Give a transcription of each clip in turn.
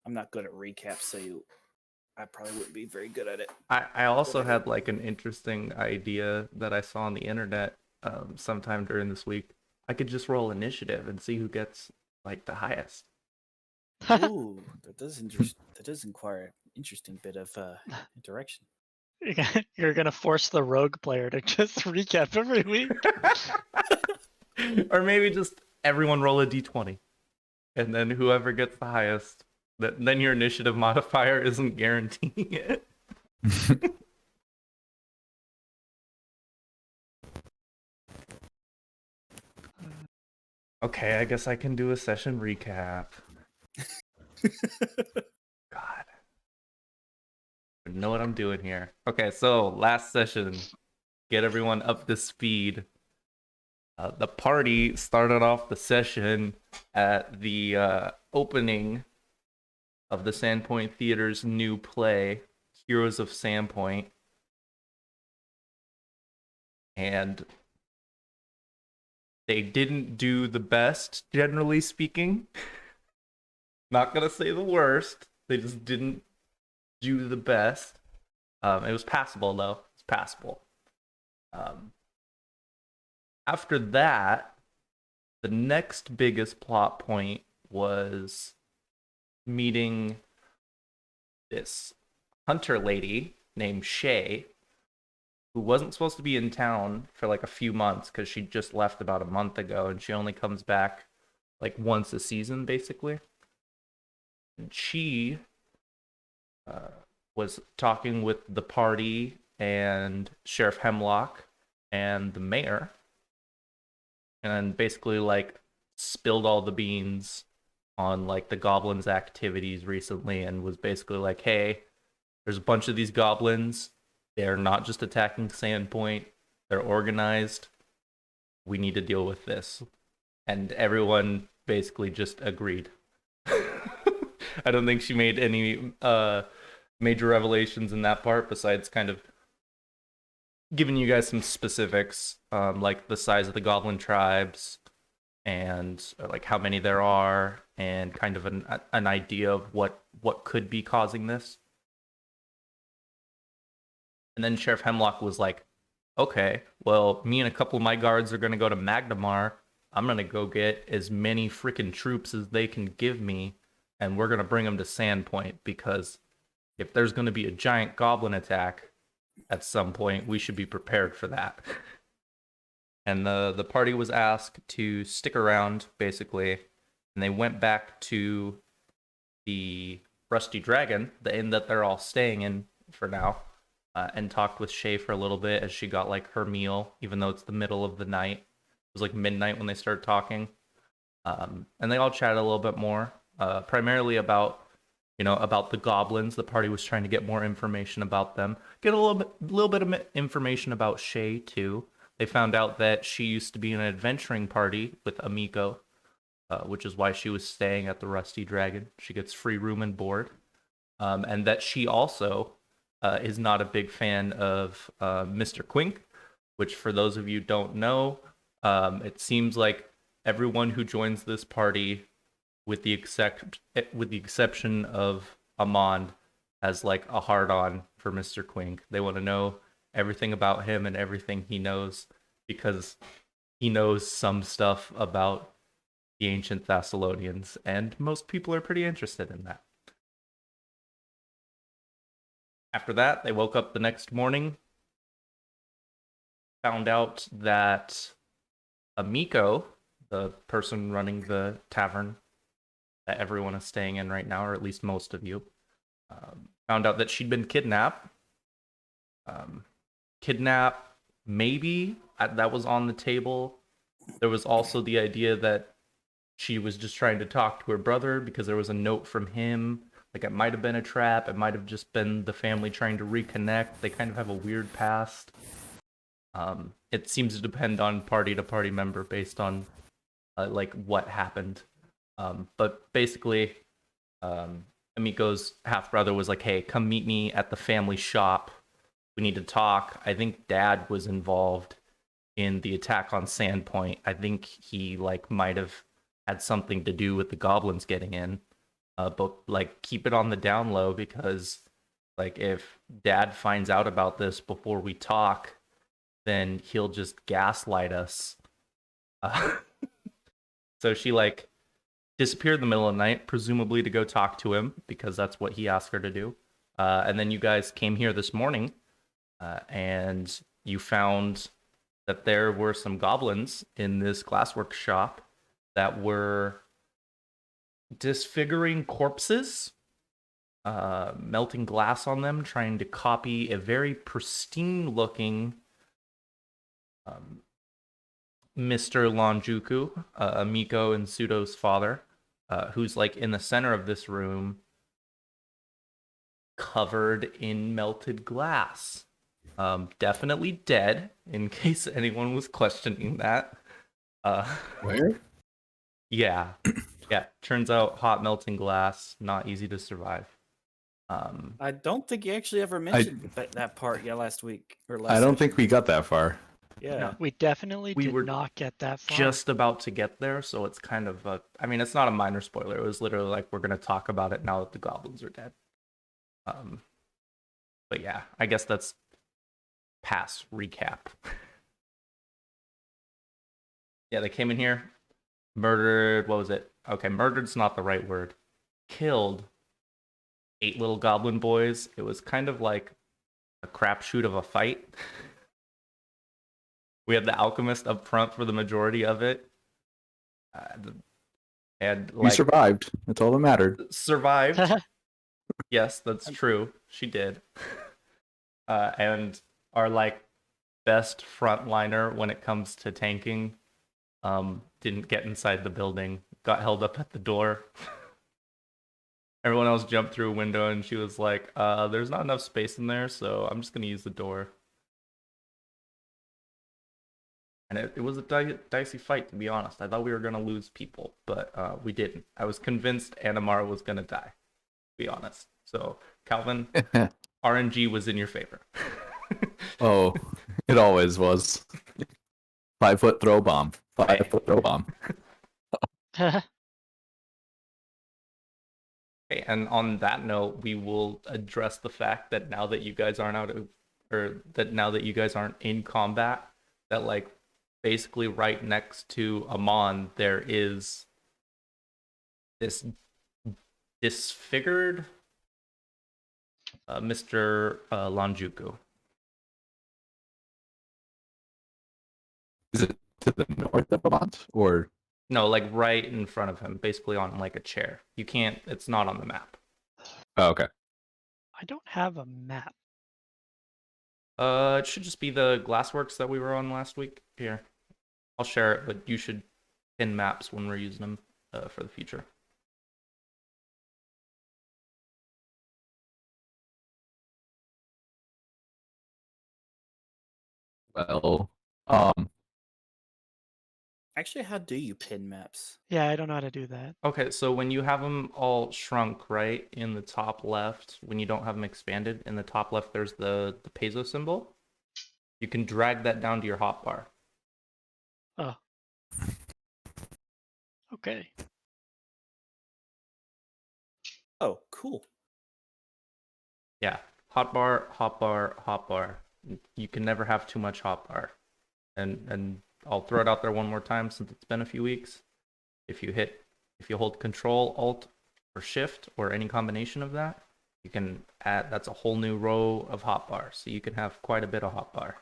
I'm not good at recaps, so I probably wouldn't be very good at it. I also had like an interesting idea that I saw on the internet sometime during this week. I could just roll initiative and see who gets like the highest. Ooh, that does inquire interesting bit of direction. You're gonna force the rogue player to just recap every week. Or maybe just everyone roll a d20, and then whoever gets the highest, then your initiative modifier isn't guaranteeing it. Okay, I guess I can do a session recap. God. I know what I'm doing here. Okay, so last session, get everyone up to speed. The party started off the session at the opening of the Sandpoint Theater's new play, Heroes of Sandpoint. And they didn't do the best, generally speaking. Not gonna say the worst. They just didn't do the best. It was passable though. It's passable. After that, the next biggest plot point was meeting this hunter lady named Shay, who wasn't supposed to be in town for like a few months because she just left about a month ago, and she only comes back like once a season, basically. And she was talking with the party and Sheriff Hemlock and the mayor, and basically like spilled all the beans on like the goblins' activities recently, and was basically like, hey, there's a bunch of these goblins. They're not just attacking Sandpoint. They're organized. We need to deal with this. And everyone basically just agreed. I don't think she made any major revelations in that part, besides kind of giving you guys some specifics, like the size of the goblin tribes and like how many there are, and kind of an idea of what could be causing this. And then Sheriff Hemlock was like, okay, well, me and a couple of my guards are going to go to Magnamar. I'm going to go get as many freaking troops as they can give me, and we're going to bring them to Sandpoint, because if there's going to be a giant goblin attack at some point, we should be prepared for that. And the party was asked to stick around, basically, and they went back to the Rusty Dragon, the inn that they're all staying in for now, and talked with Shay for a little bit as she got like her meal, even though it's the middle of the night. It was like midnight when they started talking. And they all chatted a little bit more, primarily about about the goblins. The party was trying to get more information about them, get a little bit of information about Shay too. They found out that she used to be in an adventuring party with Amiko, which is why she was staying at the Rusty Dragon. She gets free room and board, and that she also is not a big fan of Mr. Quink, which, for those of you who don't know, it seems like everyone who joins this party, with the exception of Amand, has like a hard-on for Mr. Quink. They want to know everything about him and everything he knows, because he knows some stuff about the ancient Thessalonians, and most people are pretty interested in that. After that, they woke up the next morning, found out that Amiko, the person running the tavern that everyone is staying in right now, or at least most of you, found out that she'd been kidnapped. Maybe, that was on the table. There was also the idea that she was just trying to talk to her brother because there was a note from him. Like, it might have been a trap. It might have just been the family trying to reconnect. They kind of have a weird past. It seems to depend on party to party member based on like what happened. But basically, Amiko's half brother was like, "Hey, come meet me at the family shop. We need to talk." I think Dad was involved in the attack on Sandpoint. I think he like might have had something to do with the goblins getting in. but like keep it on the down low because like if Dad finds out about this before we talk, then he'll just gaslight us. Uh, so she like disappeared in the middle of the night, presumably to go talk to him because that's what he asked her to do. And then you guys came here this morning, and you found that there were some goblins in this glasswork shop that were disfiguring corpses, melting glass on them, trying to copy a very pristine looking Mr. Lonjuku, Miko and Sudo's father, who's like in the center of this room, covered in melted glass. Definitely dead, in case anyone was questioning that. Where? Yeah. Yeah. Turns out hot melting glass, not easy to survive. I don't think you actually ever mentioned that part last week or last. I don't session. think we got that far. Yeah. No, we definitely We did were not get that far. just about to get there, so it's kind of a, I mean, it's not a minor spoiler. It was literally like we're gonna talk about it now that the goblins are dead. But yeah, I guess that's past recap. Yeah, they came in here, murdered, what was it? Okay, murdered's not the right word. Killed 8 little goblin boys. It was kind of like a crapshoot of a fight. We had the alchemist up front for the majority of it. And We like survived. That's all that mattered. survived. Yes, that's true. She did. And our like best frontliner when it comes to tanking didn't get inside the building. Got held up at the door. Everyone else jumped through a window and she was like, there's not enough space in there, so I'm just gonna use the door. And it was a dicey fight, to be honest. I thought we were gonna lose people, but we didn't. I was convinced Animar was gonna die, to be honest. So Calvin, RNG was in your favor. Oh, it always was. 5-foot throw bomb. 5-foot throw bomb. Okay, and on that note, we will address the fact that now that you guys aren't now that you guys aren't in combat, that like basically right next to Amon there is this disfigured Mr. Lonjuku. Is it to the north of Vermont? Or No, like right in front of him, basically on like a chair. You can't. It's not on the map. oh, okay. I don't have a map. It should just be the Glassworks that we were on last week. Here, I'll share it, but you should pin maps when we're using them for the future. Well, Actually, how do you pin maps? Yeah, I don't know how to do that. Okay, so when you have them all shrunk, right, in the top left, when you don't have them expanded, in the top left, there's the peso symbol. You can drag that down to your hotbar. Oh. Okay. Oh, cool. Yeah, hotbar, hotbar, hotbar. You can never have too much hotbar. And I'll throw it out there one more time since it's been a few weeks. If you hold Control, Alt, or Shift, or any combination of that, you can add, that's a whole new row of hotbar. So you can have quite a bit of hotbar.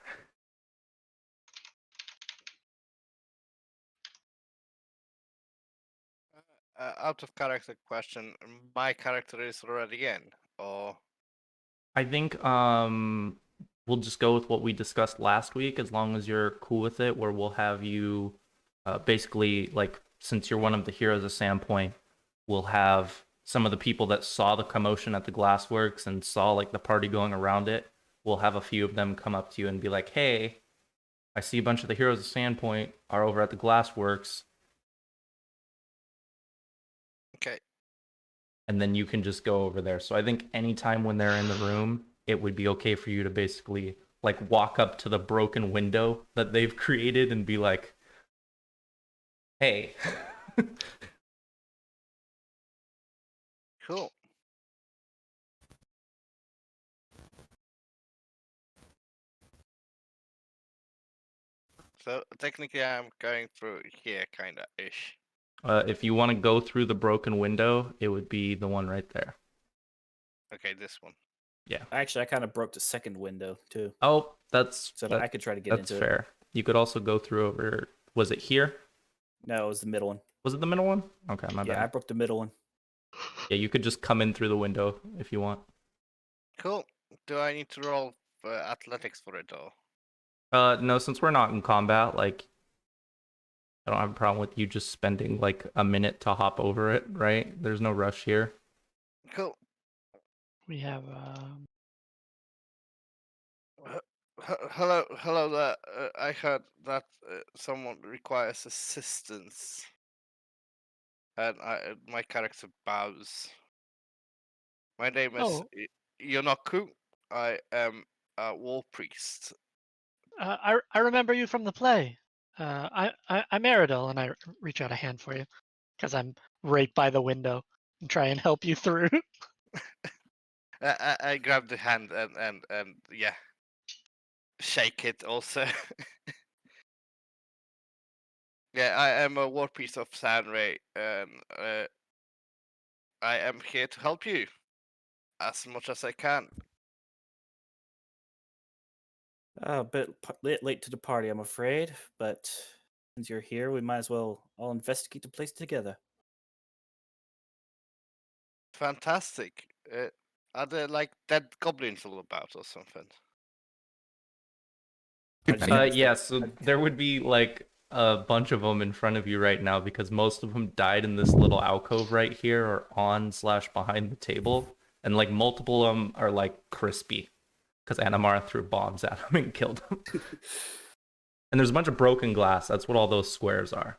Out of character question, my character is already in, or I think we'll just go with what we discussed last week, as long as you're cool with it, where we'll have you basically, like, since you're one of the heroes of Sandpoint, we'll have some of the people that saw the commotion at the Glassworks and saw like the party going around it. We'll have a few of them come up to you and be like, hey, I see a bunch of the heroes of Sandpoint are over at the Glassworks. okay. And then you can just go over there. So I think anytime when they're in the room, it would be okay for you to basically like walk up to the broken window that they've created and be like, hey. Cool. So technically, I'm going through here, kinda ish. If you want to go through the broken window, it would be the one right there. Okay, this one. Actually, I kind of broke the second window too, Oh, that's so that I could try to get that's into it. fair. You could also go through over. Was it here? No, it was the middle one. Was it the middle one? Okay, my Yeah, I bad. broke the middle one. Yeah, you could just come in through the window if you want. Cool. Do I need to roll for athletics for it or? No, since we're not in combat, like I don't have a problem with you just spending like a minute to hop over it, right? There's no rush here. Cool. We have Hello there. I heard that someone requires assistance, and my character bows. My name is Oh. Yonoku. I am a war priest. I remember you from the play. I'm Aridel, and I reach out a hand for you because I'm right by the window and try and help you through. I grab the hand and yeah, shake it also. Yeah, I am a war priest of Sanray, and I am here to help you as much as I can. A bit late to the party, I'm afraid, but since you're here, we might as well all investigate the place together. Fantastic. Are there like dead goblins all about or something? I just noticed Yeah, that- so there would be like a bunch of them in front of you right now because most of them died in this little alcove right here or on/behind the table. And like multiple of them are like crispy because Anamara threw bombs at them and killed them. And there's a bunch of broken glass. That's what all those squares are.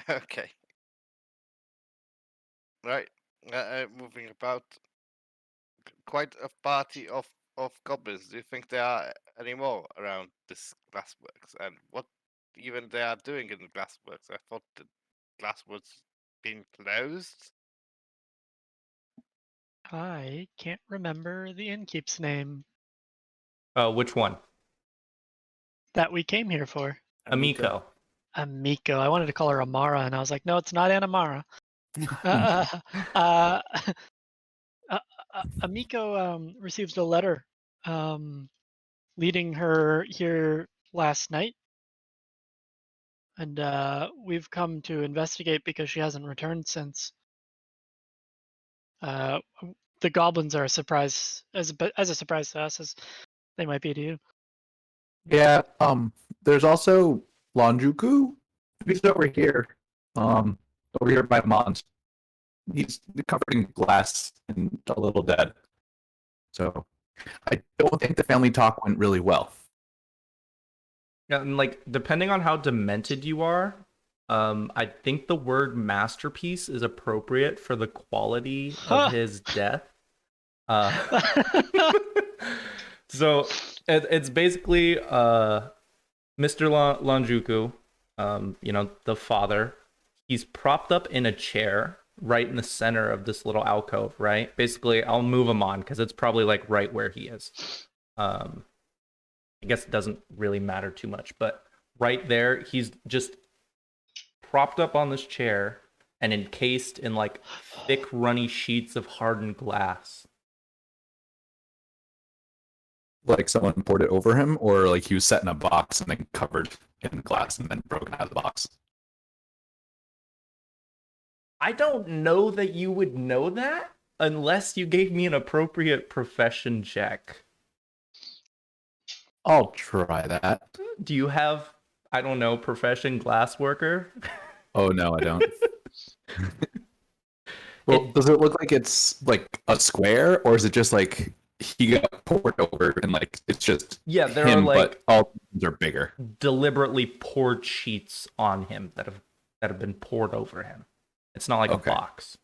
Okay. Right. Moving about. Quite a party of goblins. Do you think there are any more around this glassworks? And what even they are doing in the glassworks? I thought the glassworks been closed. I can't remember the innkeep's name Which one? that we came here for. Amiko. Amiko. I wanted to call her Amara, and I was like, no, it's not Anamara. uh, uh, Amiko received a letter leading her here last night, and we've come to investigate because she hasn't returned since. The goblins are a surprise, as a surprise to us as they might be to you. Yeah, there's also Lonjuku. He's over here. Over here by Mons. He's covered in glass and a little dead. So I don't think the family talk went really well. Yeah, and like depending on how demented you are, I think the word masterpiece is appropriate for the quality of his death. So it's basically Mr. Lanjuku, the father. He's propped up in a chair right in the center of this little alcove, right? Basically, I'll move him on because it's probably like right where he is. I guess it doesn't really matter too much, but right there, he's just propped up on this chair and encased in like thick, runny sheets of hardened glass. Like someone poured it over him, or like he was set in a box and then covered in glass and then broken out of the box. I don't know that you would know that unless you gave me an appropriate profession check. I'll try that. Do you have, I don't know, profession glassworker? Oh no, I don't. Well, does it look like it's like a square, or is it just like he got poured over and like it's just Yeah, there him, are like but all things are bigger? deliberately poured sheets on him that have been poured over him. It's not like Okay. a box.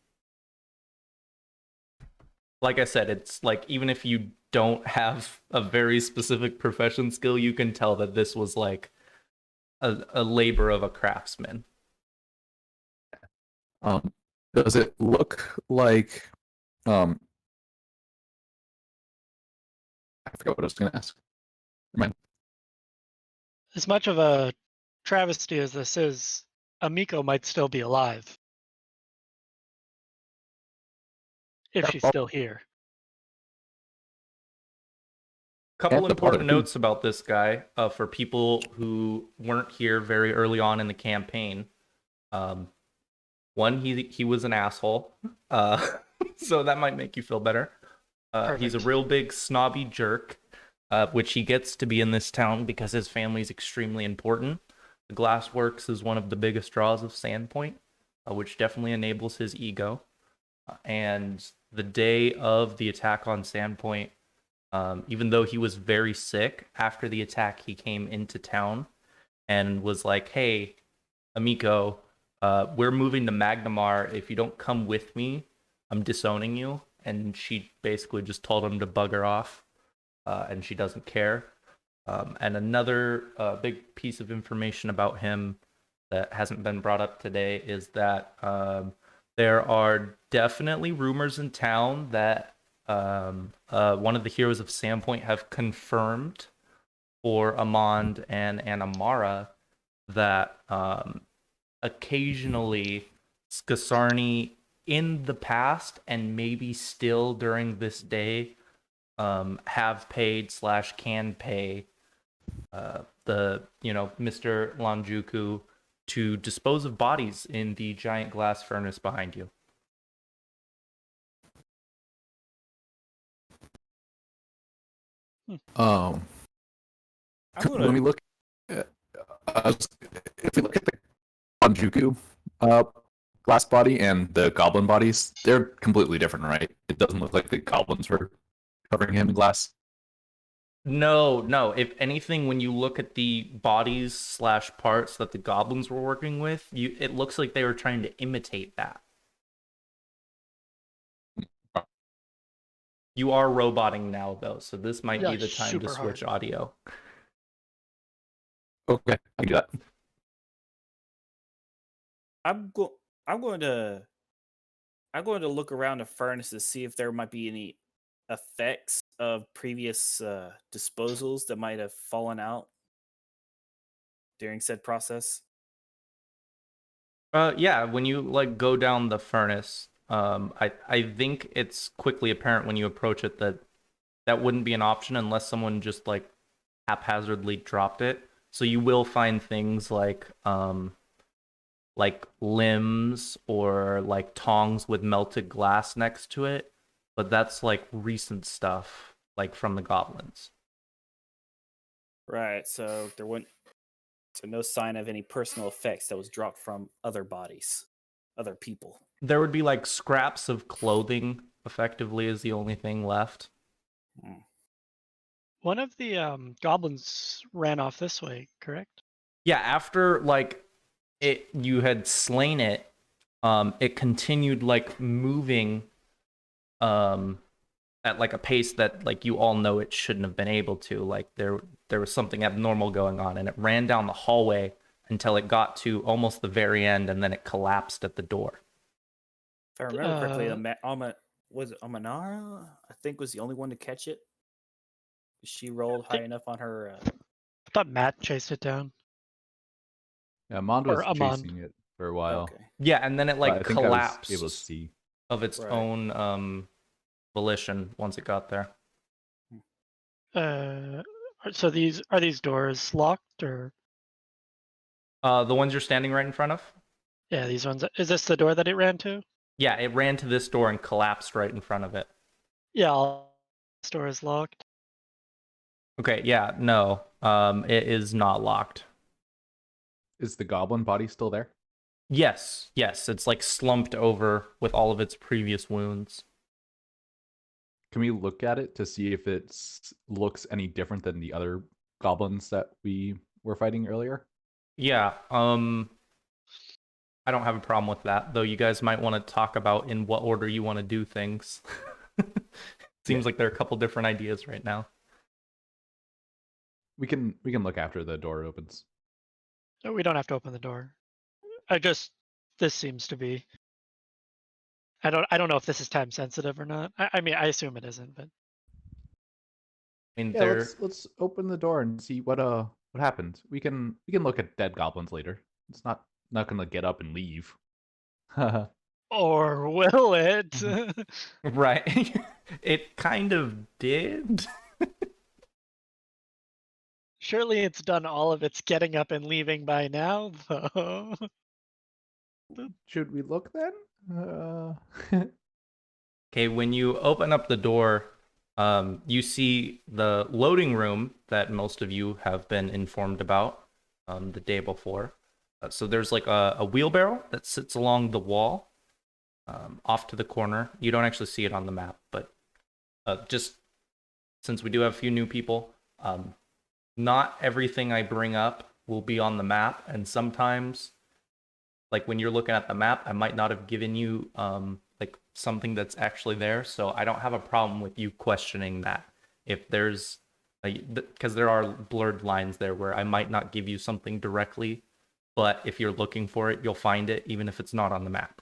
Like I said, it's like even if you don't have a very specific profession skill, you can tell that this was like a labor of a craftsman. Does it look like um I forgot what I was gonna ask. Never mind. As much of a travesty as this is, Amiko might still be alive if she's Well, still here. Couple and the important mother, too. notes about this guy for people who weren't here very early on in the campaign. One, he was an asshole, so that might make you feel better. He's a Perfect. real big snobby jerk, which he gets to be in this town because his family is extremely important. The Glassworks is one of the biggest draws of Sandpoint, which definitely enables his ego. And the day of the attack on Sandpoint, even though he was very sick, after the attack, he came into town and was like, "Hey, Amiko, we're moving to Magnamar. If you don't come with me, I'm disowning you." And she basically just told him to bugger off, and she doesn't care. And another big piece of information about him that hasn't been brought up today is that there are definitely rumors in town that one of the heroes of Sandpoint have confirmed for Amand and Anamara that occasionally Skasarni in the past and maybe still during this day have paid / can pay the Mr. Lanjuku to dispose of bodies in the giant glass furnace behind you. Um, I'm when we gonna. look at, if we look at the Anjuku glass body and the goblin bodies, they're completely different, right? It doesn't look like the goblins were covering him in glass. No. If anything, when you look at the bodies / parts that the goblins were working with, it looks like they were trying to imitate that. You are roboting now, though, so this might Yeah, be the time to super switch hard. audio. Okay, I do that. I'm go. I'm going to. I'm going to look around the furnace to see if there might be any effects of previous disposals that might have fallen out during said process. Yeah, when you like go down the furnace, I think it's quickly apparent when you approach it that that wouldn't be an option unless someone just like haphazardly dropped it. So you will find things like limbs or like tongs with melted glass next to it, but that's like recent stuff like from the goblins. Right. So there wouldn't. So no sign of any personal effects that was dropped from other bodies, other people. There would be like scraps of clothing effectively is the only thing left. Hmm. One of the goblins ran off this way, correct? Yeah, after like you had slain it, it continued like moving at like a pace that like you all know it shouldn't have been able to. Like there was something abnormal going on, and it ran down the hallway until it got to almost the very end, and then it collapsed at the door. If I remember correctly, was it Amanara? I think was the only one to catch it. She rolled high enough on her. I thought Matt chased it down. Yeah, Mond Or was Amand. chasing it for a while, Okay. Yeah, and then it but like I think I was able to collapsed see. of its Right. own volition once it got there. So are these doors locked or? The ones you're standing right in front of? Yeah, these ones. Is this the door that it ran to? Yeah, it ran to this door and collapsed right in front of it. Yeah, all this door is locked. Okay, yeah, no. It is not locked. Is the goblin body still there? Yes, it's like slumped over with all of its previous wounds. Can we look at it to see if it looks any different than the other goblins that we were fighting earlier? Yeah, I don't have a problem with that, though you guys might want to talk about in what order you want to do things. Seems like there are a couple different ideas right now. We can look after the door opens. No, we don't have to open the door. This seems to be I don't know if this is time sensitive or not. I mean, I assume it isn't, but I mean, Yeah, there. let's open the door and see what happened. We can look at dead goblins later. It's not gonna get up and leave. or will it? Right. It kind of did. Surely it's done all of its getting up and leaving by now, though. Should we look then? Okay, when you open up the door, you see the loading room that most of you have been informed about the day before. So there's like a wheelbarrow that sits along the wall off to the corner. You don't actually see it on the map, but just since we do have a few new people, not everything I bring up will be on the map, and sometimes, like when you're looking at the map, I might not have given you like something that's actually there, so I don't have a problem with you questioning that. If there's, because there are blurred lines there where I might not give you something directly, but if you're looking for it, you'll find it even if it's not on the map.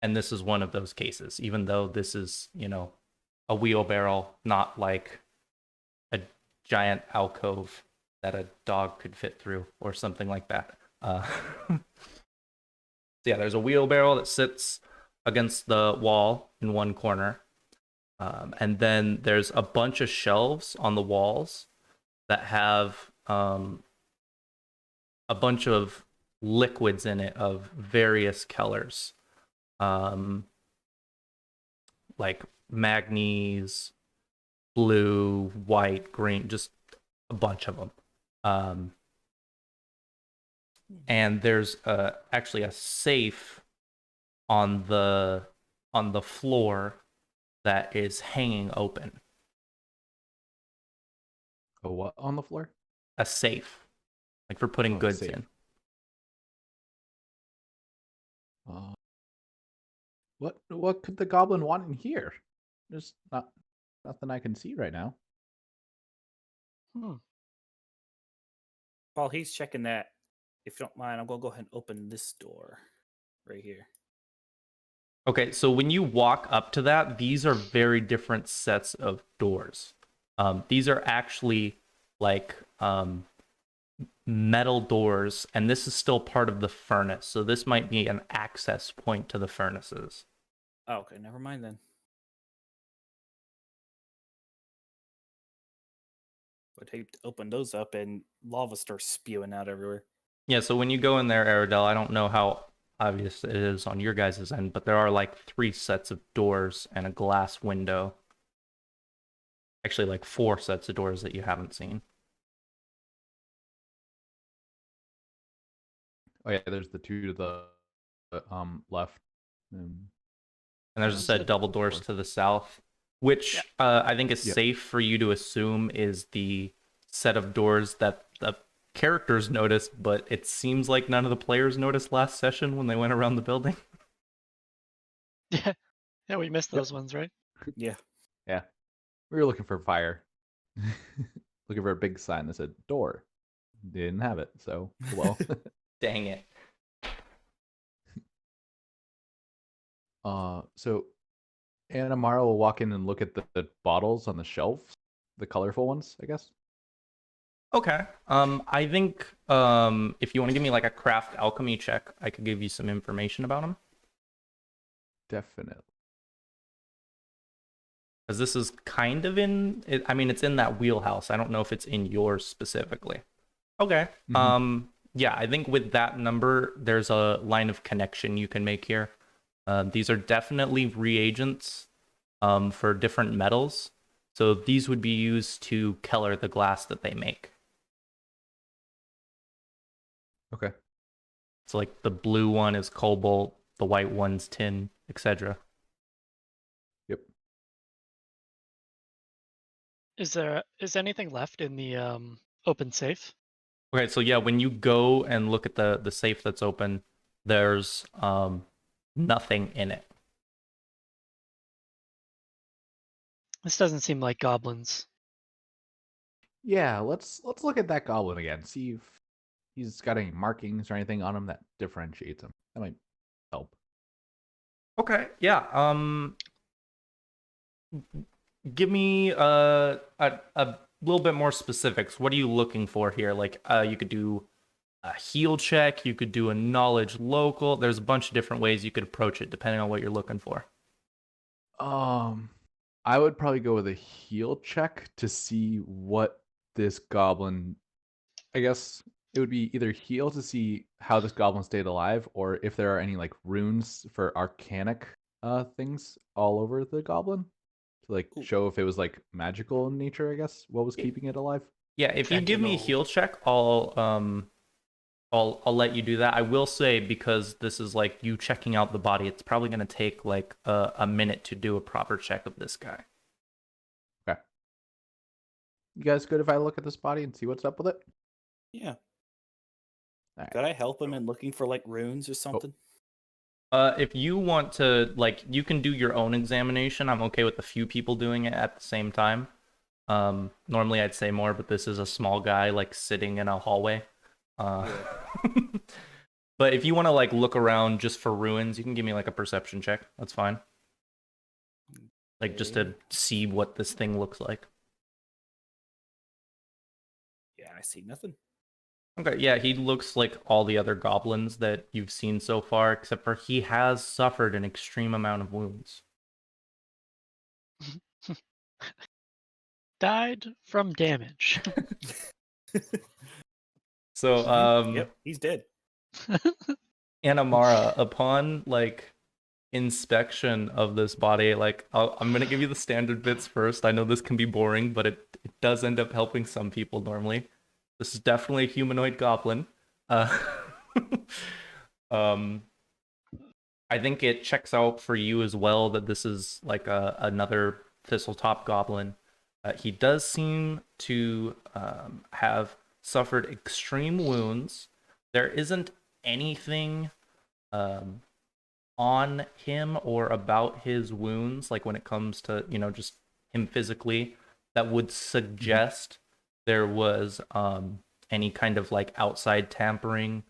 And this is one of those cases, even though this is, a wheelbarrow, not like a giant alcove that a dog could fit through or something like that. So yeah, there's a wheelbarrow that sits against the wall in one corner. And then there's a bunch of shelves on the walls that have a bunch of liquids in it of various colors. Like manganese, blue, white, green, just a bunch of them. And there's actually a safe on the floor that is hanging open. A what on the floor? A safe, like for putting Oh, a goods safe. in. What could the goblin want in here? There's nothing I can see right now. While he's checking that, if you don't mind, I'm gonna go ahead and open this door right here. Okay, so when you walk up to that, these are very different sets of doors. These are actually like metal doors, and this is still part of the furnace. So this might be an access point to the furnaces. Oh, okay, never mind then. Would hate to open those up and lava starts spewing out everywhere. Yeah, so when you go in there, Aradel, I don't know how obvious it is on your guys' end, but there are like 3 sets of doors and a glass window. Actually, like 4 sets of doors that you haven't seen. Oh yeah, there's the 2 to the left. And there's a That's set of it. double doors to the south, which I think is Yeah. safe for you to assume is the set of doors that the characters noticed, but it seems like none of the players noticed last session when they went around the building. Yeah, we missed those ones, right? Yeah. Yeah. We were looking for fire. Looking for a big sign that said door. Didn't have it, so well. Dang it. So Anna Mara will walk in and look at the bottles on the shelves, the colorful ones, I guess. Okay. I think if you want to give me like a craft alchemy check, I could give you some information about them. Definitely. Because this is kind of it's in that wheelhouse. I don't know if it's in yours specifically. Okay. Yeah, I think with that number, there's a line of connection you can make here. These are definitely reagents for different metals. So these would be used to color the glass that they make. Okay. So like the blue one is cobalt, the white one's tin, etc. Yep. Is anything left in the open safe? Okay, so yeah, when you go and look at the safe that's open, there's nothing in it. This doesn't seem like goblins. Yeah, let's look at that goblin again. See if he's got any markings or anything on him that differentiates him. That might help. Okay, yeah. Give me a little bit more specifics. What are you looking for here? Like, you could do a heal check, you could do a knowledge local. There's a bunch of different ways you could approach it depending on what you're looking for. I would probably go with a heal check to see what this goblin. I guess it would be either heal to see how this goblin stayed alive, or if there are any like runes for arcanic things all over the goblin to like Ooh. show if it was like magical in nature. I guess what was keeping it alive. Yeah, if you give me a Sentinel. heal check, I'll let you do that. I will say, because this is like you checking out the body, it's probably going to take like a minute to do a proper check of this guy. Okay. You guys good if I look at this body and see what's up with it? Yeah. All right. Could I help him in looking for like runes or something? If you want to, like, you can do your own examination. I'm okay with a few people doing it at the same time. Normally I'd say more, but this is a small guy like sitting in a hallway. But if you want to like look around just for ruins, you can give me like a perception check. That's fine. Like just to Okay. see what this thing looks like. Yeah, I see nothing. Okay, yeah, he looks like all the other goblins that you've seen so far, except for he has suffered an extreme amount of wounds. Died from damage. So, Yep, he's dead. Anamara, upon like inspection of this body, like I'm gonna give you the standard bits first. I know this can be boring, but it does end up helping some people normally. This is definitely a humanoid goblin. Uh, um, I think it checks out for you as well that this is like another Thistletop goblin. He does seem to have suffered extreme wounds. There isn't anything on him or about his wounds, like when it comes to, just him physically, that would suggest there was any kind of like outside tampering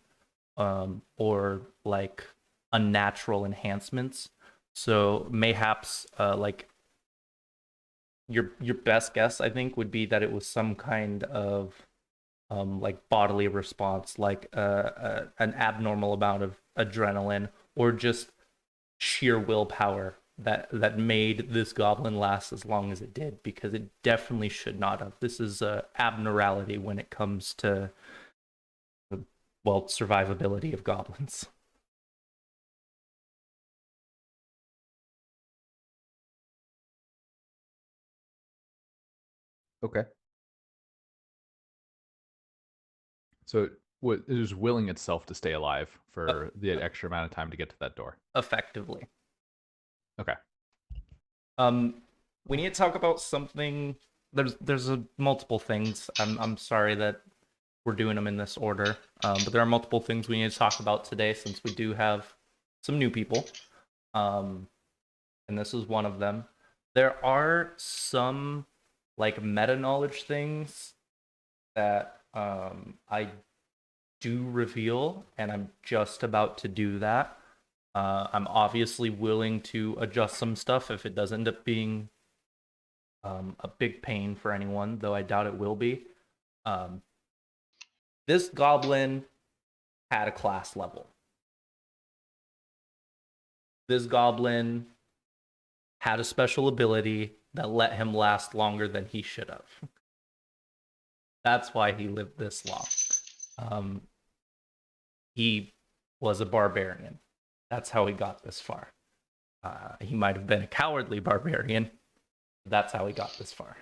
or like unnatural enhancements. So mayhaps like your best guess, I think, would be that it was some kind of like bodily response, like an abnormal amount of adrenaline, or just sheer willpower that made this goblin last as long as it did, because it definitely should not have. This is a abnormality when it comes to, well, survivability of goblins. Okay. So it was willing itself to stay alive for the extra amount of time to get to that door. Effectively. Okay. We need to talk about something. There's multiple things. I'm sorry that we're doing them in this order, but there are multiple things we need to talk about today since we do have some new people, and this is one of them. There are some like meta knowledge things that I do reveal, and I'm just about to do that. I'm obviously willing to adjust some stuff if it does end up being a big pain for anyone, though I doubt it will be. This goblin had a class level. This goblin had a special ability that let him last longer than he should have. That's why he lived this long. He was a barbarian. That's how he got this far. He might have been a cowardly barbarian. That's how he got this far.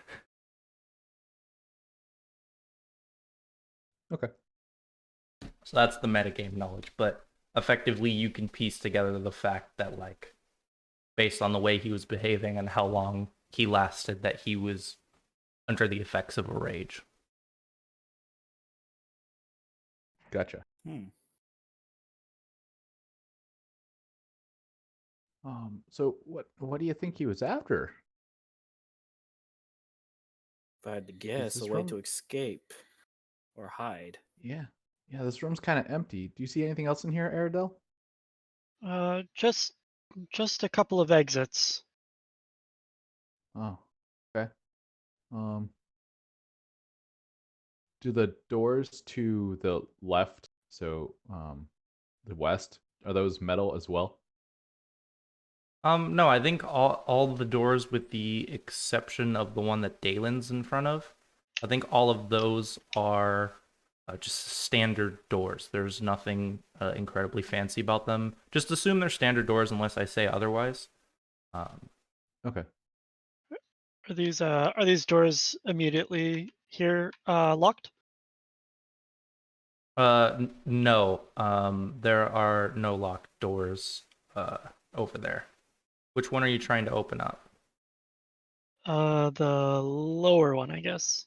Okay. So that's the metagame knowledge. But effectively, you can piece together the fact that, like, based on the way he was behaving and how long he lasted, that he was under the effects of a rage. Gotcha. So what do you think he was after? If I had to guess, this a way room- to escape or hide. Yeah. Yeah, this room's kind of empty. Do you see anything else in here, Aradel? Just just a couple of exits. Oh, okay. Do the doors to the left, so the west, are those metal as well? No, I think all the doors, with the exception of the one that Dalen's in front of, I think all of those are just standard doors. There's nothing incredibly fancy about them. Just assume they're standard doors unless I say otherwise. Okay. Are these doors immediately here locked? No. There are no locked doors over there. Which one are you trying to open up? The lower one, I guess.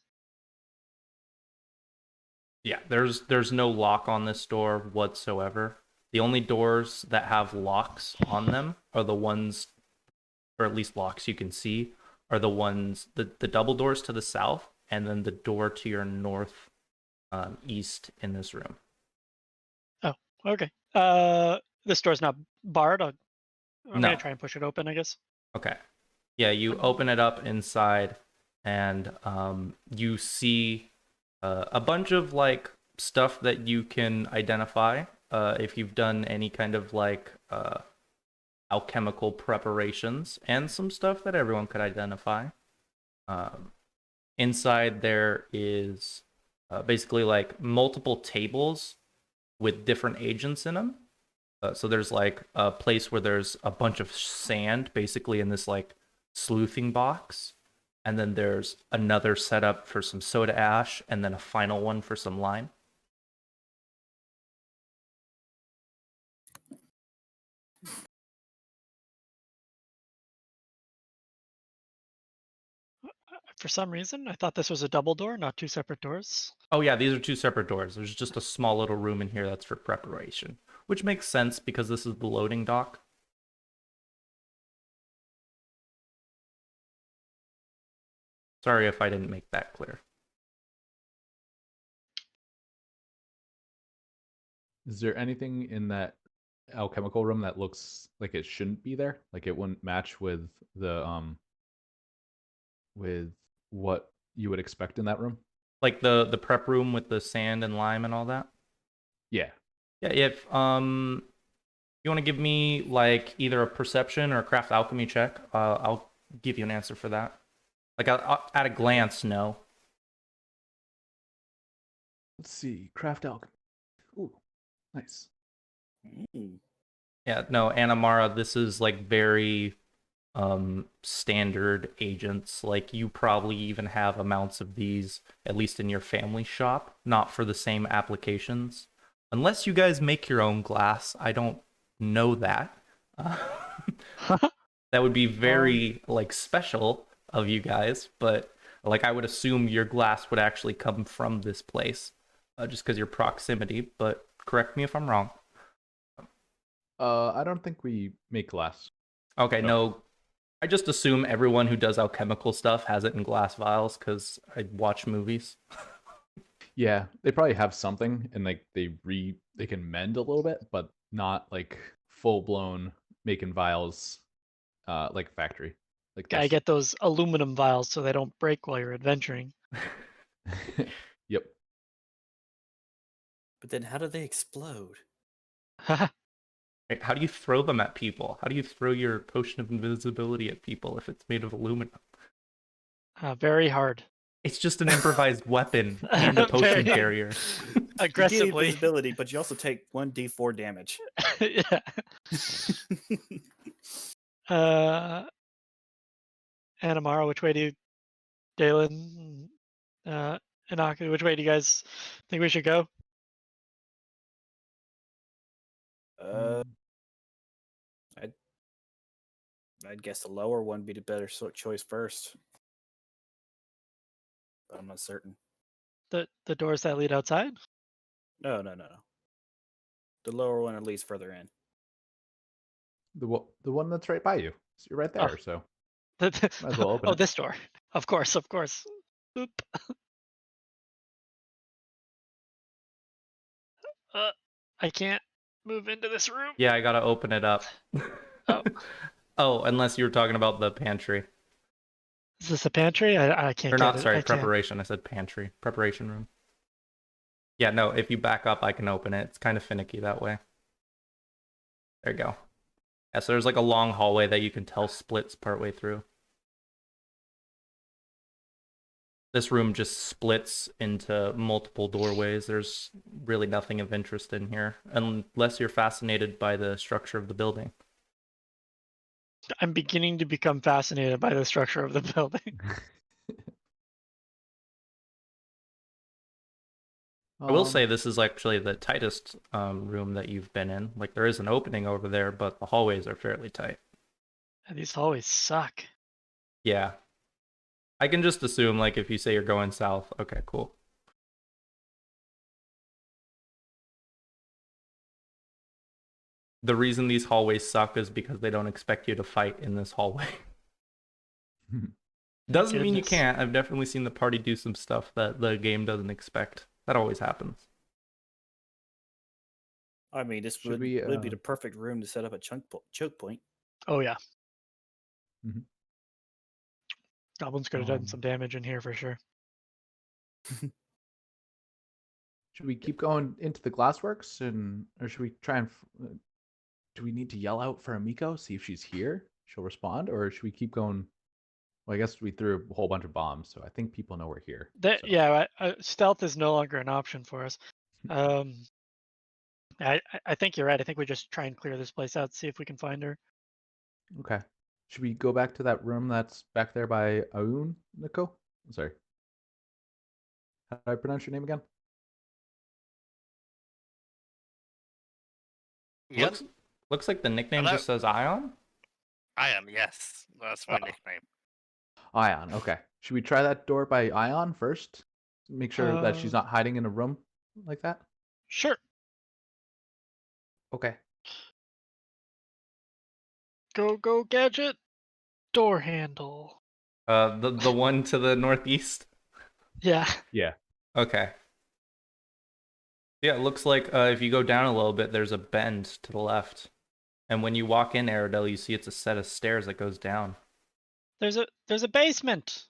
Yeah, there's no lock on this door whatsoever. The only doors that have locks on them are the ones, or at least locks you can see, are the ones, the double doors to the south, and then the door to your north east in this room. Oh, okay. This door's not barred. I'm No. gonna try and push it open, I guess. Okay. Yeah, you open it up inside, and you see a bunch of like stuff that you can identify if you've done any kind of like alchemical preparations, and some stuff that everyone could identify. Inside there is basically like multiple tables with different agents in them. So there's like a place where there's a bunch of sand basically in this like sleuthing box. And then there's another setup for some soda ash, and then a final one for some lime. For some reason, I thought this was a double door, not two separate doors. Oh yeah, these are two separate doors. There's just a small little room in here that's for preparation, which makes sense because this is the loading dock. Sorry if I didn't make that clear. Is there anything in that alchemical room that looks like it shouldn't be there? Like it wouldn't match with what you would expect in that room? Like the prep room with the sand and lime and all that? Yeah. Yeah, if you want to give me like either a perception or a craft alchemy check, I'll give you an answer for that. Like at a glance, no. Let's see. Craft alchemy. Ooh, nice. Mm. Yeah, no, Anamara, this is like very standard agents. Like you probably even have amounts of these, at least in your family shop, not for the same applications. Unless you guys make your own glass, I don't know that. That would be very like special of you guys, but like I would assume your glass would actually come from this place, just because your proximity. But correct me if I'm wrong. I don't think we make glass. Okay, no. I just assume everyone who does alchemical stuff has it in glass vials because I watch movies. Yeah, they probably have something, and like they can mend a little bit, but not like full blown making vials, like a factory. Like Gotta this. get those aluminum vials so they don't break while you're adventuring. Yep. But then how do they explode? How do you throw them at people? How do you throw your potion of invisibility at people if it's made of aluminum? Very hard. It's just an improvised weapon and a potion Very carrier. You gain aggressively. invisibility, but you also take 1d4 damage. Yeah. Anamara, which way do you, Dalen, Inaki, which way do you guys think we should go? I'd guess the lower one would be the better choice first. But I'm not certain. The doors that lead outside? No. The lower one leads further in. The one that's right by you. So you're right there. Oh. So might as well open Oh, it. this door. Of course. Oop. I can't move into this room. Yeah, I gotta open it up. Oh. Oh, unless you were talking about the pantry. Is this a pantry? I can't Or get not, it. sorry, I can't. preparation. I said pantry. Preparation room. Yeah, no, if you back up, I can open it. It's kind of finicky that way. There you go. Yeah, so there's like a long hallway that you can tell splits partway through. This room just splits into multiple doorways. There's really nothing of interest in here, unless you're fascinated by the structure of the building. I'm beginning to become fascinated by the structure of the building. I will say this is actually the tightest room that you've been in. Like, there is an opening over there, but the hallways are fairly tight. These hallways suck. Yeah. I can just assume, like, if you say you're going south, okay, cool. The reason these hallways suck is because they don't expect you to fight in this hallway. Doesn't mean you Goodness. can't. I've definitely seen the party do some stuff that the game doesn't expect. That always happens. I mean, this Should would be we, the perfect room to set up a choke point. Oh yeah. Mhm. Goblins could have done some damage in here for sure. Should we keep going into the glassworks, or should we try and? Do we need to yell out for Amiko, see if she's here? She'll respond, or should we keep going? Well, I guess we threw a whole bunch of bombs, so I think people know we're here. So. Yeah, stealth is no longer an option for us. I think you're right. I think we just try and clear this place out, see if we can find her. Okay. Should we go back to that room that's back there by Aoun, Nico? I'm sorry. How do I pronounce your name again? Yep. Looks like the nickname Hello? just says Ion. Ion, yes. That's my Oh. nickname. Ion, okay. Should we try that door by Ion first? Make sure that she's not hiding in a room like that? Sure. Okay. Go gadget. Door handle. The one to the northeast. Yeah. Yeah. Okay. Yeah, it looks like if you go down a little bit, there's a bend to the left. And when you walk in Aerodel, you see it's a set of stairs that goes down. There's a basement.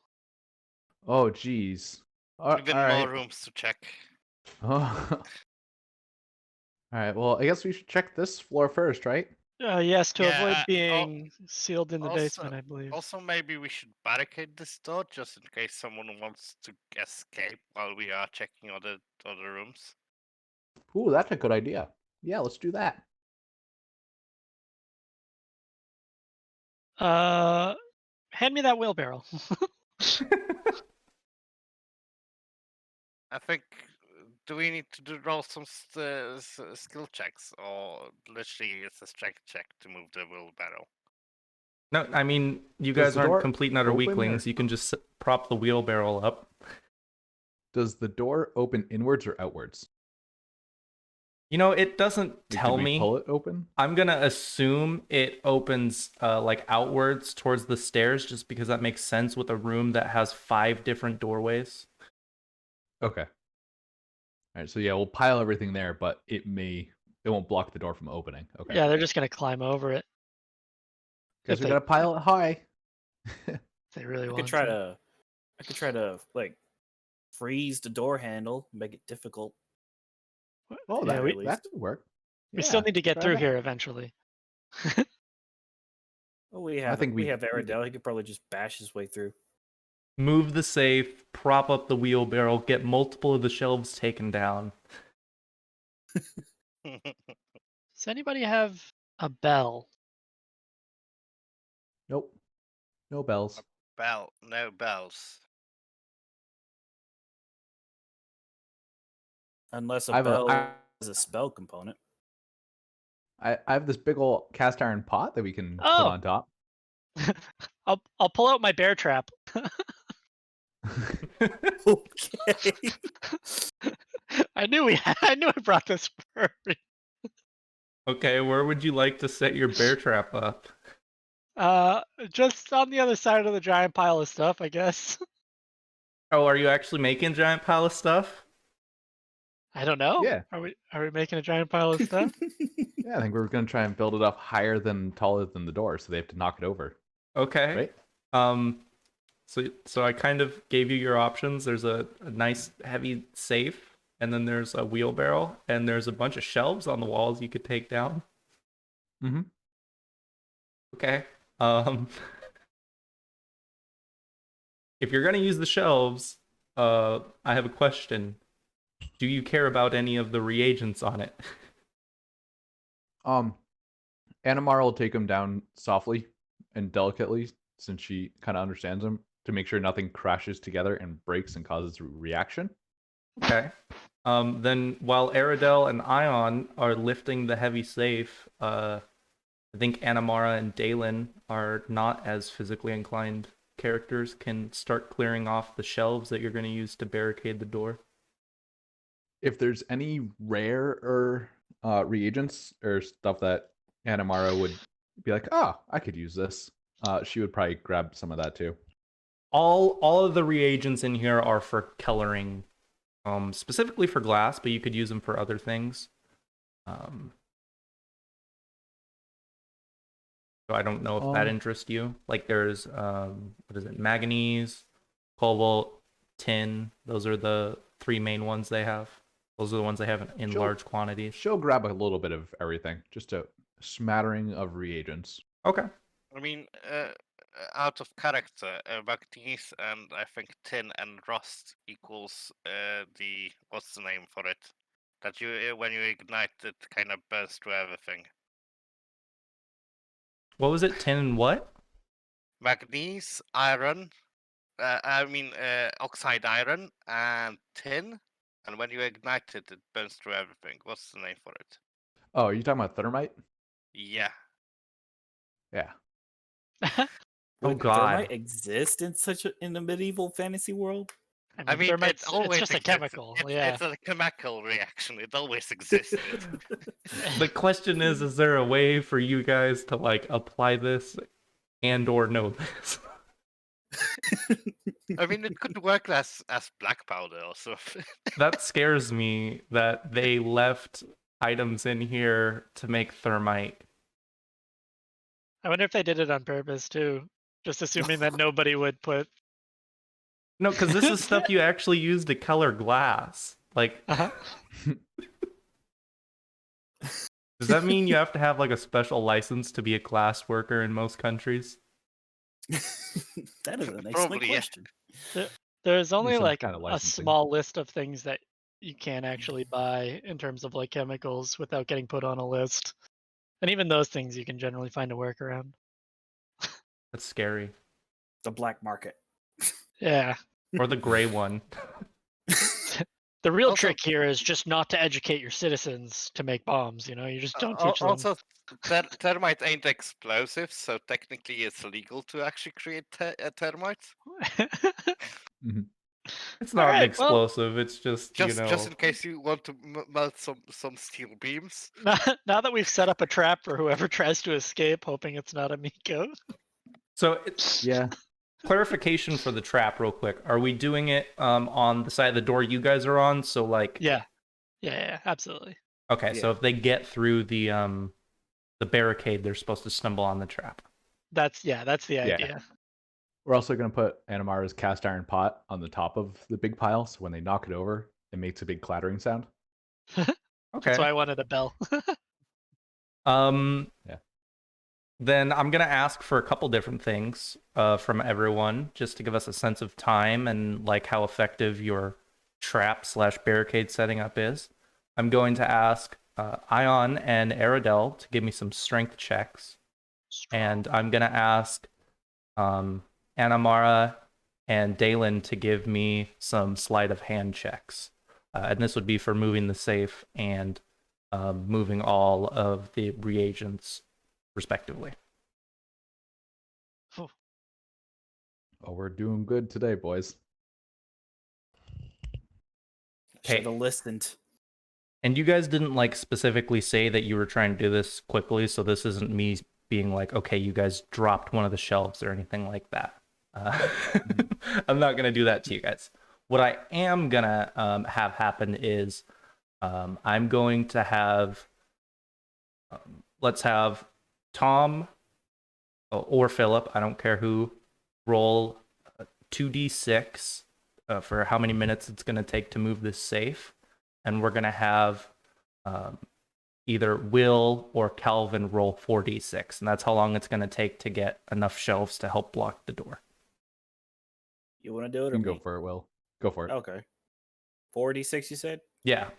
Oh, geez. All Even right. more rooms to check. Oh. All right. Well, I guess we should check this floor first, right? Yes, to Yeah, avoid being sealed in the also- basement, I believe. Also, maybe we should barricade this door just in case someone wants to escape while we are checking other rooms. Ooh, that's a good idea. Yeah, let's do that. Hand me that wheelbarrow. I think. Do we need to roll some skill checks, or literally it's a strength check to move the wheelbarrow? No, I mean, you Does guys the aren't door complete and utter open, weaklings. or- You can just prop the wheelbarrow up. Does the door open inwards or outwards? You know, it doesn't Like, tell did we me. pull it open? I'm gonna assume it opens like outwards towards the stairs, just because that makes sense with a room that has 5 different doorways. Okay. All right. So yeah, we'll pile everything there, but it won't block the door from opening. Okay. Yeah, they're just gonna climb over it. Guess if we they- gotta pile it high. If they really I want could try to like freeze the door handle, make it difficult. Oh, Yeah, that could work. we still Yeah, need to get try through that. here eventually. Oh, we I have think we we have need it. Aerodel. He could probably just bash his way through. Move the safe, prop up the wheelbarrow, get multiple of the shelves taken down. Does anybody have a bell? Nope. No bells. No bells. Unless a I have bell I has a spell component. have this big old cast iron pot that we can put Oh! on top. I'll pull out my bear trap. Okay. I knew I brought this for a reason. Okay, where would you like to set your bear trap up? Just on the other side of the giant pile of stuff, I guess. Oh, are you actually making giant pile of stuff? I don't know. Yeah. Are we making a giant pile of stuff? Yeah, I think we're gonna try and build it up higher than taller than the door, so they have to knock it over. Okay. Right? So I kind of gave you your options. There's a nice heavy safe, and then there's a wheelbarrow, and there's a bunch of shelves on the walls you could take down. Mm-hmm. Okay. Um, if you're gonna use the shelves, I have a question. Do you care about any of the reagents on it? Animar will take him down softly and delicately, since she kind of understands him, to make sure nothing crashes together and breaks and causes a reaction. Okay. Then while Aradel and Ion are lifting the heavy safe, I think Anamara and Dalen are not as physically inclined characters, can start clearing off the shelves that you're going to use to barricade the door. If there's any rare or reagents or stuff that Animara would be like, oh, I could use this, she would probably grab some of that too. All of the reagents in here are for coloring, specifically for glass, but you could use them for other things. So I don't know if that interests you. Like there's what is it? Manganese, cobalt, tin. Those are the three main ones they have. Those are the ones they have in large quantities. She'll grab a little bit of everything, just a smattering of reagents. Okay. I mean, out of character, manganese and I think tin and rust equals the what's the name for it? That you when you ignite it, kind of burns through everything. What was it? Tin and what? Manganese, iron. Oxide iron and tin. And when you ignite it, it burns through everything. What's the name for it? Oh, are you talking about thermite? Yeah. Yeah. Oh Would God. thermite exist in the medieval fantasy world? I mean, thermite's, it always it's just a exists. chemical. It's a chemical reaction. It always existed. The question is there a way for you guys to like apply this and or know this? I mean, it could work as black powder or something. That scares me that they left items in here to make thermite. I wonder if they did it on purpose too, just assuming that nobody would put. No, because this is stuff you actually use to color glass. Like, does that mean you have to have like a special license to be a glass worker in most countries? That is an excellent Probably, yeah. question. There's only some like kind of a licensing. small list of things that you can actually buy in terms of like chemicals without getting put on a list, and even those things you can generally find a workaround. That's scary. The black market. Yeah. Or the gray one. The real Also- trick here is just not to educate your citizens to make bombs. You just don't teach them. Also, thermite ain't explosive, so technically it's legal to actually create thermite. Mm-hmm. It's not an Alright, well- explosive. It's just Just you know. in case you want to melt some steel beams. Now that we've set up a trap for whoever tries to escape, hoping it's not a Miko. So Yeah. clarification for the trap, real quick. Are we doing it on the side of the door you guys are on? So like, Yeah, absolutely. okay. So if they get through the barricade, they're supposed to stumble on the trap. That's the idea. We're also going to put Animara's cast iron pot on the top of the big pile, so when they knock it over, it makes a big clattering sound. Okay. That's why I wanted a bell. Yeah. Then I'm gonna ask for a couple different things from everyone, just to give us a sense of time and like how effective your trap/barricade setting up is. I'm going to ask Ion and Aradel to give me some strength checks, and I'm gonna ask Anamara and Dalen to give me some sleight of hand checks, and this would be for moving the safe and moving all of the reagents respectively. Oh, we're doing good today, boys. Should have listened. And you guys didn't like specifically say that you were trying to do this quickly, so this isn't me being like, okay, you guys dropped one of the shelves or anything like that. I'm not gonna do that to you guys. What I am gonna have happen is I'm going to have, let's have Tom or Philip, I don't care who, roll 2d6 for how many minutes it's going to take to move this safe. And we're going to have either Will or Calvin roll 4d6. And that's how long it's going to take to get enough shelves to help block the door. You want to do it You or can go me? for it, Will. Go for it. Okay. 4d6, you said? Yeah.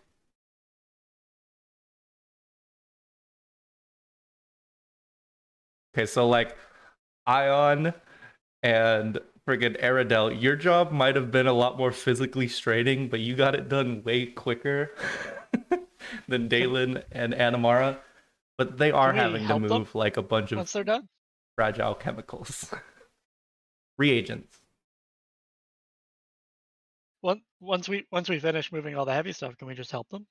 Okay, so like Ion and friggin' Aradel, your job might have been a lot more physically straining, but you got it done way quicker than Dalen and Anamara. But they are Can we having to help them move like a bunch of once they're done? fragile chemicals. Reagents. Once we finish moving all the heavy stuff, can we just help them?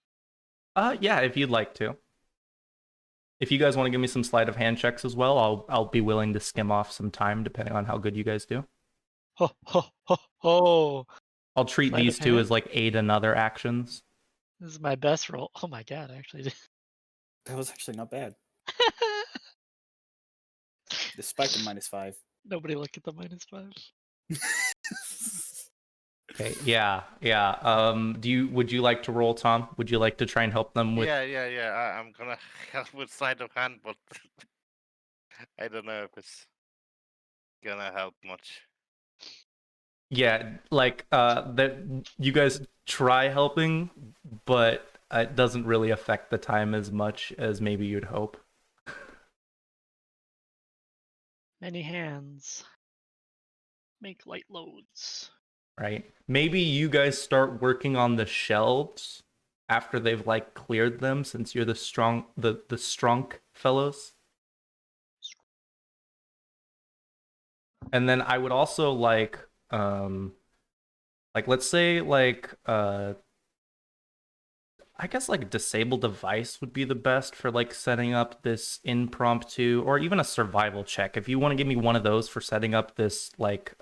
Yeah, if you'd like to. If you guys want to give me some sleight of hand checks as well, I'll be willing to skim off some time depending on how good you guys do. Ho ho ho ho! I'll treat Sleight of these two hand? as like aid and other actions. This is my best roll. Oh my god, I actually did. That was actually not bad, despite the -5. Nobody look at the -5. Okay, yeah. Would you like to roll, Tom? Would you like to try and help them with Yeah. I'm gonna help with sleight of hand, but I don't know if it's gonna help much. Yeah, like that you guys try helping, but it doesn't really affect the time as much as maybe you'd hope. Many hands. Make light loads. Right? Maybe you guys start working on the shelves after they've like cleared them, since you're the strong fellows. And then I would also like let's say I guess like disable device would be the best for like setting up this impromptu, or even a survival check. If you want to give me one of those for setting up this like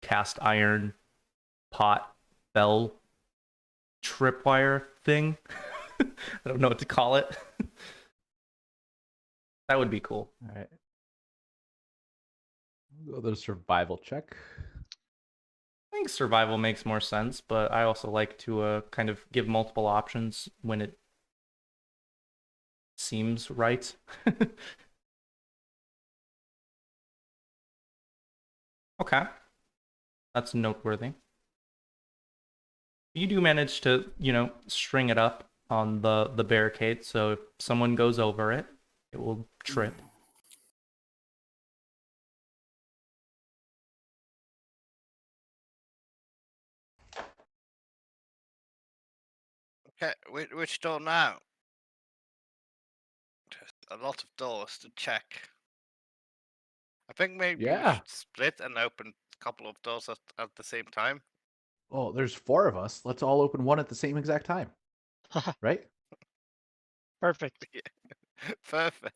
cast iron pot bell tripwire thing. I don't know what to call it. That would be cool. All right. Go to the survival check. I think survival makes more sense, but I also like to kind of give multiple options when it seems right. Okay. That's noteworthy. You do manage to, string it up on the barricade, so if someone goes over it, it will trip. Okay, which door now? There's a lot of doors to check. I think maybe we Yeah. should split and open a couple of doors at the same time. Oh, there's 4 of us. Let's all open one at the same exact time. Right? Perfect. Perfect.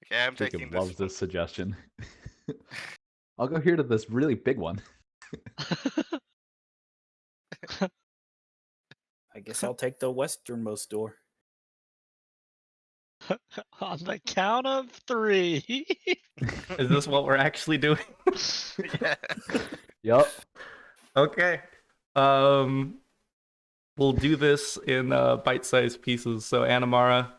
Okay, I'm taking Jacob this loves one. this suggestion. I'll go here to this really big one. I guess I'll take the westernmost door. On the count of 3. Is this what we're actually doing? Yeah. Yup. Okay. We'll do this in bite-sized pieces. So Anamara,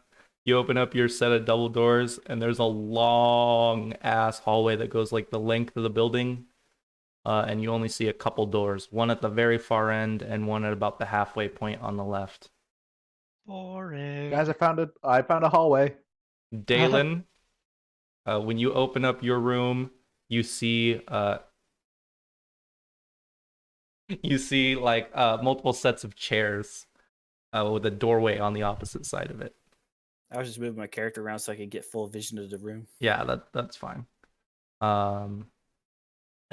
you open up your set of double doors, and there's a long ass hallway that goes like the length of the building. And you only see a couple doors, one at the very far end and one at about the halfway point on the left. Boring. Guys, I found a hallway. Dalen, when you open up your room, you see like multiple sets of chairs with a doorway on the opposite side of it. I was just moving my character around so I could get full vision of the room. Yeah, that's fine.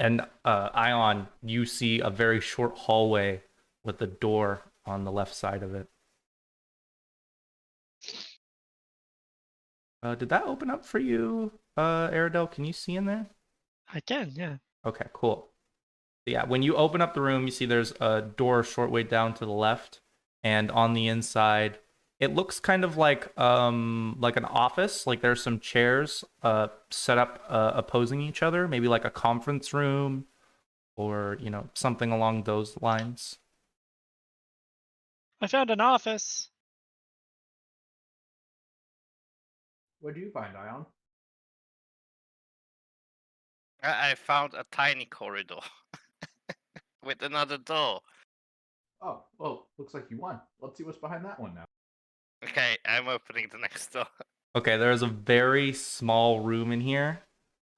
And Ion, you see a very short hallway with a door on the left side of it. Did that open up for you, Aradel? Can you see in there? I can, yeah. Okay, cool. Yeah, when you open up the room, you see there's a door a short way down to the left, and on the inside, it looks kind of like an office. Like there's some chairs set up opposing each other, maybe like a conference room or something along those lines. I found an office. What do you find, Ion? I found a tiny corridor with another door. Oh, well, looks like you won. Let's see what's behind that one now. Okay, I'm opening the next door. Okay, there's a very small room in here.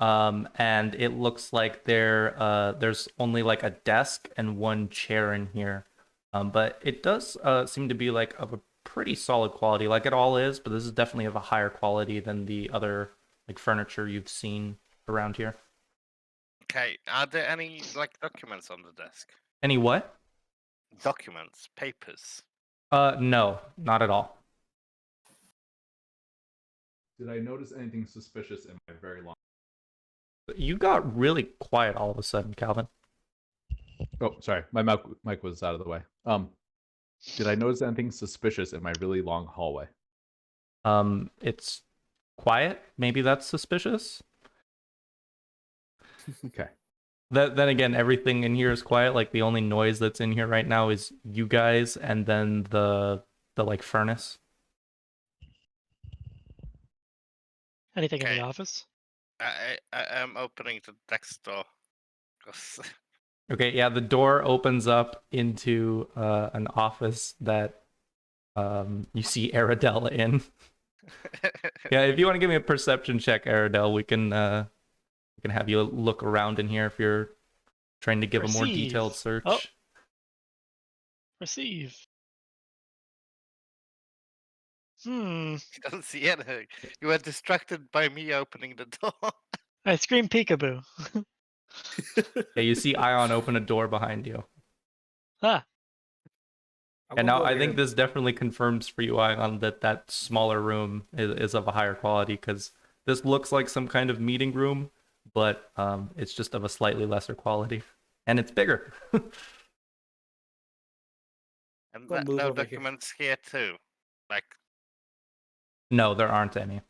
And it looks like there's only like a desk and one chair in here. But it does seem to be like of a pretty solid quality, like it all is, but this is definitely of a higher quality than the other like furniture you've seen around here. Okay, are there any like documents on the desk? Any what? Documents, papers. No, not at all. Did I notice anything suspicious in my very long... You got really quiet all of a sudden, Calvin. Oh, sorry. My mic was out of the way. Did I notice anything suspicious in my really long hallway? It's quiet. Maybe that's suspicious. Okay. Then again, everything in here is quiet. Like the only noise that's in here right now is you guys and then the like furnace. Anything in Okay. the office? I am opening the next door. 'Cause Okay, yeah, the door opens up into an office that you see Aradel in. Yeah, if you want to give me a perception check, Aradel, we can have you look around in here if you're trying to give a more detailed Perceive. search. Oh. Receive. You don't see anything. You were distracted by me opening the door. I scream peekaboo. Yeah, you see Ion open a door behind you. Ah, And now I think this definitely confirms for you, Ion, that smaller room is of a higher quality, because this looks like some kind of meeting room, but it's just of a slightly lesser quality. And it's bigger. And Go move no over here. documents here too. Like, No, there aren't any.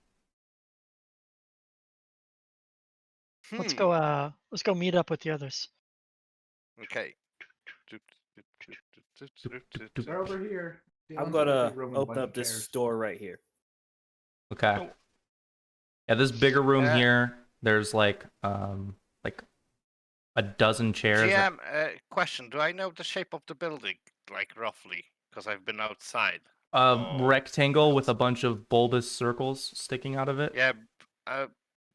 let's go meet up with the others. Okay. They're over here. I'm Dion's got a gonna big room with a open bunch up of this chairs. door right here. Okay. Oh. Yeah, this bigger room Uh, here, there's like a dozen chairs. GM, question: do I know the shape of the building, like roughly? Because I've been outside. A Oh. rectangle with a bunch of bulbous circles sticking out of it. Yeah.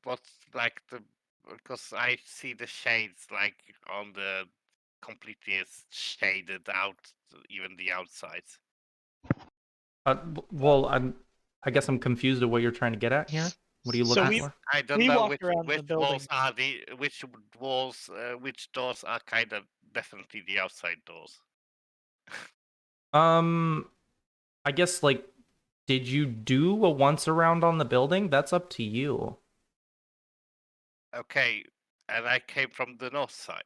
What's like the? Because I see the shades like on the completely is shaded out, even the outsides. Well, I guess I'm confused at what you're trying to get at here. What are you So looking for? I don't we know walked around the walls building. are which doors are kind of definitely the outside doors. I guess like, did you do a once around on the building? That's up to you. Okay, and I came from the north side.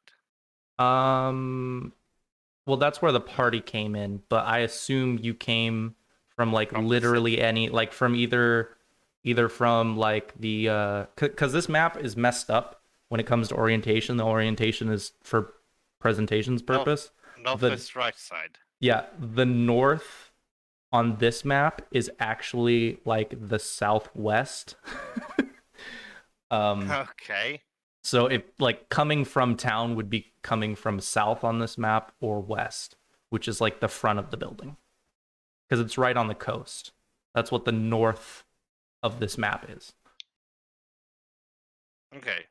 Well, that's where the party came in, but I assume you came from like From the literally any, like from either from like the because this map is messed up when it comes to orientation. The orientation is for presentations purpose. Northwest right side. Yeah, the north on this map is actually like the southwest. Okay. So if like coming from town would be coming from south on this map or west, which is like the front of the building. Because it's right on the coast. That's what the north of this map is. Okay.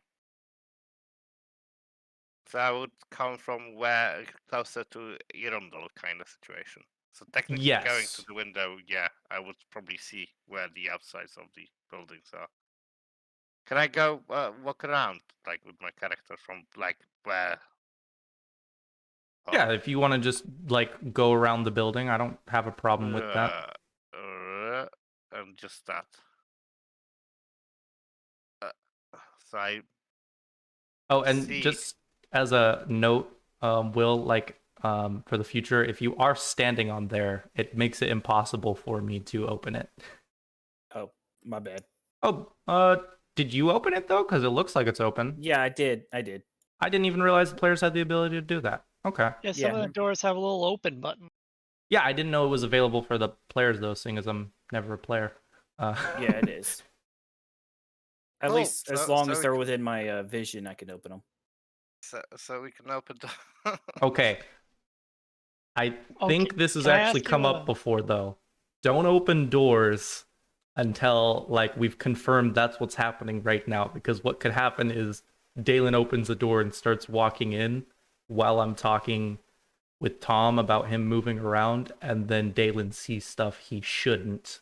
So I would come from where closer to Irondel kind of situation. So technically going Yes. to the window, yeah, I would probably see where the outsides of the buildings are. Can I go walk around like with my character from like where? Yeah, if you want to just like go around the building, I don't have a problem with that. And just that. So I Oh, and see. just as a note, Will, like for the future. If you are standing on there, it makes it impossible for me to open it. Oh, my bad. Oh, did you open it though? Because it looks like it's open. Yeah, I did. I did. I didn't even realize the players had the ability to do that. Okay. Yeah, some of Yeah. the doors have a little open button. Yeah, I didn't know it was available for the players though, seeing as I'm never a player. Yeah, it is. At Cool. least as So- long so as we they're can- within my vision, I can open them. So we can open the. Okay. I think this has can I actually ask come you, up before though. Don't open doors until like we've confirmed that's what's happening right now, because what could happen is Dalen opens the door and starts walking in while I'm talking with Tom about him moving around, and then Dalen sees stuff he shouldn't.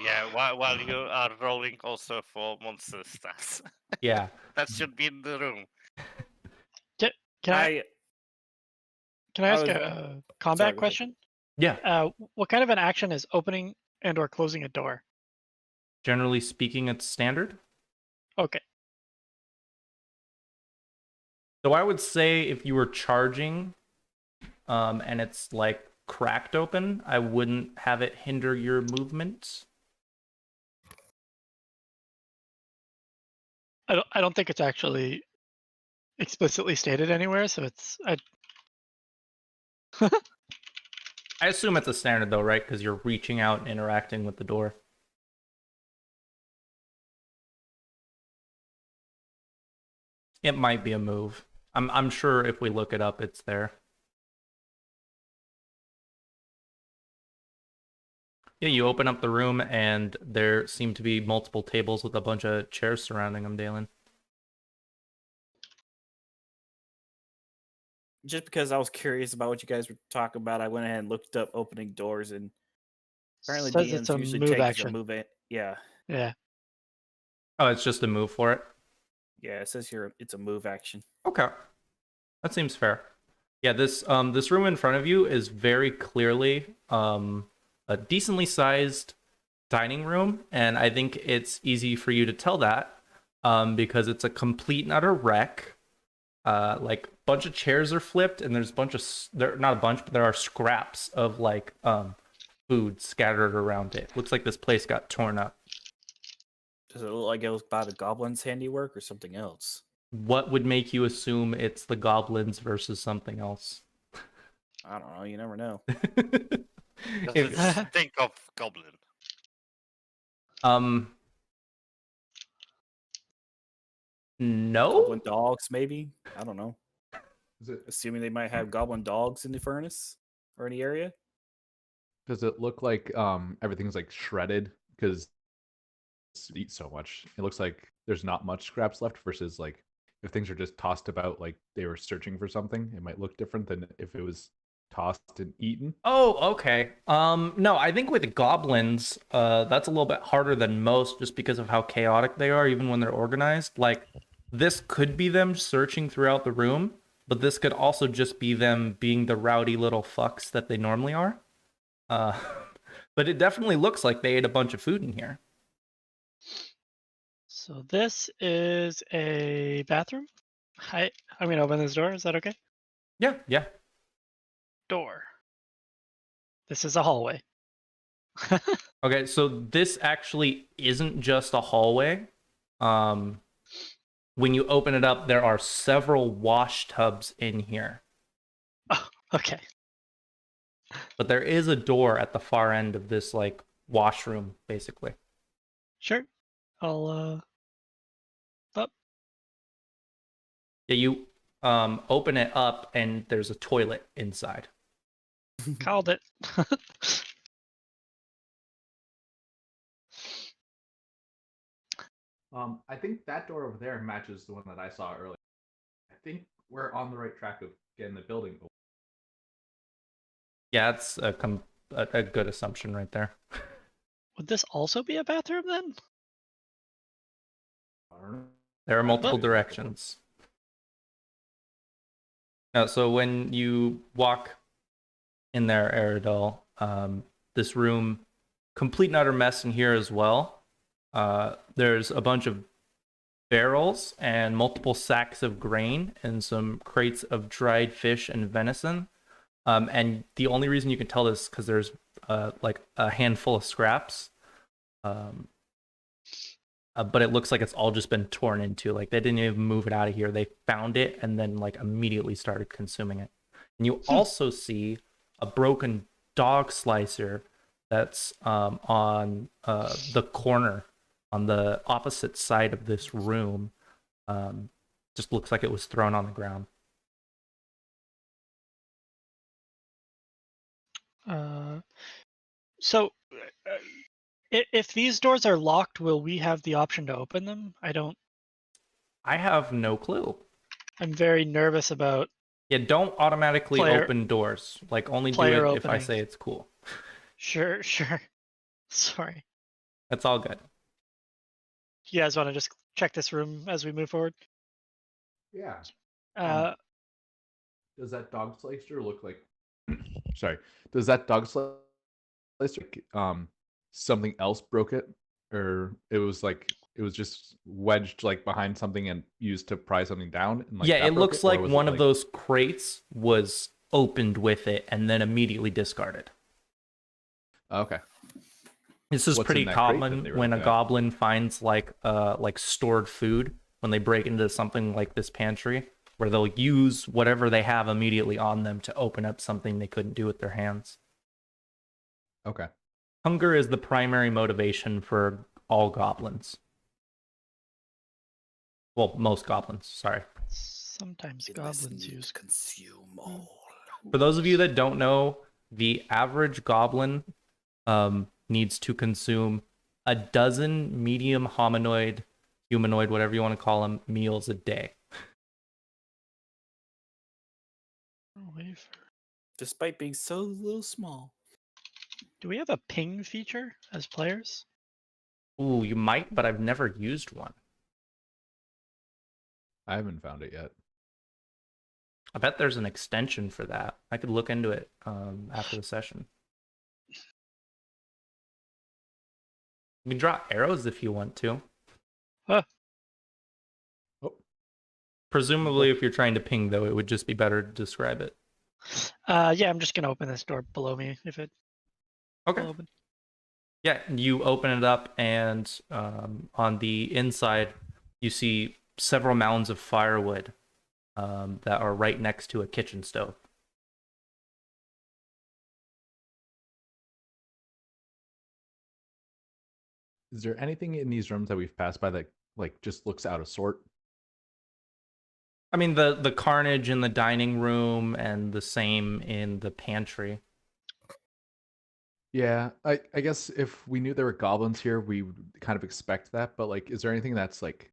Yeah, while you are rolling also for monster stats. Yeah. That should be in the room. Can I I ask was- a combat sorry, go ahead. question? Yeah. What kind of an action is opening and or closing a door? Generally speaking, it's standard. Okay. So I would say if you were charging, and it's like cracked open, I wouldn't have it hinder your movement. I don't think it's actually explicitly stated anywhere, so it's I assume it's a standard though, right? Because you're reaching out and interacting with the door. It might be a move. I'm sure if we look it up, it's there. Yeah, you open up the room and there seem to be multiple tables with a bunch of chairs surrounding them, Dalen. Just because I was curious about what you guys were talking about, I went ahead and looked up opening doors, and apparently says DMs it's a usually move take as a action. move it. Yeah, Yeah. Oh, it's just a move for it? yeah. It says here it's a move action. Okay. That seems fair. Yeah, this room in front of you is very clearly a decently sized dining room, and I think it's easy for you to tell that because it's a complete and utter wreck. Like a bunch of chairs are flipped, and there's a bunch of not a bunch, but there are scraps of like food scattered around it. Looks like this place got torn up. Does it look like it was by the goblin's handiwork or something else? What would make you assume it's the goblins versus something else? I don't know. You never know. If- Just think of goblin. No. Goblin dogs, maybe. I don't know. Is it, Assuming they might have goblin dogs in the furnace or in the area. does it look like everything's like shredded because eat so much? It looks like there's not much scraps left versus like if things are just tossed about like they were searching for something, it might look different than if it was tossed and eaten. Oh, okay. No, I think with goblins, that's a little bit harder than most just because of how chaotic they are, even when they're organized. Like, this could be them searching throughout the room, but this could also just be them being the rowdy little fucks that they normally are. But it definitely looks like they ate a bunch of food in here. So this is I'm gonna open this door. Is that okay? Yeah, yeah. Door. This is a hallway. Okay, so this actually isn't just a hallway. When you open it up, there are several wash tubs in here. Oh, okay. But there is a door at the far end of this like washroom, basically. Sure. I'll Yeah, you open it up and there's a toilet inside. called it. I think that door over there matches the one that I saw earlier. I think we're on the right track of getting the building open. Yeah, that's a good assumption right there. Would this also be a bathroom then? I don't know. There are multiple directions. So when you walk in there, Aerodol, this room, complete and utter mess in here as well. There's a bunch of barrels and multiple sacks of grain and some crates of dried fish and venison. And the only reason you can tell this because there's like a handful of scraps. But it looks like it's all just been torn into. Like they didn't even move it out of here. They found it and then like immediately started consuming it. And you also see a broken dog slicer that's on the corner on the opposite side of this room. Just looks like it was thrown on the ground. So, if these doors are locked, will we have the option to open them? I have no clue. I'm very nervous about. Yeah, don't automatically Player- open doors. Like only do player it if I openings. say it's cool. Sure. Sorry. That's all good. You guys want to just check this room as we move forward? Yeah. Does that dog slicer look like? Sorry. Does that dog slicer something else broke it, or it was just wedged like behind something and used to pry something down? And, like, Yeah, that it broke looks or like was it, one of those crates was opened with it and then immediately discarded. Okay. This is What's pretty in that crate that common they were when a looking at? goblin finds like stored food when they break into something like this pantry, where they'll use whatever they have immediately on them to open up something they couldn't do with their hands. Okay. Hunger is the primary motivation for all goblins. Well, most goblins, sorry. Sometimes goblins use. consume all. For those of you that don't know, the average goblin needs to consume a dozen medium humanoid, whatever you want to call them, meals a day. Despite being so little small. Do we have a ping feature as players? Ooh, you might, but I've never used one. I haven't found it yet. I bet there's an extension for that. I could look into it after the session. You can draw arrows if you want to. Huh. Oh. Presumably, if you're trying to ping, though, it would just be better to describe it. Yeah, I'm just gonna open this door below me if it Okay. will open. Yeah, you open it up, and on the inside, you see several mounds of firewood that are right next to a kitchen stove. Is there anything in these rooms that we've passed by that like just looks out of sort? I mean, the carnage in the dining room and the same in the pantry. Yeah, I guess if we knew there were goblins here, we would kind of expect that. But like, is there anything that's like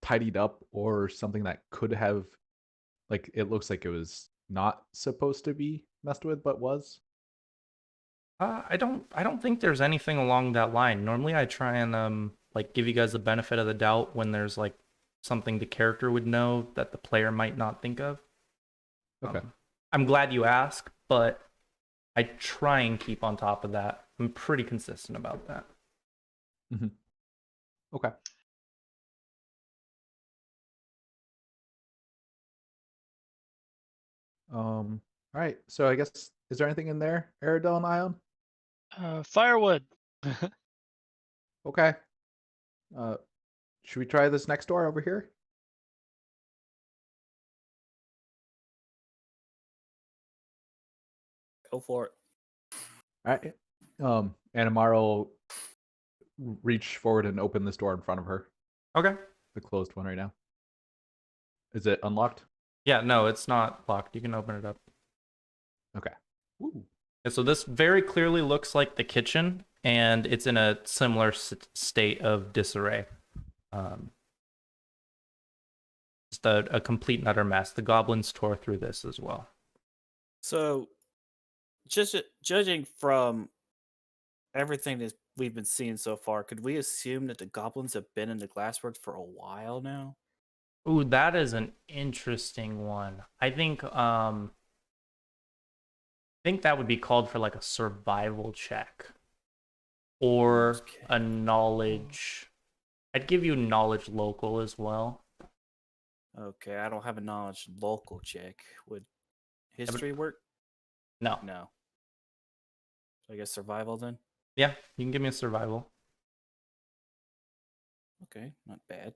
tidied up or something that could have, like, it looks like it was not supposed to be messed with, but was? I don't think there's anything along that line. Normally, I try and like give you guys the benefit of the doubt when there's like something the character would know that the player might not think of. Okay. I'm glad you asked, but I try and keep on top of that. I'm pretty consistent about that. Okay. All right. So I guess, is there anything in there, Aradel and Ion? Firewood. Okay. Should we try this next door over here? Go for it. All right. Anamara will reach forward and open this door in front of her, Okay. the closed one right now. Is it unlocked? Yeah, no, it's not locked. You can open it up. Okay. Ooh. And so this very clearly looks like the kitchen, and it's in a similar state of disarray. Just a complete and utter mess. The goblins tore through this as well. So, just judging from everything that we've been seeing so far, could we assume that the goblins have been in the glassworks for a while now? Ooh, that is an interesting one. I think that would be called for like a survival check or Okay. a knowledge. I'd give you knowledge local as well. Okay, I don't have a knowledge local check. Would history work? No. No. So I guess survival then? Yeah, you can give me a survival. Okay, not bad.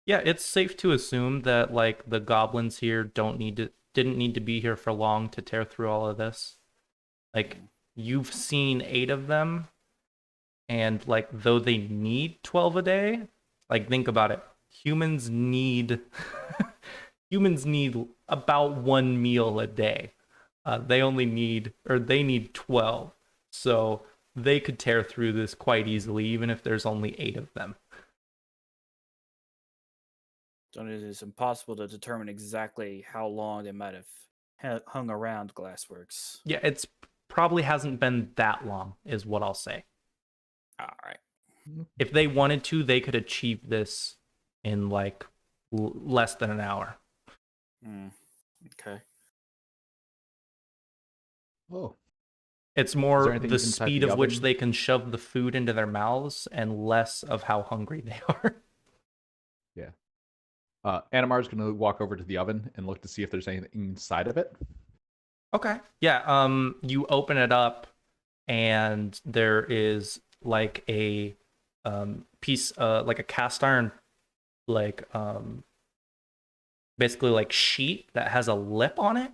Yeah, it's safe to assume that like the goblins here didn't need to be here for long to tear through all of this. Like you've seen 8 of them, and like though they need 12 a day, like think about it. Humans need humans need about 1 meal a day. They need 12. So they could tear through this quite easily, even if there's only 8 of them. So it is impossible to determine exactly how long they might have hung around Glassworks. Yeah, it's probably hasn't been that long, is what I'll say. All right. If they wanted to, they could achieve this in like less than an hour. Okay. Oh, It's Is there more anything the inside speed the of which oven? they can shove the food into their mouths and less of how hungry they are. yeah. Animar's gonna walk over to the oven and look to see if there's anything inside of it. Okay. Yeah, you open it up and there is like a piece like a cast iron like basically like sheet that has a lip on it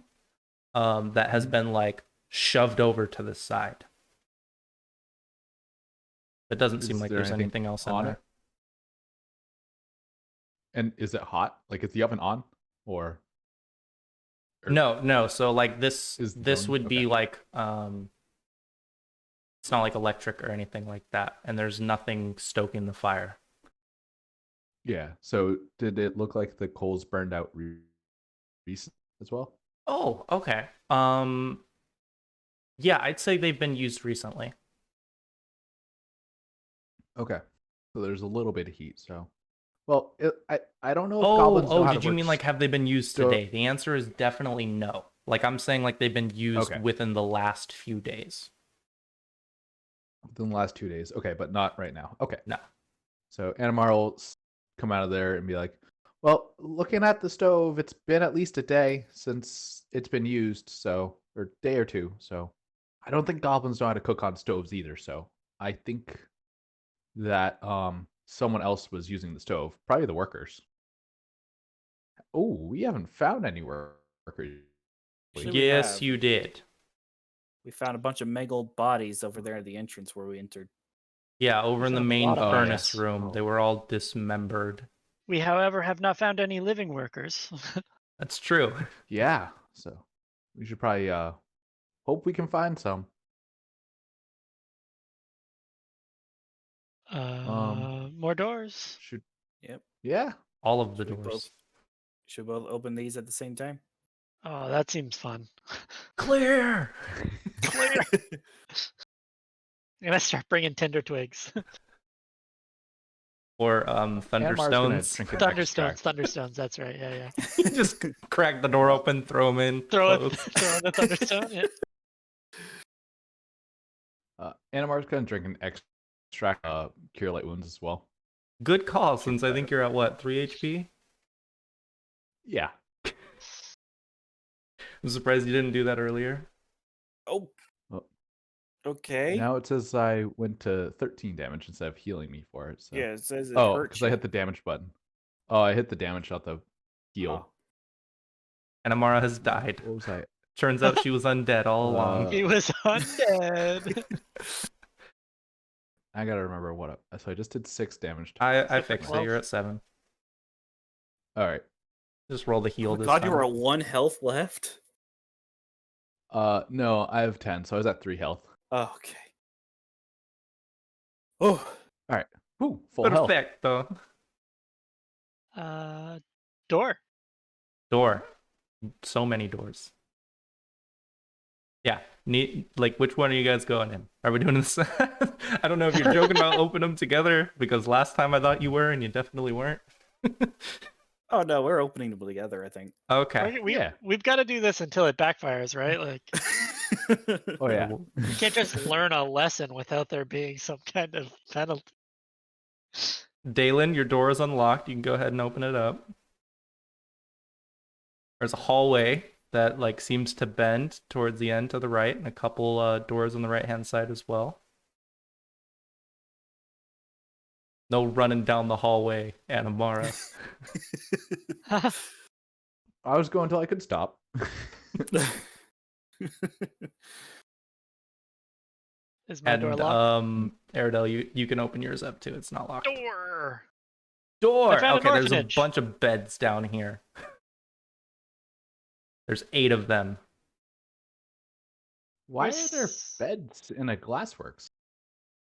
that has been like shoved over to the side. It doesn't seem Is like there there's anything anything else in on there. it? And is it hot? Like, is the oven on? Or No. So like this Is the this zone- would be okay. like it's not like electric or anything like that, and there's nothing stoking the fire. Yeah. So did it look like the coals burned out recent as well? Oh, okay. Yeah, I'd say they've been used recently. Okay. So there's a little bit of heat. So, well, I don't know if goblins know Oh, how did to you work mean like have they been used sto- today? The answer is definitely no. Like I'm saying like they've been used Okay. within the last few days. within the last 2 days? Okay, but not right now. Okay. No. So Animar will come out of there and be like, "Well, looking at the stove, it's been at least a day since it's been used, so or day or two. So I don't think goblins know how to cook on stoves either. So I think that someone else was using the stove, probably the workers. Oh, we haven't found any workers. Actually, we Yes, have. you did. We found a bunch of mangled bodies over there at the entrance where we entered. Yeah, over in the found a main lot of furnace bodies. room. They were all dismembered. We, however, have not found any living workers. That's true. Yeah, so we should probably hope we can find some. More doors. Should Yep. yeah. All of the Should we doors. Should we both open these at the same time? Oh, that seems fun. Clear. Clear. I'm gonna start bringing tinder twigs. Or Animar's gonna thunderstones. drink an Thunderstones. extract. Thunderstones. That's right. Yeah. Just crack the door open, throw them in. Throw it. close. Throw in the thunderstone. Yeah. Animar's gonna drink an extract cure light wounds as well. Good call, since I think you're at what, 3 HP? Yeah. I'm surprised you didn't do that earlier. Oh. Well, Okay. Now it says I went to 13 damage instead of healing me for it. So. Yeah, it says it Oh, hurt because I hit the damage button. Oh, I hit the damage, not the heal. Huh. And Amara has died. What was I? Turns out she was undead all along. He was undead. I gotta remember what. So I just did 6 damage. I fixed it. 12. You're at 7. All right. Just roll the heal Oh, this God, time. you were at 1 health left? No, I have 10, so I was at 3 health. Okay. Oh. All right. Woo, full health. Perfecto. Door. Door. So many doors. Yeah. Like, which one are you guys going in? Are we doing this? I don't know if you're joking about opening them together, because last time I thought you were, and you definitely weren't. Oh, no, we're opening them together, I think. Okay. We've got to do this until it backfires, right? Like, Oh yeah. you can't just learn a lesson without there being some kind of penalty. Dalen, your door is unlocked. You can go ahead and open it up. There's a hallway that like seems to bend towards the end to the right, and a couple doors on the right-hand side as well. No running down the hallway, Anamara. I was going until I could stop. Is my door locked? Aradel, you can open yours up too. It's not locked. Door. Door. I found an Okay, there's a orphanage. bunch of beds down here. There's 8 of them. Why Where's- are there beds in a glassworks?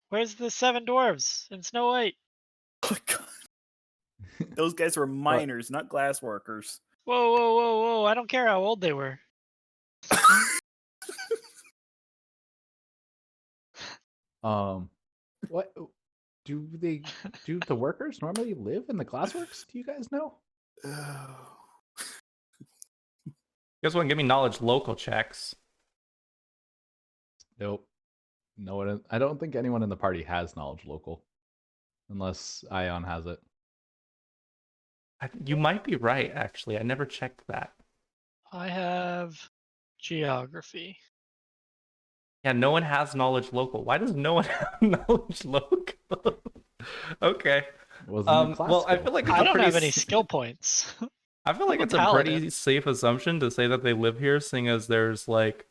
Where's the 7 dwarves in Snow White? Oh, God. Those guys were miners, not glass workers. Whoa, whoa, whoa, whoa! I don't care how old they were. What do the workers normally live in the glassworks? Do you guys know? Oh. You guys want to give me knowledge local checks? Nope. No one. I don't think anyone in the party has knowledge local, unless Ion has it. You might be right, actually. I never checked that. I have geography. Yeah, no one has knowledge local. Why does no one have knowledge local? Okay. Wasn't a class Well, I skill. feel like it's I a don't pretty have any s- skill points. I feel like I'm a it's a paladin. pretty safe assumption to say that they live here, seeing as there's like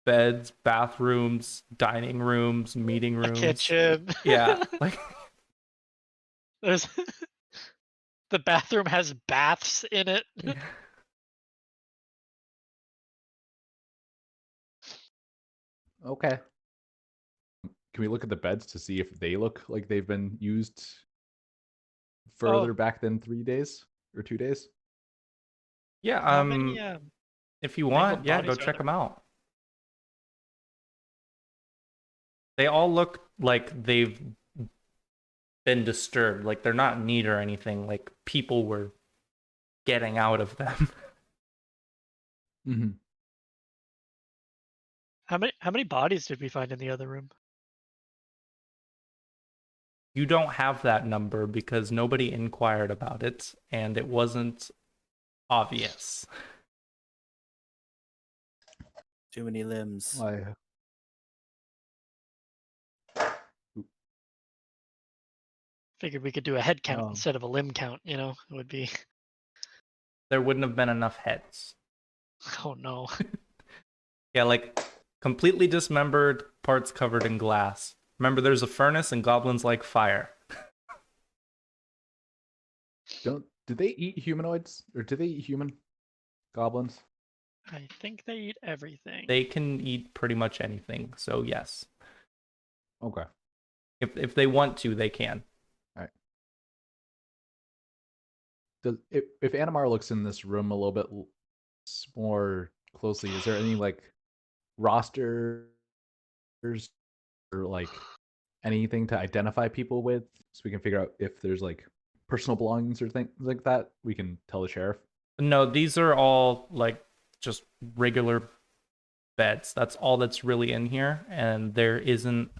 beds, bathrooms, dining rooms, meeting A rooms. kitchen. Yeah, like There's the bathroom has baths in it. Okay. Can we look at the beds to see if they look like they've been used further Oh. back than 3 days or 2 days? yeah. How many If you mangled want, yeah, go bodies are check there? them out. They all look like they've been disturbed. Like they're not neat or anything. Like people were getting out of them. Mm-hmm. how many bodies did we find in the other room? You don't have that number because nobody inquired about it and it wasn't obvious. Too many limbs. Why? Figured we could do a head count Oh. instead of a limb count, you know? It would be There wouldn't have been enough heads. oh no. Yeah, like completely dismembered, parts covered in glass. Remember, there's a furnace and goblins like fire. Do they eat humanoids or do they eat human goblins? I think they eat everything. They can eat pretty much anything, so yes. Okay. If they want to, they can. If Animar looks in this room a little bit more closely, is there any like rosters or like anything to identify people with, so we can figure out if there's like personal belongings or things like that? We can tell the sheriff. No, these are all like just regular beds. That's all that's really in here, and there isn't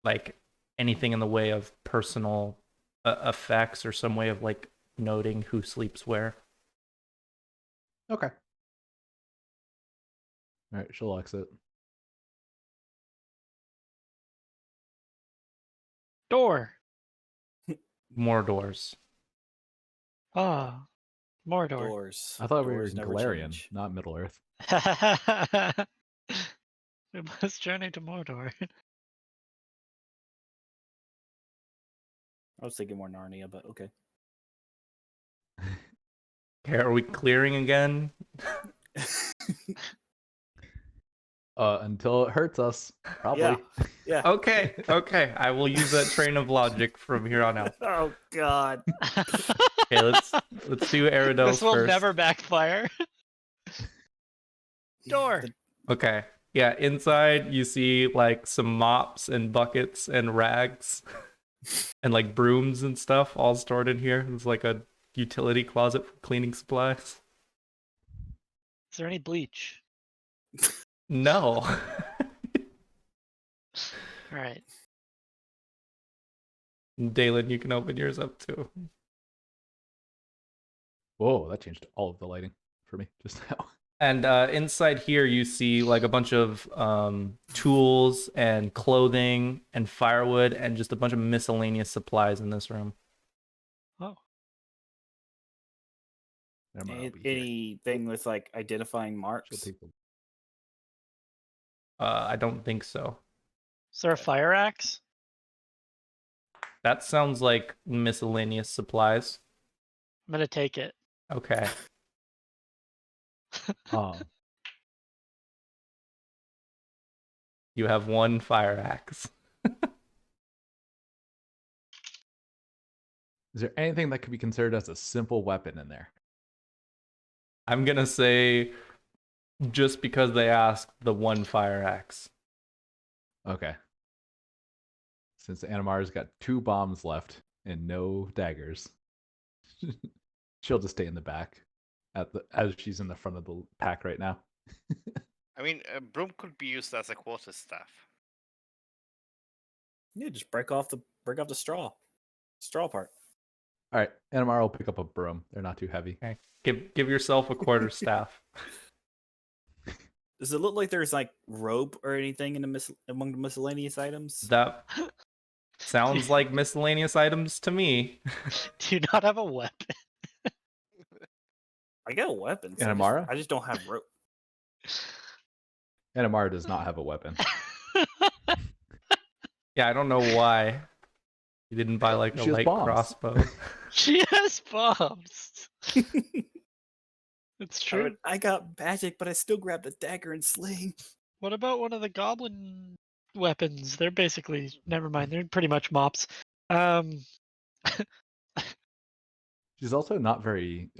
like anything in the way of personal effects or some way of like noting who sleeps where. Okay. All right, she'll exit. Door. More doors. Ah. Mordor. Doors. I thought we were Doors in never Galarian, change. not Middle Earth. We must journey to Mordor. I was thinking more Narnia, but okay. Okay, are we clearing again? Until it hurts us, probably. Yeah. Yeah. Okay, okay. I will use that train of logic from here on out. Oh God. Okay, let's do Aradel's This will first. never backfire. Door. Okay. Yeah, inside you see like some mops and buckets and rags and like brooms and stuff all stored in here. It's like a utility closet for cleaning supplies. Is there any bleach? No. All right. Dalen, you can open yours up too. Whoa, that changed all of the lighting for me just now. And inside here, you see like a bunch of tools and clothing and firewood and just a bunch of miscellaneous supplies in this room. Oh, Never mind, I'll be here. Anything with like identifying She'll marks? take the... I don't think so. is there a fire axe? That sounds like miscellaneous supplies. I'm gonna take it. Okay. You have one fire axe. Is there anything that could be considered as a simple weapon in there? I'm gonna say just because they asked the one fire axe. Okay. Since Animar's got 2 bombs left and no daggers, she'll just stay in the back as she's in the front of the pack right now. I mean, a broom could be used as a quarterstaff. Yeah, just break off the straw part. All right, Animar will pick up a broom. They're not too heavy. Okay. Give yourself a quarterstaff. Does it look like there's like rope or anything in among the miscellaneous items? That sounds like miscellaneous items to me. Do you not have a weapon? I got weapons. Animara? I just don't have rope. Animar does not have a weapon. Yeah, I don't know why you didn't buy like a She has light bombs. crossbow. She has bombs. It's true. I got magic, but I still grabbed a dagger and sling. What about one of the goblin weapons? They're basically never mind. They're pretty much mops. She's also not very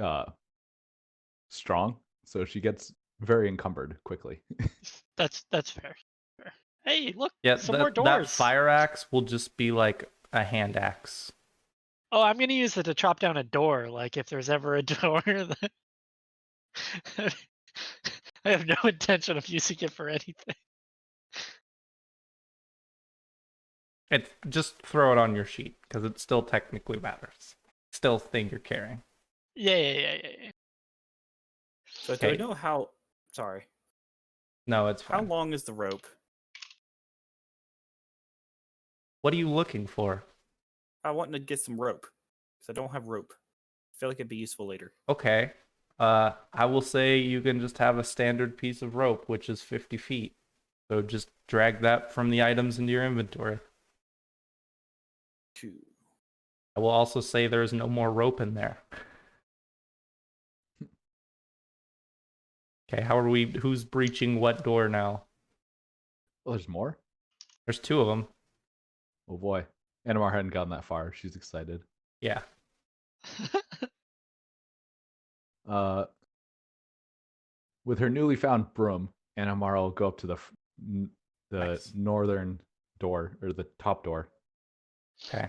strong, so she gets very encumbered quickly. That's fair. Fair. Hey, look, Yeah, some more that doors. fire axe will just be like a hand axe. Oh, I'm gonna use it to chop down a door. Like if there's ever a door that I have no intention of using it for anything. It's just throw it on your sheet because it still technically matters. Still thing you're carrying. Yeah. So do I know how? Sorry. No, it's How fine. long is the rope? What are you looking for? I want to get some rope because I don't have rope. I feel like it'd be useful later. Okay. I will say you can just have a standard piece of rope, which is 50 feet. So just drag that from the items into your inventory. 2. I will also say there is no more rope in there. Okay, who's breaching what door now? Oh, there's more? There's 2 of them. Oh boy. Animar hadn't gotten that far. She's excited. Yeah. With her newly found broom, Animar will go up to the Nice. northern door, or the top door. Okay.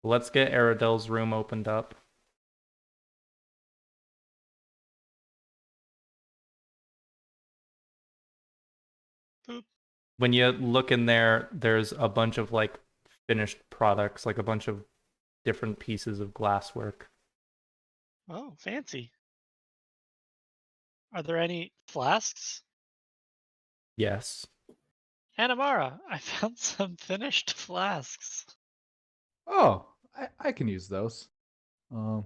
Let's get Aradel's room opened up. Boop. When you look in there, there's a bunch of like finished products, like a bunch of different pieces of glasswork. Oh, fancy. Are there any flasks? Yes. Anamara, I found some finished flasks. Oh, I can use those. And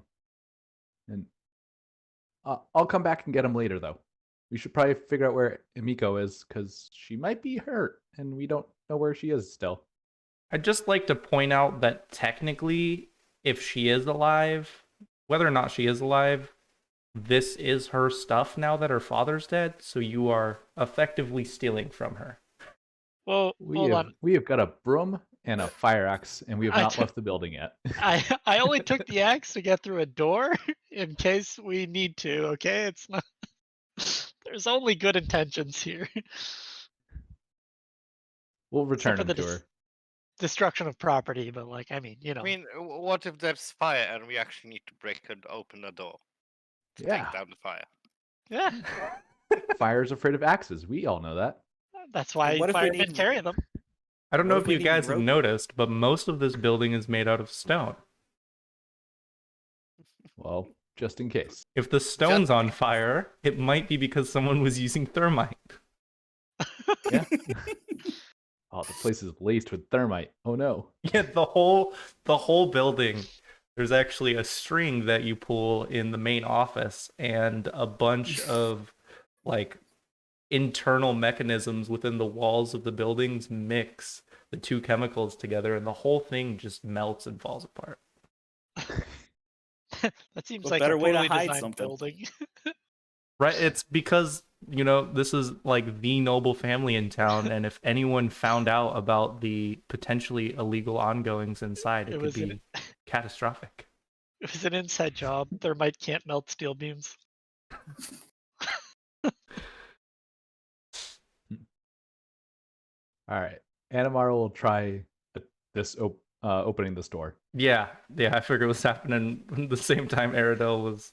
I'll come back and get them later, though. We should probably figure out where Emiko is, because she might be hurt, and we don't know where she is still. I'd just like to point out that technically, if she is alive, whether or not she is alive, this is her stuff now that her father's dead, so you are effectively stealing from her. Well, hold on. We have got a broom and a fire axe, and we have not left the building yet. I only took the axe to get through a door in case we need to, okay? It's not there's only good intentions here. We'll return Except for them the to her. destruction of property, but like I mean, you know. I mean, what if there's fire and we actually need to break and open a door to Yeah. take down the fire? Yeah. Fire's afraid of axes. We all know that. That's why what if we firemen need- carry them. I don't know What if we you need guys have rope? noticed, but most of this building is made out of stone. Well, just in case. If the stone's on fire, it might be because someone was using thermite. Yeah. Oh, the place is laced with thermite. Oh no. Yeah, the whole building. There's actually a string that you pull in the main office, and a bunch of like internal mechanisms within the walls of the buildings mix the two chemicals together, and the whole thing just melts and falls apart. That seems What like a better way to poorly hide designed something? building. Right? It's because, this is like the noble family in town, and if anyone found out about the potentially illegal ongoings inside, it It could was be catastrophic. It was an inside job. Thermite can't melt steel beams. All right. Animar will try opening this door. Yeah, I figured it was happening at the same time Aradel was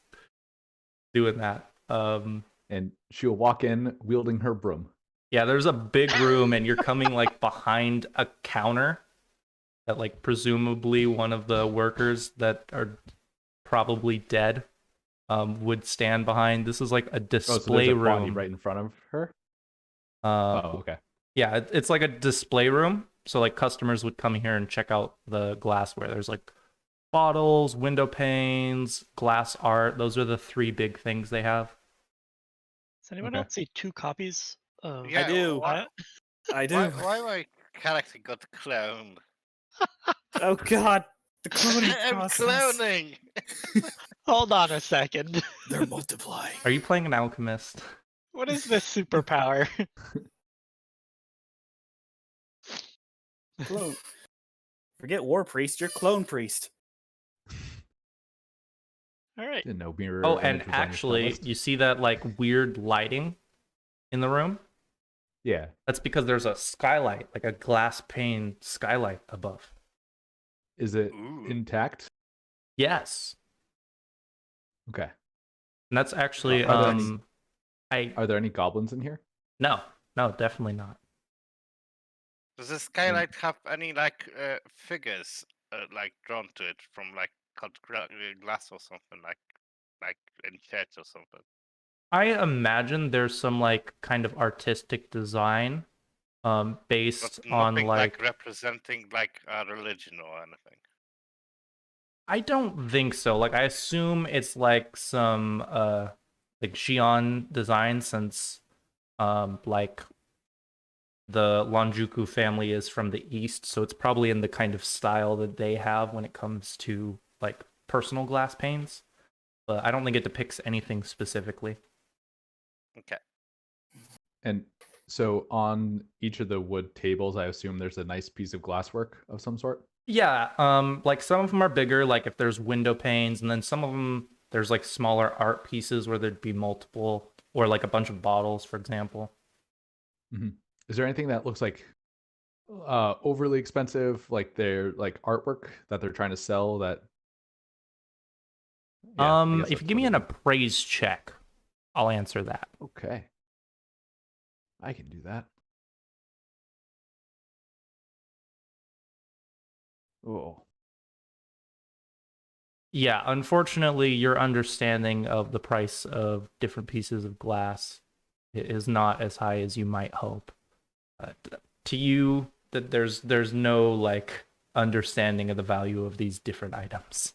doing that. And she'll walk in wielding her broom. Yeah, there's a big room, and you're coming like behind a counter that like presumably one of the workers that are probably dead would stand behind. This is like a Oh, so there's display a body room. right in front of her? Oh, okay. Yeah, it's like a display room. So like customers would come here and check out the glassware. There's like bottles, window panes, glass art. Those are the three big things they have. Does anyone Okay. else see 2 copies of Yeah, I do. Why, I do. why my character got cloned? Oh God, the cloning I'm process. cloning. Hold on a second. They're multiplying. Are you playing an alchemist? What is this superpower? Clone. Forget war priest. You're clone priest. All right. Didn't know mirror. Oh, image and was on your spell actually, list. you see that like weird lighting in the room? Yeah. That's because there's a skylight, like a glass pane skylight above. Is it Ooh. intact? Yes. Okay. And that's actually Are there I Are there any goblins in here? no, definitely not. Does the skylight have any figures like drawn to it from like glass or something like in church or something? I imagine there's some like kind of artistic design based But on nothing like representing like a religion or anything. I don't think so. Like I assume it's like some like Xi'an design, since like the Lanjuku family is from the east, so it's probably in the kind of style that they have when it comes to like personal glass panes. But I don't think it depicts anything specifically. Okay. And so on each of the wood tables, I assume there's a nice piece of glasswork of some sort. Yeah, like some of them are bigger, like if there's window panes, and then some of them there's like smaller art pieces where there'd be multiple, or like a bunch of bottles, for example. Mm-hmm. Is there anything that looks like overly expensive, like their like artwork that they're trying to sell? That yeah, I guess If you that's give me what an it is. appraise check, I'll answer that. Okay, I can do that. Oh, Yeah, unfortunately, your understanding of the price of different pieces of glass is not as high as you might hope. To you, that there's no like understanding of the value of these different items.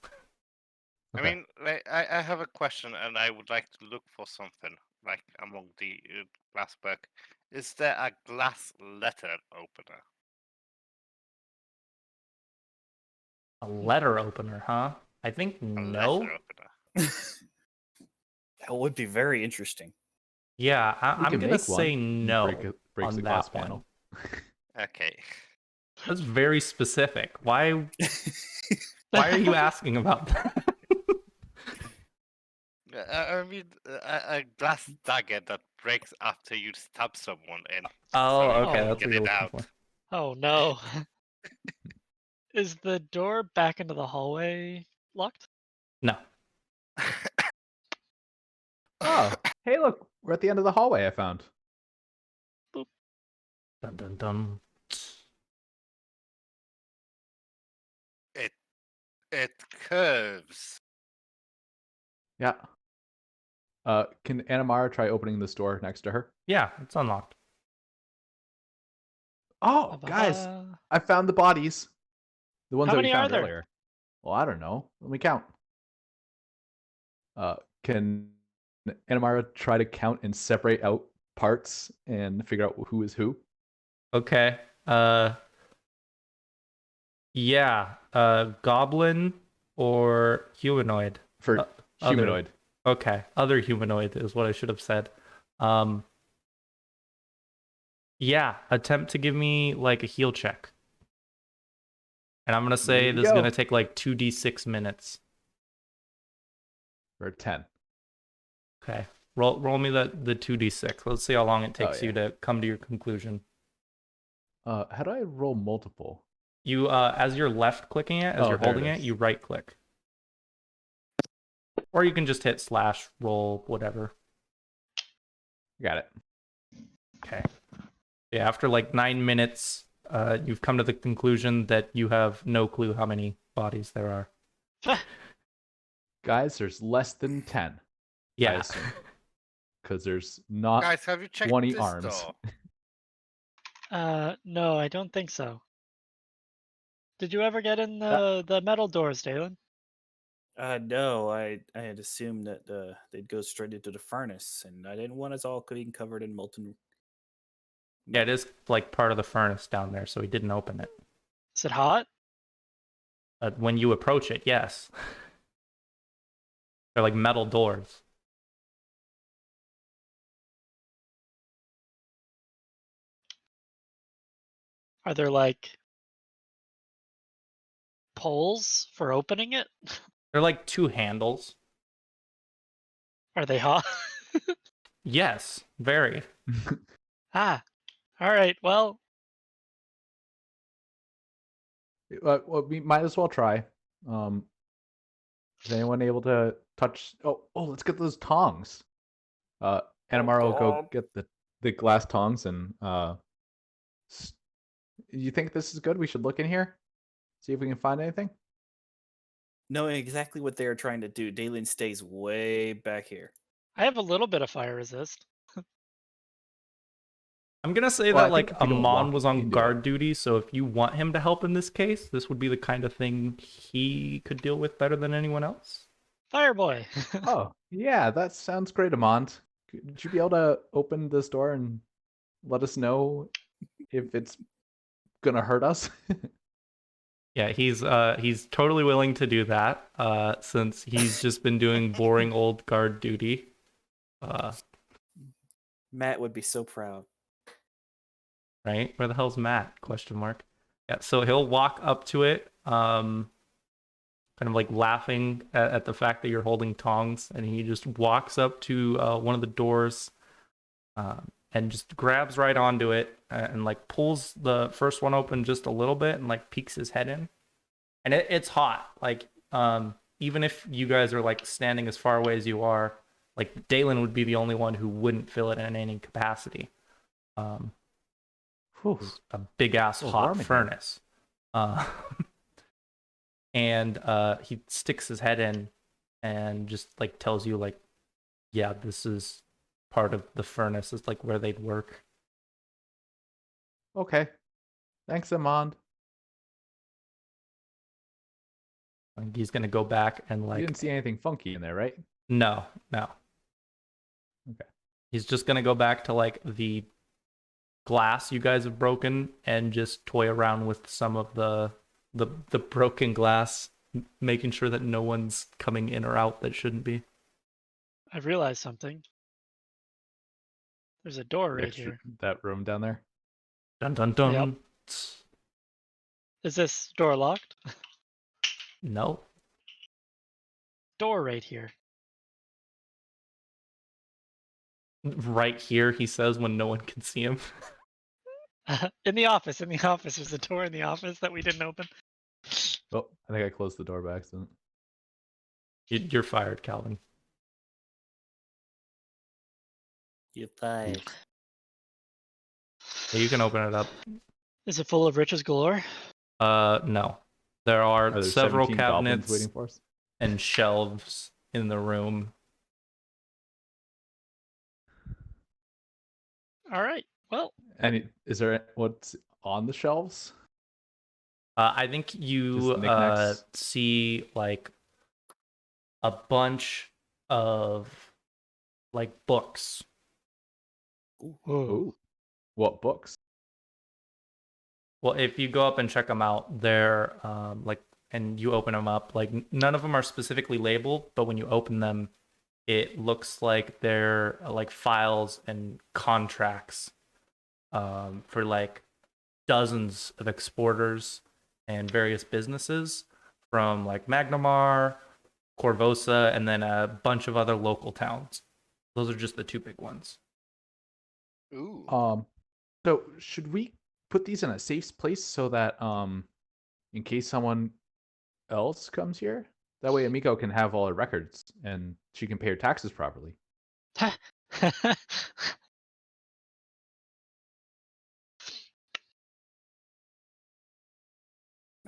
okay. I mean, I have a question, and I would like to look for something like among the glasswork. Is there a glass letter opener? A letter opener, huh? I think A no. letter opener. That would be very interesting. Yeah, We I'm can gonna make say one. no Breaks on the that glass one. panel. Okay. That's very specific. Why are you asking about that? I mean, a glass dagger that breaks after you stab someone in. Oh, so you okay, can that's what get you're it looking out. for. Oh no. Is the door back into the hallway locked? No. Oh, hey, look, we're at the end of the hallway. I found. Dun dun dun. It curves. Yeah. Can Anamara try opening this door next to her? Yeah, it's unlocked. Oh, guys, Ba-ba-ba. I found the bodies. The ones How that we many are found there? earlier. Well, I don't know. Let me count. Can Anamara try to count and separate out parts and figure out who is who? Okay. Yeah. Goblin or humanoid? For Other. humanoid. Okay. Other humanoid is what I should have said. Yeah. Attempt to give me like a heal check. And I'm gonna say Here we this is go. gonna take like 2d6 minutes. For 10. Okay. Roll me the 2d6. Let's see how long it takes you yeah. to come to your conclusion. How do I roll multiple? You as you're left clicking it, as Oh, you're there it holding it, is. you right click. Or you can just hit slash roll whatever. Got it. Okay. Yeah, after like 9 minutes, you've come to the conclusion that you have no clue how many bodies there are. Guys, there's less than 10. I Yeah. assume. Because there's not Guys, have you checked 20 this arms. door? No, I don't think so. Did you ever get in the metal doors, Dalen? No, I had assumed that they'd go straight into the furnace, and I didn't want us all being covered in molten. Yeah, it is like part of the furnace down there, so he didn't open it. Is it hot? When you approach it, yes. They're like metal doors. Are there like poles for opening it? They're like two handles. Are they hot? Yes, very. Ah, all right. Well, Well, we might as well try. Is anyone able to touch? Oh, let's get those tongs. Anamara will go God. get the glass tongs and you think this is good? We should look in here, see if we can find anything. Knowing exactly what they're trying to do, Dalen stays way back here. I have a little bit of fire resist. I'm gonna say Well, I that think like if you don't Amon walk was on into guard it- duty, so if you want him to help in this case, this would be the kind of thing he could deal with better than anyone else. Fireboy. Oh, yeah, that sounds great, Amont. Could you be able to open this door and let us know if it's gonna hurt us? Yeah, he's totally willing to do that, since he's just been doing boring old guard duty. Matt would be so proud. Right? Where the hell's Matt? Question mark. Yeah, so he'll walk up to it, kind of like laughing at the fact that you're holding tongs, and he just walks up to one of the doors, and just grabs right onto it, and like pulls the first one open just a little bit, and like peeks his head in, and it's hot. Like even if you guys are like standing as far away as you are, like Dalen would be the only one who wouldn't feel it in any capacity. It's a big ass So hot warm in here. furnace. And he sticks his head in and just like tells you like, yeah, this is part of the furnace. It's like where they'd work. Okay. Thanks, Amond. And he's gonna go back and You like, didn't see anything funky in there, right? no. Okay. He's just gonna go back to like the glass you guys have broken and just toy around with some of the broken glass, making sure that no one's coming in or out that shouldn't be. I've realized something. There's a door right here. That room down there. Dun dun dun. Yep. Is this door locked? No. Door right here. Right here, he says when no one can see him. In the office. There's a door in the office that we didn't open. Oh, I think I closed the door by accident. You're fired, Calvin. You're fired. Yeah, you can open it up. Is it full of riches galore? No. There Are are there several 17 goblins cabinets waiting for us? and shelves in the room. All right. Well, And is there what's on the shelves? I think you Just knickknacks? see like a bunch of like books. whoa. Ooh, what books? Well, if you go up and check them out, they're like, and you open them up, like none of them are specifically labeled, but when you open them, it looks like they're like files and contracts for like dozens of exporters and various businesses from like Magnamar, Corvosa, and then a bunch of other local towns. Those are just the two big ones. Ooh. So should we put these in a safe place so that in case someone else comes here, that way Amiko can have all her records and she can pay her taxes properly.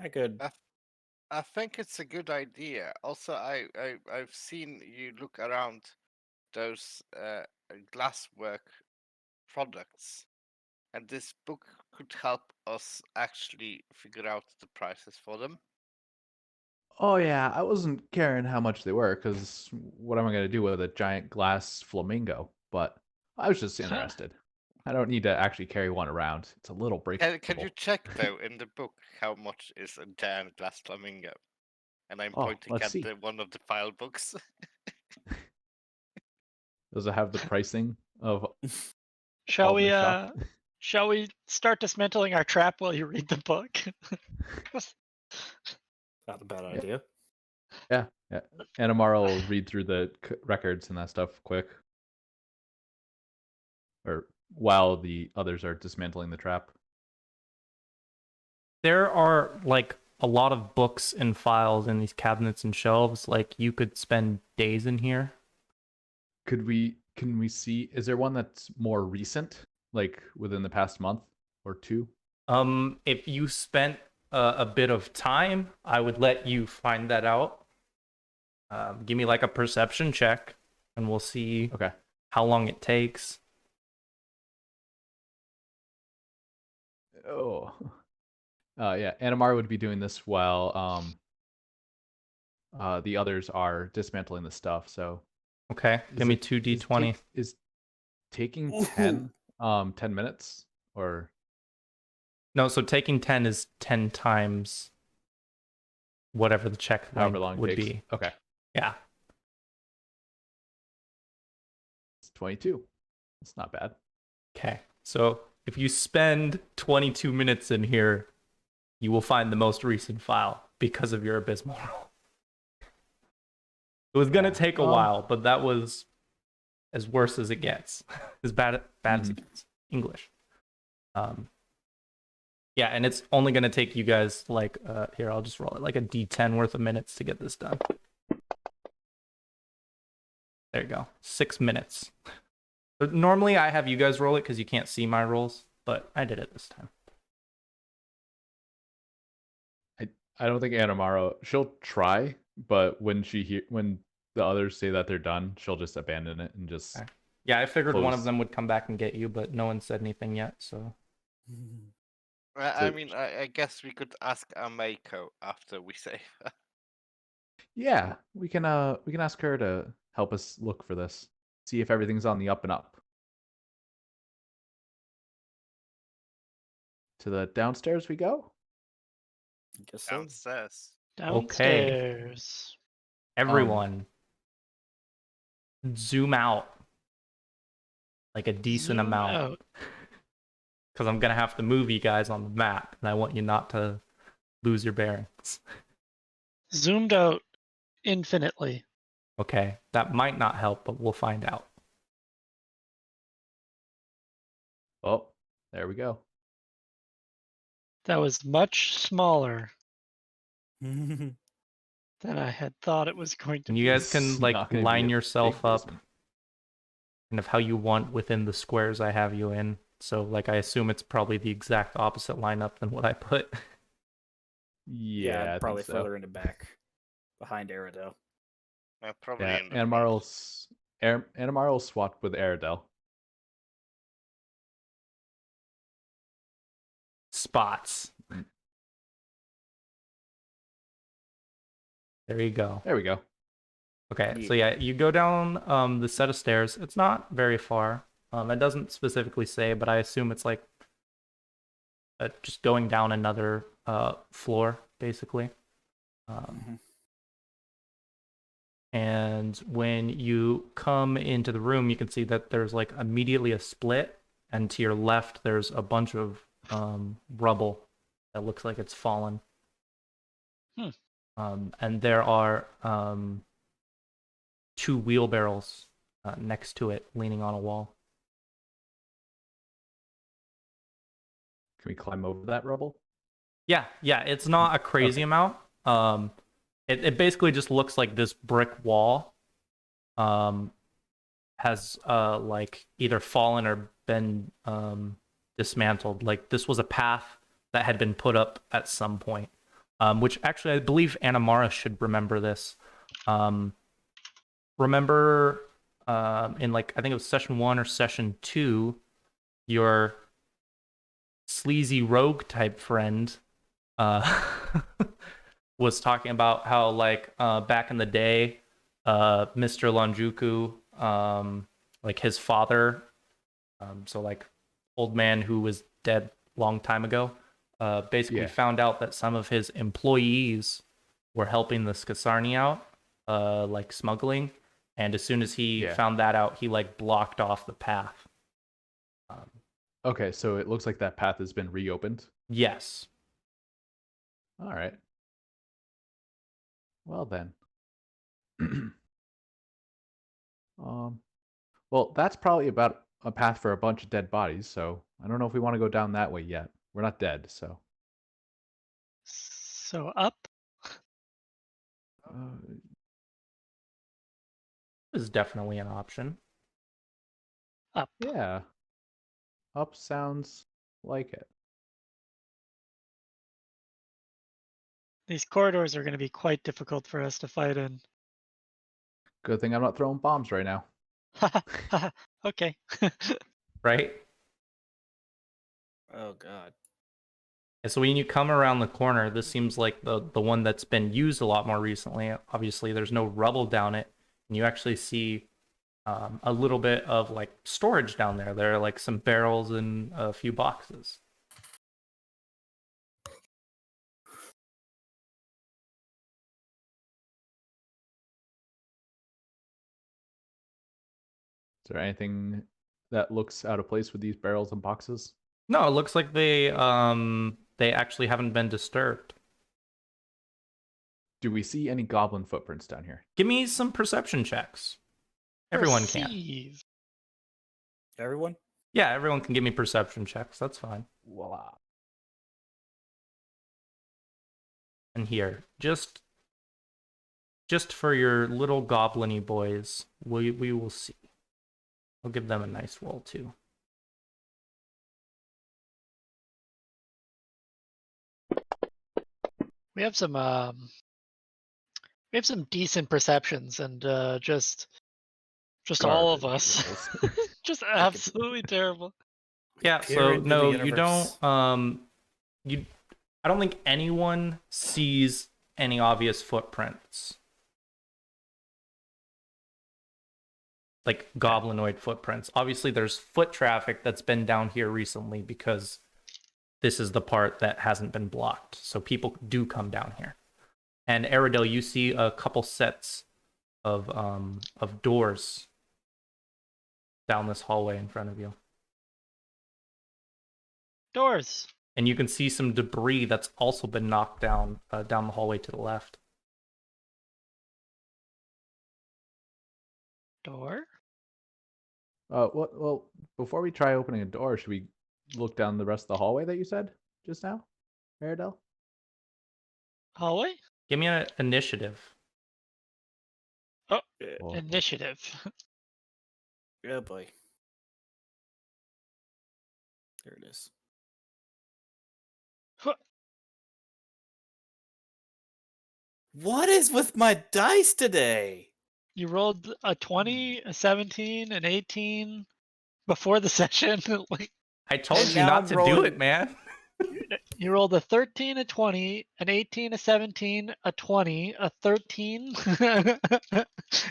I could. I think it's a good idea. Also, I've seen you look around those glasswork products, and this book could help us actually figure out the prices for them. Oh yeah, I wasn't caring how much they were because what am I going to do with a giant glass flamingo? But I was just interested. I don't need to actually carry one around. It's a little breakable. Can you check though in the book how much is a giant glass flamingo? And I'm Oh, pointing let's at see. one of the file books. Does it have the pricing of Shall all we the shop? shall we start dismantling our trap while you read the book? Not a bad Yeah. idea. Yeah, yeah. Anamara will read through the records and that stuff quick. Or while the others are dismantling the trap. There are like a lot of books and files in these cabinets and shelves. Like you could spend days in here. Can we see, is there one that's more recent, like within the past month or two? If you spent a bit of time, I would let you find that out. Give me like a perception check, and we'll see Okay. how long it takes. Oh. Yeah, Anamara would be doing this while the others are dismantling the stuff. So Okay, give me 2d20. Is taking Ooh. 10 minutes or No, so taking 10 is 10 times whatever the check however length long it would takes? be. Okay. Yeah. It's 22. That's not bad. Okay. So if you spend 22 minutes in here, you will find the most recent file because of your abysmal roll. It was gonna take a while, but that was as worse as it gets. As bad as it gets. English. Yeah, and it's only gonna take you guys like here, I'll just roll it like a D10 worth of minutes to get this done. There you go. 6 minutes. But normally I have you guys roll it because you can't see my rolls, but I did it this time. I don't think Anamara, she'll try, but when when the others say that they're done, she'll just abandon it and just Okay. Yeah, I figured one of close. them would come back and get you, but no one said anything yet, so I So- mean, I guess we could ask Amako after we save her. Yeah, we can ask her to help us look for this. See if everything's on the up and up. To the downstairs we go? I guess so. Downstairs. Downstairs. everyone zoom out like a decent Zoom amount. out. Because I'm gonna have to move you guys on the map, and I want you not to lose your bearings. Zoomed out infinitely. Okay, that might not help, but we'll find out. Oh, there we go. That was much smaller Mhm. than I had thought it was going to And be. you guys can It's like not gonna be line a big yourself up basement. kind of how you want within the squares I have you in. So like I assume it's probably the exact opposite lineup than what I put. Yeah, I think probably so. further in the back, behind Aerodel. Probably Yeah, in the front. Animar will swap with Aerodel. Spots. Mm. There you go. There we go. Okay, so yeah, you go down the set of stairs. It's not very far. It doesn't specifically say, but I assume it's like just going down another floor, basically. And when you come into the room, you can see that there's like immediately a split, and to your left, there's a bunch of rubble that looks like it's fallen. And there are 2 wheelbarrows next to it, leaning on a wall. Can we climb over that rubble? Yeah, it's not a crazy amount. It basically just looks like this brick wall has like either fallen or been dismantled. Like this was a path that had been put up at some point, which actually I believe Anamara should remember this. Remember in like I think it was session 1 or session 2, your sleazy rogue type friend was talking about how like back in the day, Mr. Lonjuku, like his father, so like old man who was dead long time ago, basically found out that some of his employees were helping the Skasarni out, like smuggling, and as soon as he found that out, he like blocked off the path. Okay, so it looks like that path has been reopened. Yes. All right. Well then. Well, that's probably about a path for a bunch of dead bodies, so I don't know if we want to go down that way yet. We're not dead, so. So up? Is definitely an option. Up. Yeah. Up sounds like it. These corridors are going to be quite difficult for us to fight in. Good thing I'm not throwing bombs right now. Okay. Right? Oh god. And so when you come around the corner, this seems like the one that's been used a lot more recently. Obviously, there's no rubble down it, and you actually see a little bit of like storage down there. There are like some barrels and a few boxes. Is there anything that looks out of place with these barrels and boxes? No, it looks like they actually haven't been disturbed. Do we see any goblin footprints down here? Give me some perception checks. Everyone can. Perceive. Everyone? Yeah, everyone can give me perception checks. That's fine. Voila. And here, just for your little goblin-y boys, we will see. I'll give them a nice roll too. We have some decent perceptions, and just all of Garbage us, rolls. just absolutely terrible. Yeah, Peer so into no, the you universe. don't I don't think anyone sees any obvious footprints. Like goblinoid footprints. Obviously there's foot traffic that's been down here recently because this is the part that hasn't been blocked. So people do come down here. And Aerodel, you see a couple sets of doors down this hallway in front of you. Doors. And you can see some debris that's also been knocked down down the hallway to the left. Door. Well, before we try opening a door, should we look down the rest of the hallway that you said just now, Aerodel? Hallway. Give me an initiative. Oh, Well, initiative. Oh boy. There it is. What is with my dice today? You rolled a 20, a 17, an 18 before the session. Like, I told And you now not I'm to do rolling- it, man. you rolled a 13, a 20, an 18, a 17, a 20, a 13.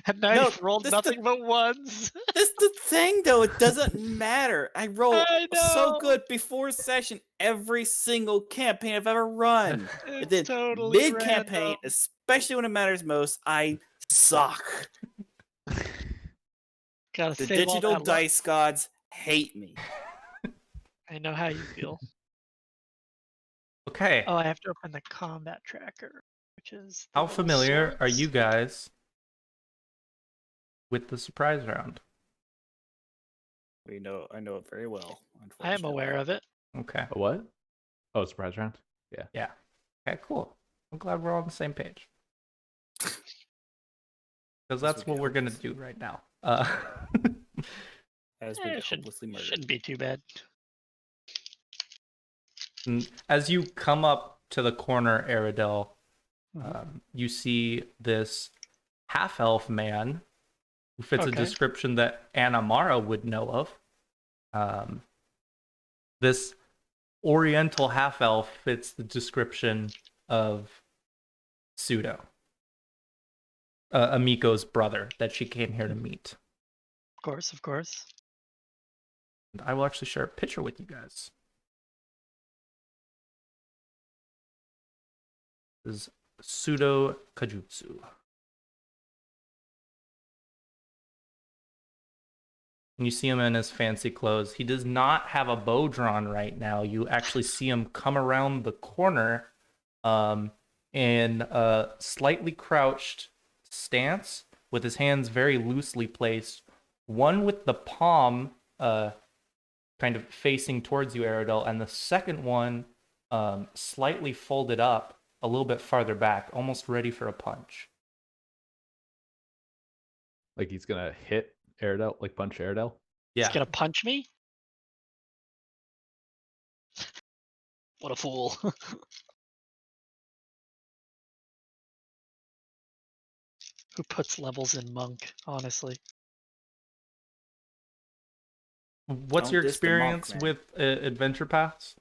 And now No, you've rolled that's nothing but ones. That's the thing, though. It doesn't matter. I roll I so know. good before session every single campaign I've ever run. And It's then totally mid-campaign, random. especially when it matters most, I suck. Gotta The save all digital that luck. dice gods hate me. I know how you feel. Okay. Oh, I have to open the combat tracker, which is the How little familiar are swords. you guys with the surprise round? I know it very well. I am aware of it. Okay. A what? Oh, surprise round. Yeah. Okay, cool. I'm glad we're all on the same page. Because that's what we're gonna do right now. As we It get hopelessly murdered. shouldn't be too bad. As you come up to the corner, Aradel, Mhm. you see this half-elf man who fits a Okay. description that Anamara would know of. This Oriental half-elf fits the description of Pseudo, Amiko's brother that she came here to meet. Of course, of course. And I will actually share a picture with you guys. This is Pseudo Kajutsu. And you see him in his fancy clothes. He does not have a bow drawn right now. You actually see him come around the corner in a slightly crouched stance with his hands very loosely placed. One with the palm kind of facing towards you, Aradel, and the second one slightly folded up a little bit farther back, almost ready for a punch. Like he's gonna hit Airedale, like punch Airedale. Yeah. He's gonna punch me? What a fool. Who puts levels in monk, honestly? What's Don't your diss the monk, experience man. with adventure paths?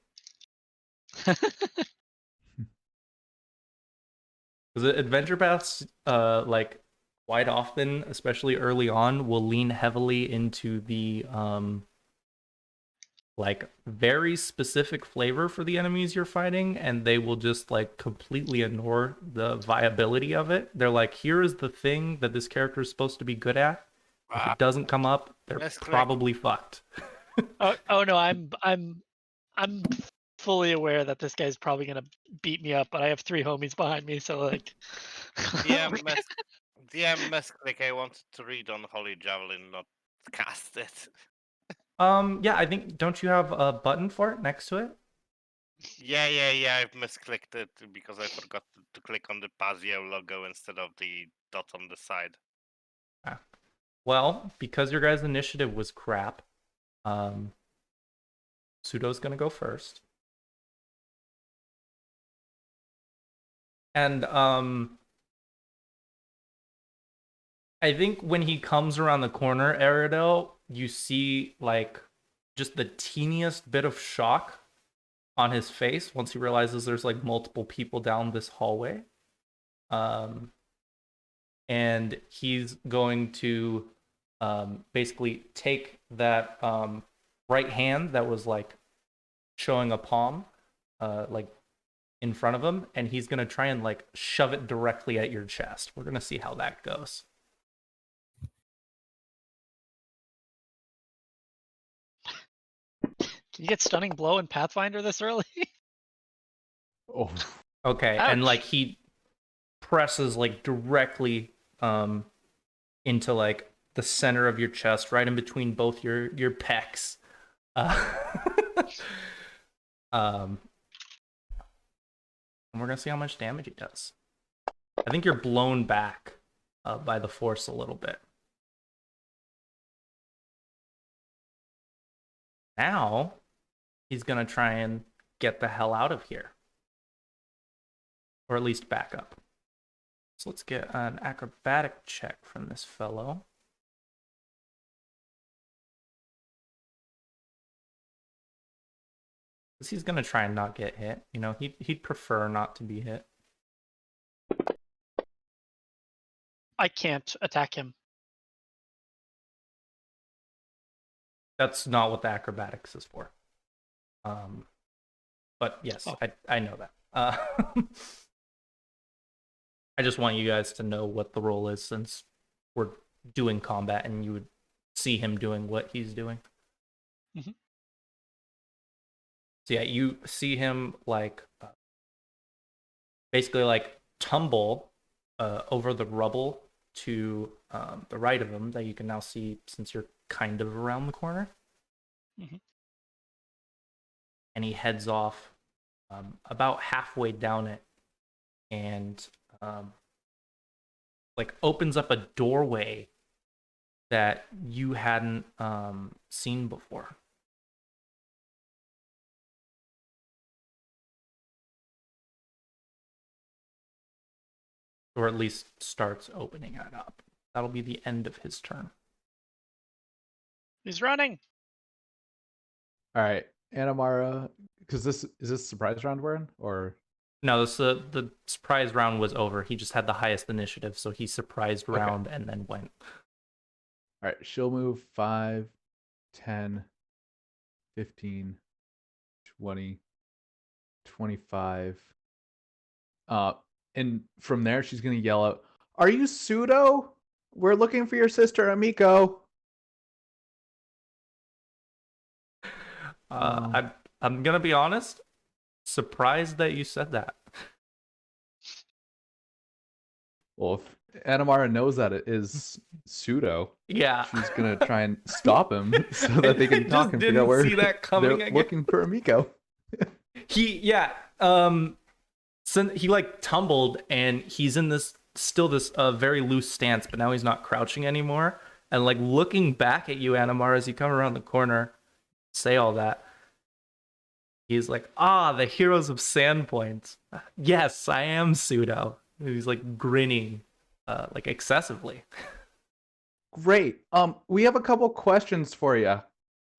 Because adventure paths, like quite often, especially early on, will lean heavily into the like very specific flavor for the enemies you're fighting, and they will just like completely ignore the viability of it. They're like, here is the thing that this character is supposed to be good at. If it doesn't come up, they're That's correct. probably fucked. Oh no, I'm fully aware that this guy's probably gonna beat me up, but I have 3 homies behind me, so like. DM click. I wanted to read on Holy Javelin, not cast it. Yeah, I think, don't you have a button for it next to it? Yeah. I've misclicked it because I forgot to click on the Pazio logo instead of the dot on the side. Well, because your guys' initiative was crap, Pseudo's gonna go first. And I think when he comes around the corner, Aradel, you see like just the teeniest bit of shock on his face once he realizes there's like multiple people down this hallway. And he's going to basically take that right hand that was like showing a palm, like in front of him, and he's gonna try and like shove it directly at your chest. We're gonna see how that goes. Can you get stunning blow in Pathfinder this early? Oh, Okay, Ouch. and like he presses like directly into like the center of your chest, right in between both your pecs. And we're gonna see how much damage he does. I think you're blown back by the force a little bit. Now he's gonna try and get the hell out of here, or at least back up. So let's get an acrobatic check from this fellow. Because he's gonna try and not get hit. You know, he'd prefer not to be hit. I can't attack him. That's not what the acrobatics is for. But yes, Oh. I know that. I just want you guys to know what the role is since we're doing combat and you would see him doing what he's doing. Mhm. So yeah, you see him like basically like tumble over the rubble to the right of him that you can now see since you're kind of around the corner. Mhm. And he heads off about halfway down it and like opens up a doorway that you hadn't seen before. Or at least starts opening it up. That'll be the end of his turn. He's running. All right, Anamara, because this is this surprise round we're in, or No, this, the surprise round was over. He just had the highest initiative, so he surprised Okay. round and then went. all right, she'll move 5, 10, 15, 20, 25. And from there she's gonna yell out, "Are you pseudo? We're looking for your sister Amiko." I'm gonna be honest. Surprised that you said that. Well, if Anamara knows that it is pseudo, Yeah, she's gonna try and stop him so that they can I talk just and figure out didn't where see that coming they're again. looking for Amiko. So he like tumbled and he's in this very loose stance, but now he's not crouching anymore. And like looking back at you, Anamar, as you come around the corner, say all that. He's like, the heroes of Sandpoint. Yes, I am pseudo. He's like grinning, like excessively. Great. We have a couple questions for you.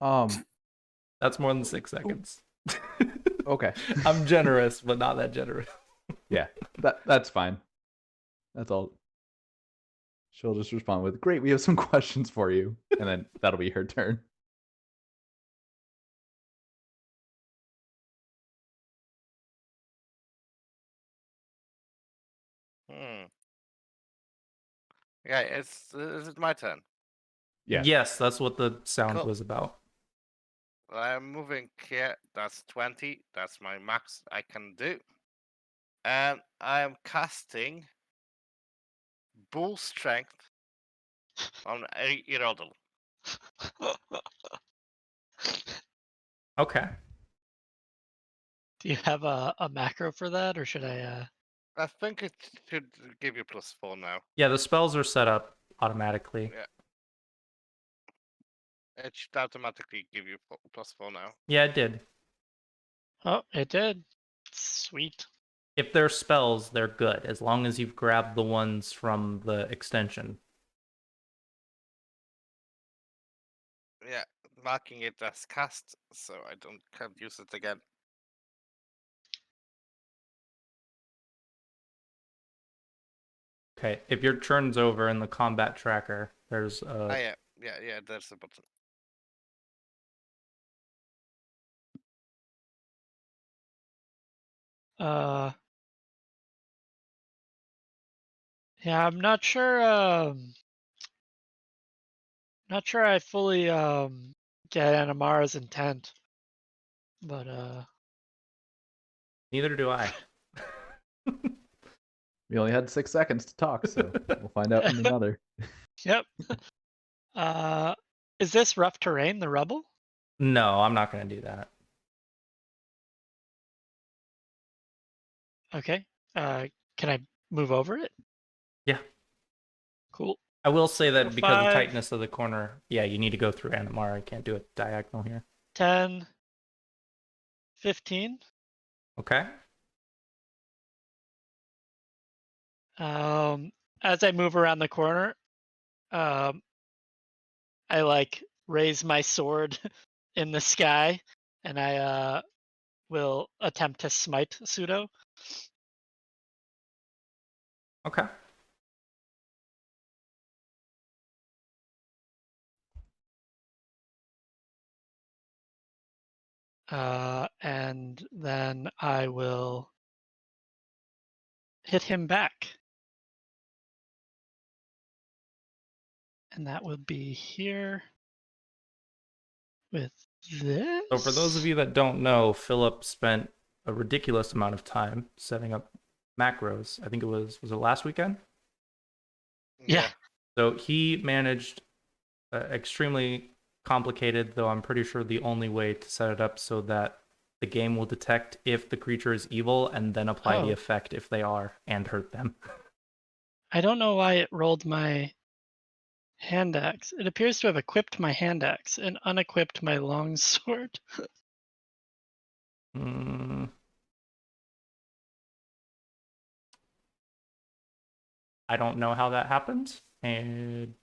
That's more than 6 seconds. Okay. I'm generous, but not that generous. Yeah, that's fine. That's all. She'll just respond with, "Great, we have some questions for you," and then that'll be her turn. Yeah, is it my turn? Yeah. Yes, that's what the sound Cool. was about. I'm moving here. That's 20. That's my max I can do. And I am casting Bull Strength on Irodal. Okay. Do you have a macro for that, or should I? I think it should give you +4 now. Yeah, the spells are set up automatically. Yeah. It should automatically give you +4 now. Yeah, it did. Oh, it did. Sweet. If they're spells, they're good, as long as you've grabbed the ones from the extension. Yeah, marking it as cast, so I can't use it again. Okay, if your turn's over in the combat tracker, there's Yeah, there's a button. Yeah, I'm not sure. Not sure I fully get Anamara's intent, but neither do I. We only had 6 seconds to talk, so we'll find out in another. Yep. Is this rough terrain, the rubble? No, I'm not gonna do that. Okay. Can I move over it? Yeah. Cool. I will say that So because of the 5, tightness of the corner, yeah, you need to go through Anamara. I can't do it diagonal here. 10, 15. Okay. As I move around the corner, I like raise my sword in the sky, and I will attempt to smite Pseudo. Okay. And then I will hit him back. And that would be here with this. So for those of you that don't know, Philip spent a ridiculous amount of time setting up macros. I think it was it last weekend? Yeah. So he managed extremely complicated, though I'm pretty sure the only way to set it up so that the game will detect if the creature is evil and then apply the effect if they are and hurt them. I don't know why it rolled my hand axe. It appears to have equipped my hand axe and unequipped my long sword. I don't know how that happened, and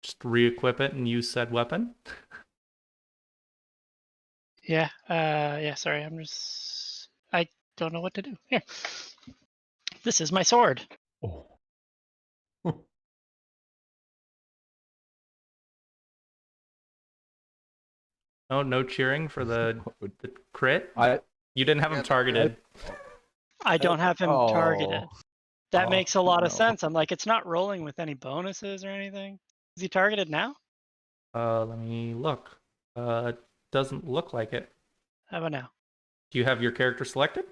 just re-equip it and use said weapon. Yeah. Yeah. Sorry, I don't know what to do. Here. This is my sword. Oh. Oh, no cheering for the crit? I You didn't have him Yeah, targeted. I don't have him targeted. oh. That Oh, makes a lot of no. sense. I'm like, it's not rolling with any bonuses or anything. Is he targeted now? Let me look. Doesn't look like it. How about now? Do you have your character selected?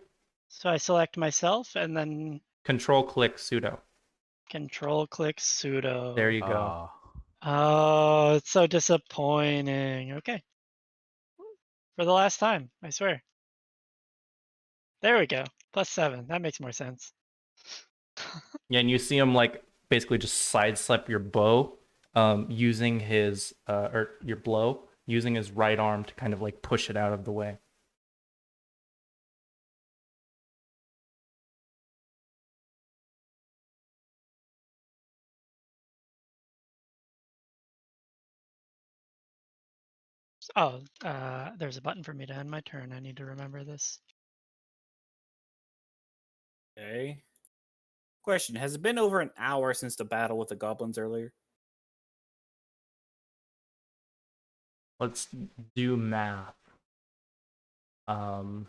So I select myself and then Control click pseudo. control click pseudo. There you go. Oh, it's so disappointing. Okay. For the last time, I swear. There we go. +7. That makes more sense. Yeah, and you see him like basically just sidestep your bow, using his or your blow, using his right arm to kind of like push it out of the way. Oh, there's a button for me to end my turn. I need to remember this. Okay. Question: has it been over an hour since the battle with the goblins earlier? Let's do math. No,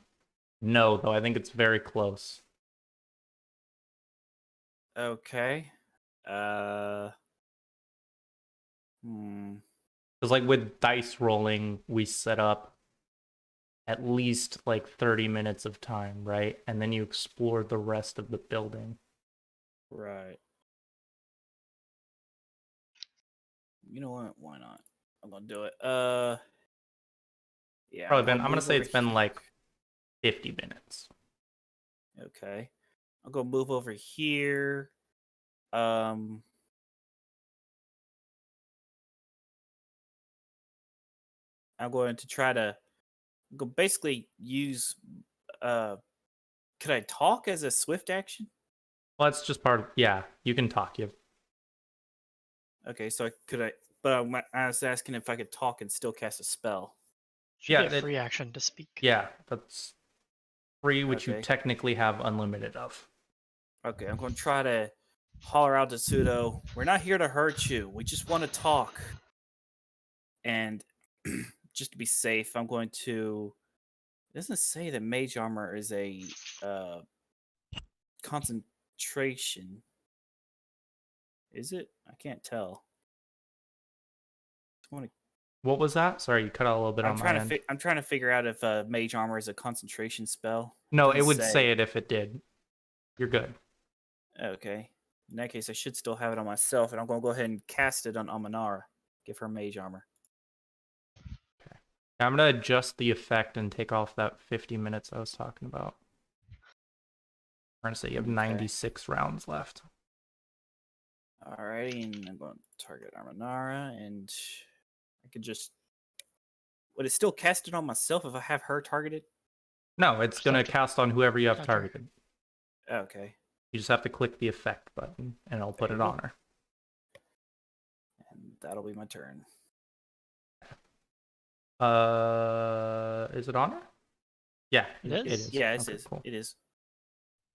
though I think it's very close. Okay. Hmm. Because like with dice rolling, we set up at least like 30 minutes of time, right? And then you explore the rest of the building. Right. You know what? Why not? I'm gonna do it. Yeah. Probably been. I'm gonna move say over it's been here. like 50 minutes. Okay. I'll go move over here. I'm going to try to go basically use could I talk as a swift action? Well, that's just part of, yeah, you can talk. You have, Okay, so could I but I was asking if I could talk and still cast a spell. Should Yeah, be a free action to speak. yeah, that's free, which you Okay. technically have unlimited of. Okay, I'm going to try to holler out to Pseudo. We're not here to hurt you. We just want to talk. And just to be safe, I'm going to. It doesn't say that mage armor is a concentration. Is it? I can't tell. I want to. What was that? Sorry, you cut out a little bit on my end. I'm trying to figure out if mage armor is a concentration spell. No, Doesn't it would say it if it did. You're good. Okay. In that case, I should still have it on myself, and I'm going to go ahead and cast it on Amanara. Give her mage armor. Okay. I'm going to adjust the effect and take off that 50 minutes I was talking about. I'm going to say you have 96 rounds left. Alrighty, and I'm going to target Amanara, and I could just would it still cast it on myself if I have her targeted? No, it's gonna Subject- cast on whoever you have counter. targeted. Okay. You just have to click the effect button, and it'll put There it you go. on her. And that'll be my turn. Is it on her? Yeah, It it is? is. Yeah, it Okay, is. cool. It is.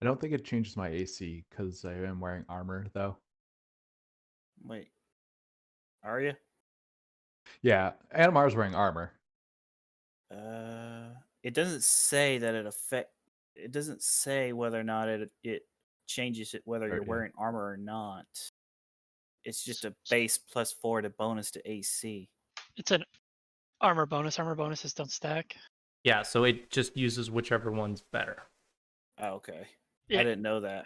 I don't think it changes my AC because I am wearing armor though. Wait. Are you? Yeah, Animar's wearing armor. It doesn't say that it affect. It doesn't say whether or not it changes it whether Sure, you're yeah. wearing armor or not. It's just a base +4 to bonus to AC. It's an armor bonus. Armor bonuses don't stack. Yeah, so it just uses whichever one's better. Oh, okay. Yeah. I didn't know that.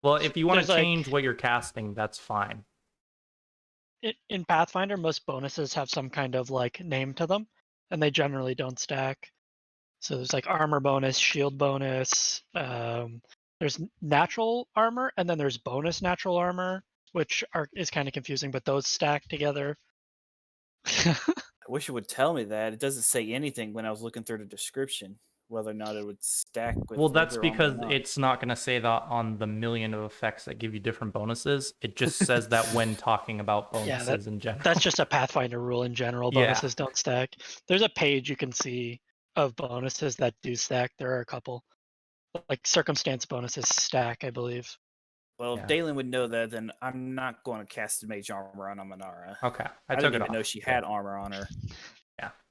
Well, if you want There's, to like- change what you're casting, that's fine. In Pathfinder, most bonuses have some kind of like name to them, and they generally don't stack. So there's like armor bonus, shield bonus. There's natural armor, and then there's bonus natural armor, which is kind of confusing, but those stack together. I wish it would tell me that. It doesn't say anything when I was looking through the description whether or not it would stack with. Well, that's regular armor or because not. it's not going to say that on the million of effects that give you different bonuses. It just says that when talking about Yeah, bonuses in general. That's just a Pathfinder rule in general. Yeah. Bonuses don't stack. There's a page you can see of bonuses that do stack. There are a couple. Like circumstance bonuses stack, I believe. Well, Yeah. if Dalen would know that, then I'm not going to cast the mage armor on Amanara. Okay, I took didn't it even off. know she had armor on her.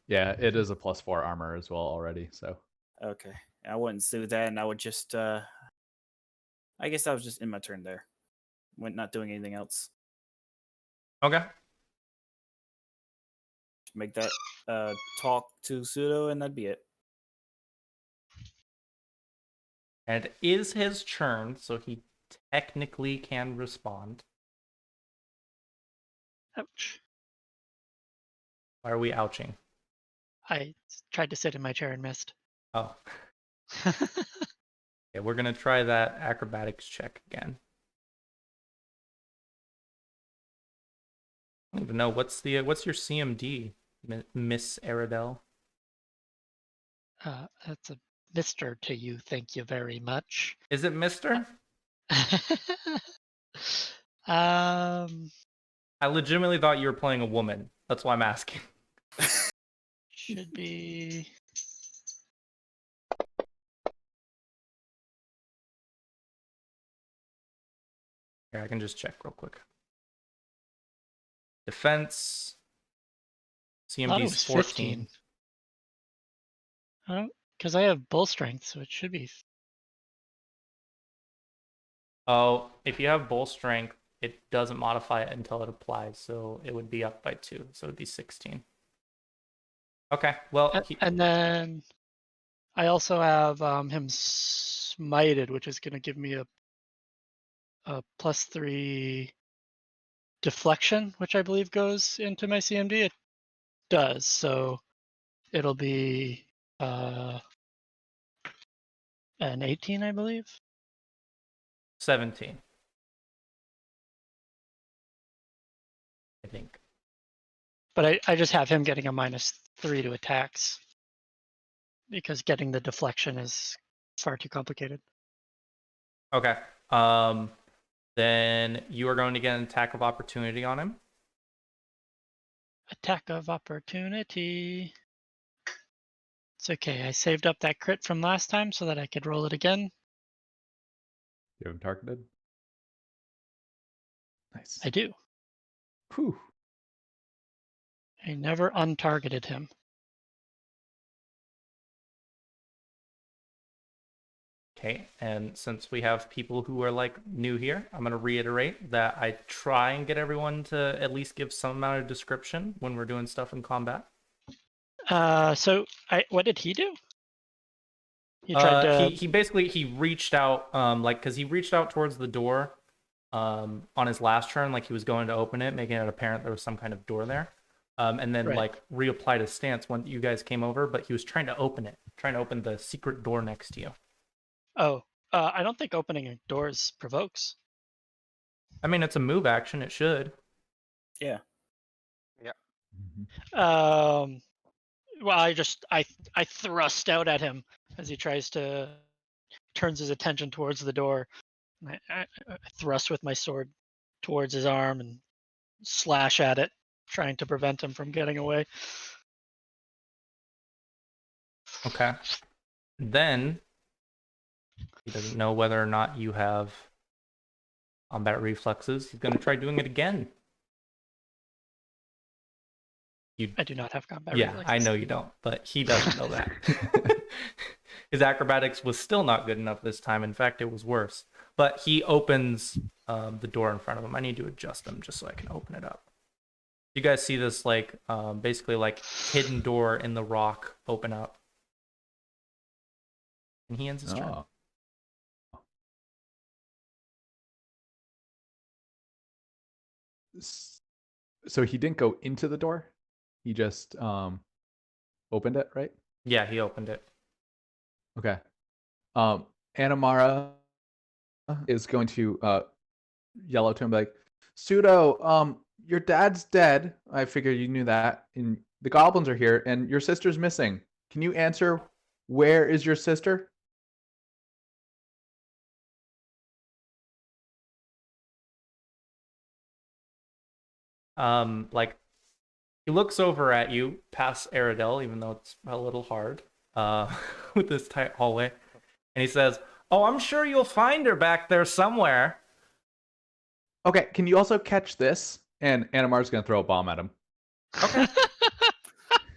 Yeah, it is a +4 armor as well already. So Okay. I wouldn't do that, and I would just. I guess I was just in my turn there. Went not doing anything else. Okay. Make that talk to Pseudo, and that'd be it. And it is his turn, so he technically can respond. Ouch. Why are we ouching? I tried to sit in my chair and missed. Oh, okay, we're gonna try that acrobatics check again. I don't even know what's your CMD, Miss Aradel? That's a Mr. to you. Thank you very much. Is it Mister? um, I legitimately thought you were playing a woman. That's why I'm asking. should be. Here, I can just check real quick. Defense. I thought it CMD is was 14. 15. Because I have bull strength, so it should be. Oh, if you have bull strength, it doesn't modify it until it applies, so it would be up by 2, so it'd be 16. Okay, well, And then I also have him smited, which is going to give me a +3 deflection, which I believe goes into my CMD. It does, so it'll be an 18, I believe. 17. I think. But I just have him getting a -3 to attacks because getting the deflection is far too complicated. Okay. Then you are going to get an attack of opportunity on him. Attack of opportunity. It's okay. I saved up that crit from last time so that I could roll it again. you have him targeted. Nice. I do. Whew. I never untargeted him. Okay, and since we have people who are like new here, I'm going to reiterate that I try and get everyone to at least give some amount of description when we're doing stuff in combat. So what did he do? He tried to. He basically he reached out because he reached out towards the door on his last turn, like he was going to open it, making it apparent there was some kind of door there. And then Right. like reapplied his stance when you guys came over, but he was trying to open the secret door next to you. Oh, I don't think opening doors provokes. I mean, it's a move action. It should. Yeah. Mhm. Well, I thrust out at him as he turns his attention towards the door. I thrust with my sword towards his arm and slash at it, trying to prevent him from getting away. Okay. Then he doesn't know whether or not you have combat reflexes. He's going to try doing it again. I do not have combat Yeah, reflexes. I know you don't, but he doesn't know that. His acrobatics was still not good enough this time. In fact, it was worse. But he opens the door in front of him. I need to adjust them just so I can open it up. You guys see this like basically like hidden door in the rock open up. And he ends his turn. Oh. So he didn't go into the door. He just opened it, right? Yeah, he opened it. Okay. Anamara is going to yell out to him like, Pseudo, your dad's dead. I figured you knew that. And the goblins are here, and your sister's missing. Can you answer where is your sister? Like he looks over at you past Aradel, even though it's a little hard with this tight hallway, and he says, "Oh, I'm sure you'll find her back there somewhere." Okay, can you also catch this? And Anamara's going to throw a bomb at him. Okay.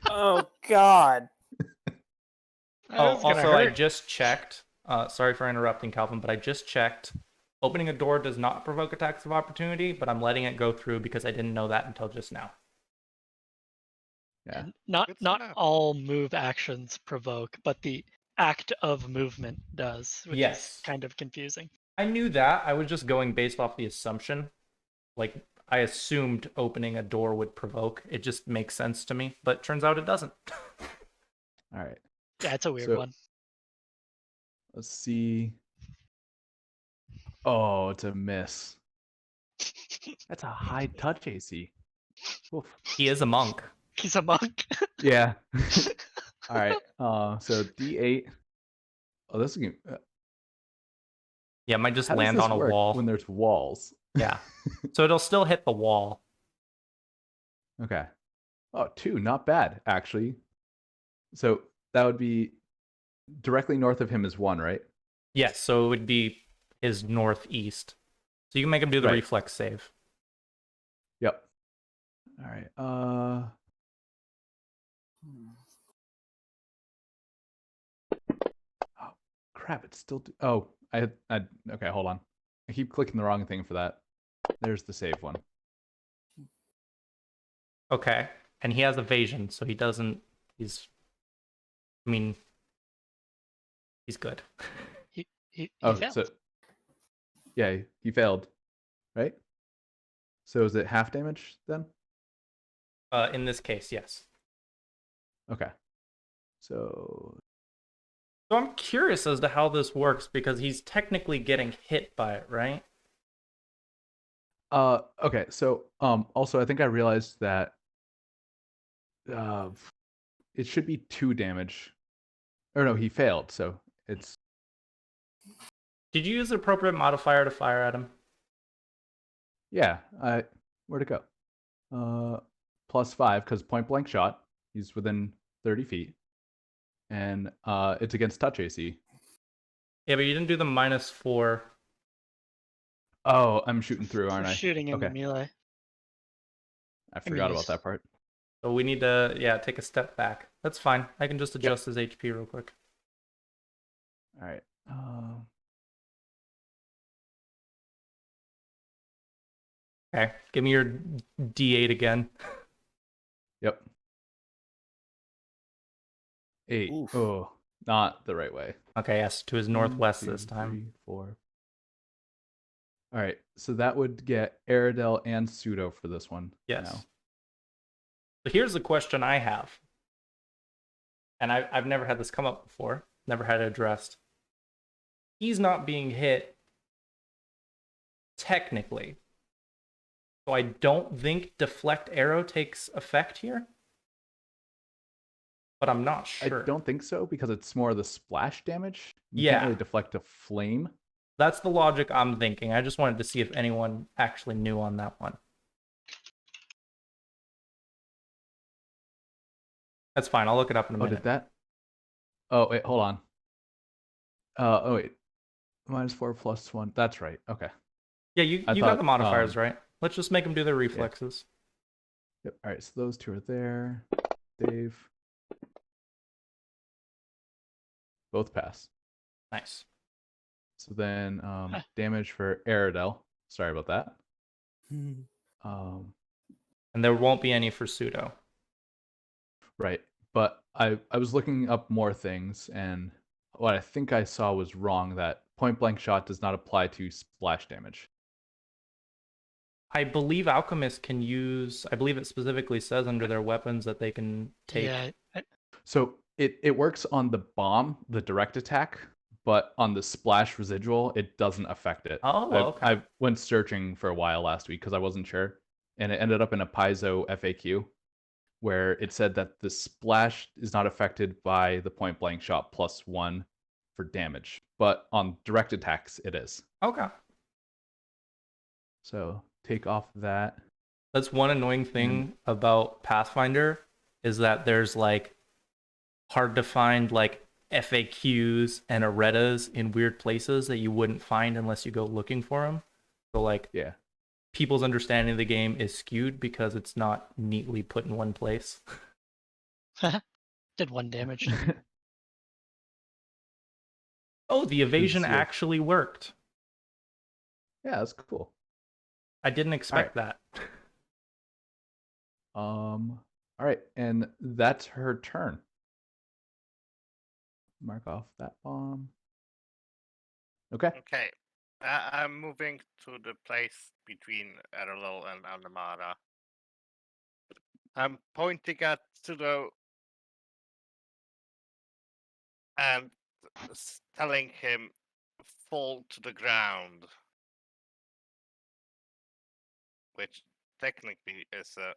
Oh God. Oh, also, I just checked. Sorry for interrupting, Calvin, but I just checked. Opening a door does not provoke attacks of opportunity, but I'm letting it go through because I didn't know that until just now. Yeah. Not Good to not know. all move actions provoke, but the act of movement does, which Yes. is kind of confusing. I knew that. I was just going based off the assumption. Like, I assumed opening a door would provoke. It just makes sense to me, but turns out it doesn't. All right. Yeah, it's a weird So- one. Let's see. Oh, it's a miss. That's a high touch AC. Oof. He is a monk. He's a monk. Yeah. All right. So D8. Oh, this is gonna, Yeah, it might just how does land this on a work wall. when there's walls? Yeah. So it'll still hit the wall. Okay. Oh, 2, not bad actually. So that would be directly north of him is 1, right? Yes, so it would be his northeast. So you can make him do the Right. reflex save. Yep. All right. Oh, crap! It's still. Oh, I. Okay, hold on. I keep clicking the wrong thing for that. There's the save one. Okay. And he has evasion, so he doesn't. He's. I mean, he's good. He Oh, failed. so. Yeah, he failed, right? So is it half damage then? In this case, yes. Okay. So. So I'm curious as to how this works because he's technically getting hit by it, right? Okay. So also I think I realized that it should be 2 damage. Or no, he failed. So it's. Did you use the appropriate modifier to fire at him? Yeah. Where'd it go? +5 because point blank shot. He's within 30 feet, and it's against touch AC. Yeah, but you didn't do the -4. Oh, I'm shooting through, aren't For I? shooting into Okay. melee. I forgot yes. about that part. So we need to, take a step back. That's fine. I can just adjust his HP real quick. All right. Okay, give me your D8 again. Yep. 8. Oof. Oh, not the right way. Okay, yes, to his 1, northwest 2, this time. 3, 4. All right. So that would get Aradel and Pseudo for this one. Yes. Now. So here's the question I have. And I've never had this come up before. Never had it addressed. He's not being hit technically. So I don't think deflect arrow takes effect here. but I'm not I sure. don't think so because it's more of the splash damage. You Yeah. can't really deflect a flame. That's the logic I'm thinking. I just wanted to see if anyone actually knew on that one. That's fine. I'll look it up in a Oh, minute. did that? Oh, wait, hold on. Oh, wait. -4 +1. That's right. Okay. Yeah, you I got the thought, modifiers right. Let's just make them do their reflexes. Yep. All right, so those two are there. Dave. Both pass. Nice. So then damage for Aerodel. Sorry about that. And there won't be any for pseudo. Right. But I was looking up more things, and what I think I saw was wrong, that point blank shot does not apply to splash damage. I believe alchemists can use, I believe it specifically says under their weapons that they can take. Yeah. So it works on the bomb, the direct attack, but on the splash residual, it doesn't affect it. Oh, okay. I went searching for a while last week because I wasn't sure, and it ended up in a Paizo FAQ where it said that the splash is not affected by the point blank shot +1 for damage, but on direct attacks it is. Okay. So take off that. That's one annoying thing about Pathfinder is that there's like hard to find like FAQs and erratas in weird places that you wouldn't find unless you go looking for them. So like Yeah. people's understanding of the game is skewed because it's not neatly put in one place. Did 1 damage. Oh, the evasion your- actually worked. Yeah, that's cool. I didn't expect that. All right, and that's her turn. Mark off that bomb. Okay. Okay. I'm moving to the place between Errol and Andamara. I'm pointing at Pseudo and telling him fall to the ground, which technically is a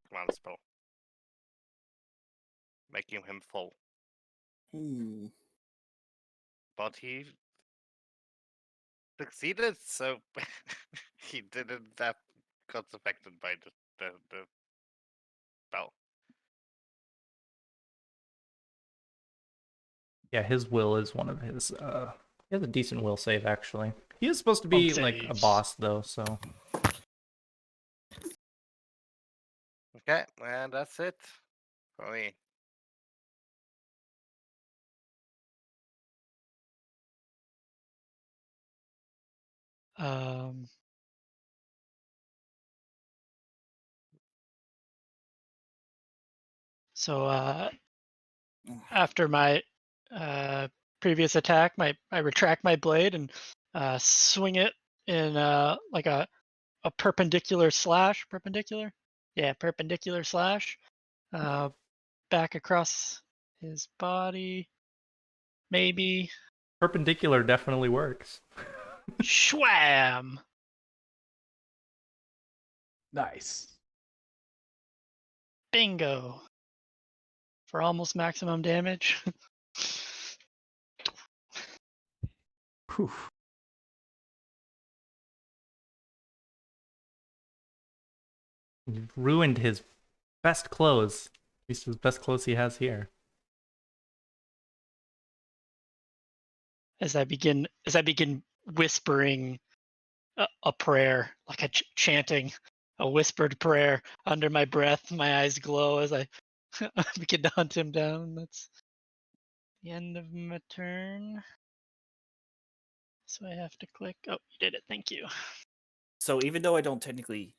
command spell, making him fall. But he succeeded, so he didn't got affected by the spell. Yeah, his will is one of his he has a decent will save actually. He is supposed to be like a saves. boss though, so Okay, and that's it for me. So after my previous attack, I retract my blade and swing it in like a perpendicular slash. Perpendicular? Yeah, perpendicular slash. Back across his body. Maybe. perpendicular definitely works. Schwam! Nice. Bingo! For almost maximum damage. Whew. You've ruined his best clothes. At least his best clothes he has here. As I begin whispering a prayer, like a chanting a whispered prayer under my breath. My eyes glow as I begin to hunt him down. That's the end of my turn. So I have to click. Oh, you did it. Thank you. So even though I don't technically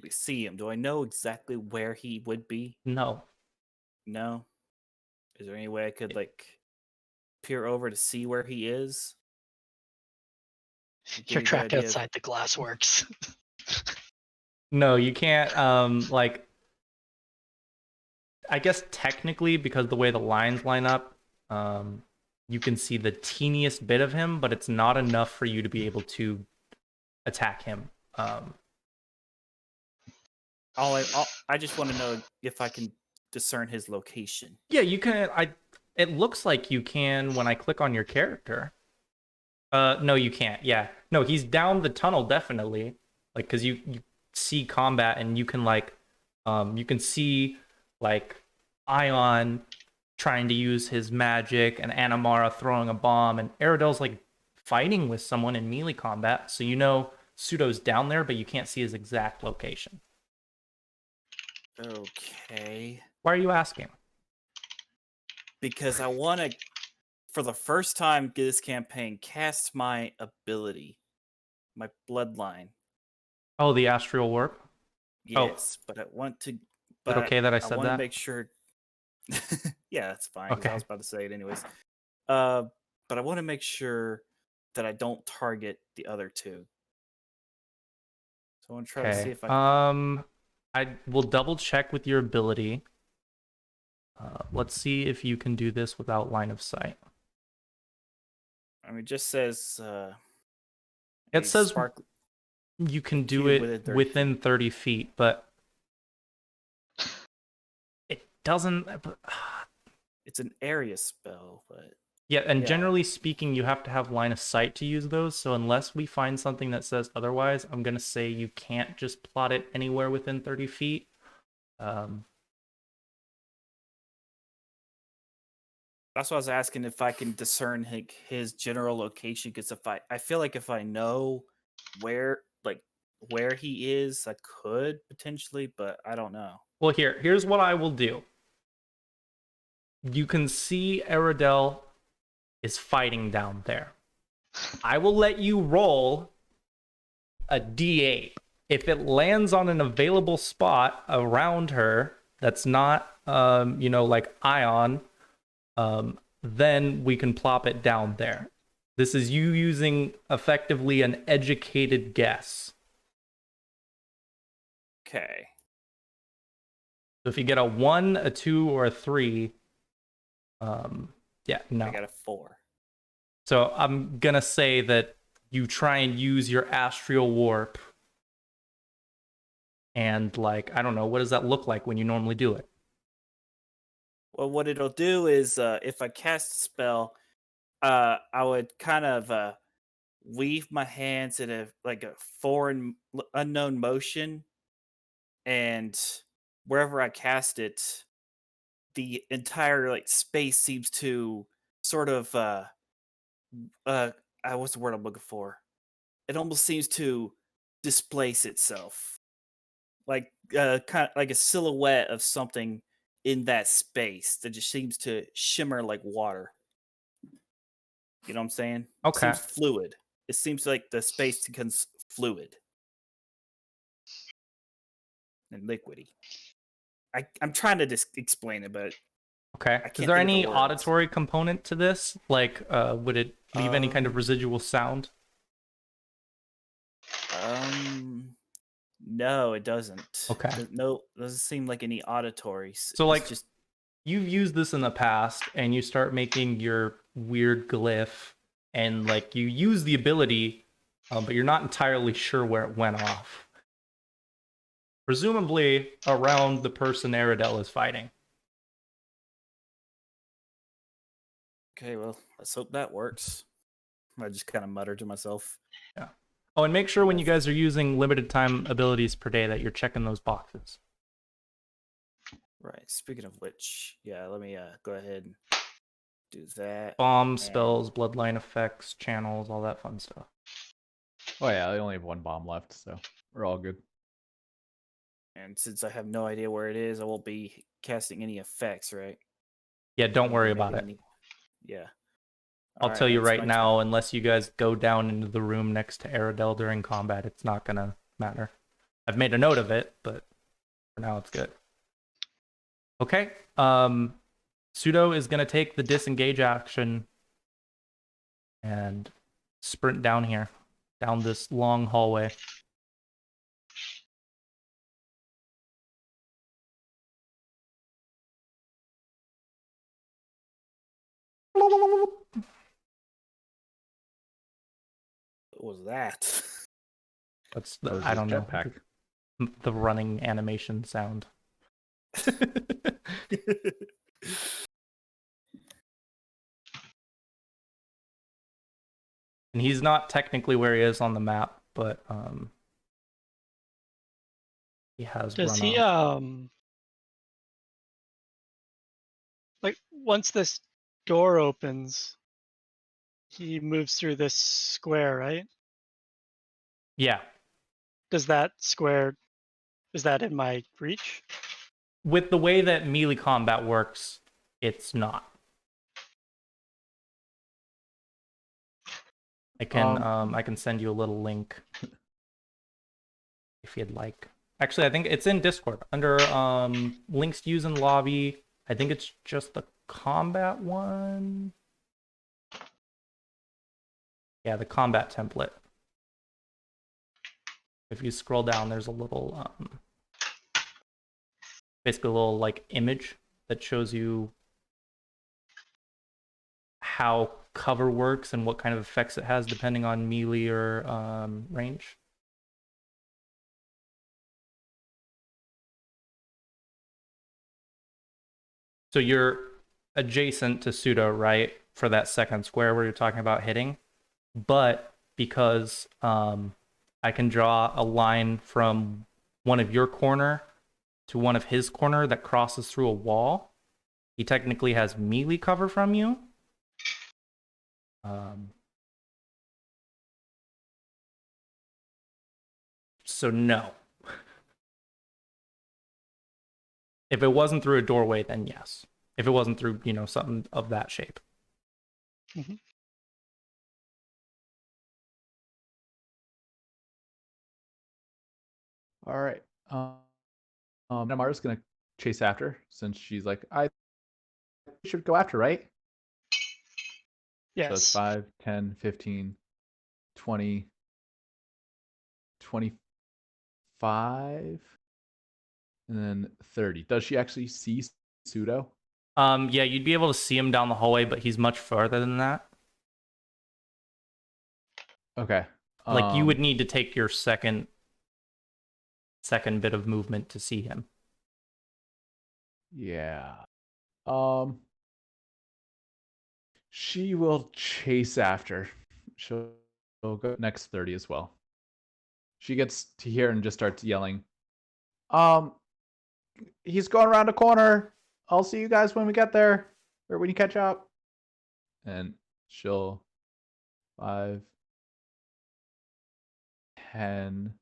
see him, do I know exactly where he would be? No. No. Is there any way I could like peer over to see where he is? You're trapped outside the glassworks. No, you can't like I guess technically because the way the lines line up, you can see the teeniest bit of him, but it's not enough for you to be able to attack him. I just want to know if I can discern his location? Yeah, you can. It looks like you can when I click on your character. No, you can't. Yeah, no, he's down the tunnel definitely. Like, because you see combat and you can you can see like Ion trying to use his magic and Animara throwing a bomb and Aradel's like fighting with someone in melee combat. So you know Pseudo's down there, but you can't see his exact location. Okay. Why are you asking? Because I want to, for the first time this campaign, cast my ability, my bloodline. Oh, the Astral Warp. Yes, but I want to. Is it But okay that I I said want to that? make sure. Yeah, that's fine. 'Cause I Okay. was about to say it anyways. But I want to make sure that I don't target the other two. So I want to try to see Okay. if I. I will double check with your ability. Let's see if you can do this without line of sight. I mean, it just says. It a says spark you can do cube it within 30 within 30 feet, but it doesn't. It's an area spell, but Yeah, and Yeah. generally speaking, you have to have line of sight to use those. So unless we find something that says otherwise, I'm gonna say you can't just plot it anywhere within 30 feet. that's why I was asking if I can discern his general location. Because I feel like if I know where he is, I could potentially, but I don't know. Well, here's what I will do. You can see Aradel is fighting down there. I will let you roll a d8. If it lands on an available spot around her that's not, like Ion, then we can plop it down there. This is you using effectively an educated guess. Okay. So if you get a 1, a 2, or a 3, yeah, no. I got a 4. So I'm gonna say that you try and use your Astral Warp. And I don't know, what does that look like when you normally do it? Well, what it'll do is if I cast a spell, I would kind of weave my hands in a foreign unknown motion, and wherever I cast it, the entire space seems to sort of what's the word I'm looking for? It almost seems to displace itself, kind of like a silhouette of something in that space that just seems to shimmer like water. You know what I'm saying? Okay. It seems fluid. It seems like the space becomes fluid and liquidy. I'm trying to just explain it, but Okay. I can't Is there think of the any words. auditory component to this? Would it leave any kind of residual sound? No, it doesn't. Okay. Doesn't seem like any auditories. So, It's just you've used this in the past, and you start making your weird glyph, and you use the ability, but you're not entirely sure where it went off. Presumably around the person Aradel is fighting. okay. Well, let's hope that works. I just kind of muttered to myself. Yeah. Oh, and make sure when you guys are using limited time abilities per day that you're checking those boxes. Right. Speaking of which, yeah, let me go ahead and do that. Bomb, spells, bloodline effects, channels, all that fun stuff. Oh yeah, I only have 1 bomb left, so we're all good. And since I have no idea where it is, I won't be casting any effects, right? Yeah, don't worry Maybe about it. Yeah. I'll Alright, tell you that's right my now, unless you guys go down into the room next to Aradel during combat, it's not gonna matter. I've made a note of it, but for now it's good. Okay. Pseudo is gonna take the disengage action and sprint down here, down this long hallway. What was that? That's That was I his don't know. jetpack. The running animation sound. And he's not technically where he is on the map, but he has Does run he off. like once this door opens, he moves through this square, right? Yeah. Does that square, is that in my reach? With the way that melee combat works, it's not. I can send you a little link if you'd like. Actually, I think it's in Discord under links to use in lobby. I think it's just the combat one. Yeah, the combat template. If you scroll down, there's a little basically a little like image that shows you how cover works and what kind of effects it has depending on melee or range. So you're adjacent to pseudo, right? For that second square where you're talking about hitting. But because I can draw a line from one of your corner to one of his corner that crosses through a wall, he technically has melee cover from you. So no. If it wasn't through a doorway, then yes. If it wasn't through, something of that shape. Mm-hmm. All right. Namara's gonna chase after since she's like, I should go after, right? Yes. So it's 5, 10, 15, 20, 25, and then 30. Does she actually see pseudo? Yeah, you'd be able to see him down the hallway, but he's much farther than that. Okay. Like you would need to take your second bit of movement to see him. Yeah. She will chase after. She'll go next 30 as well. She gets to here and just starts yelling, he's going around a corner. I'll see you guys when we get there, or when you catch up. And she'll 5, 10.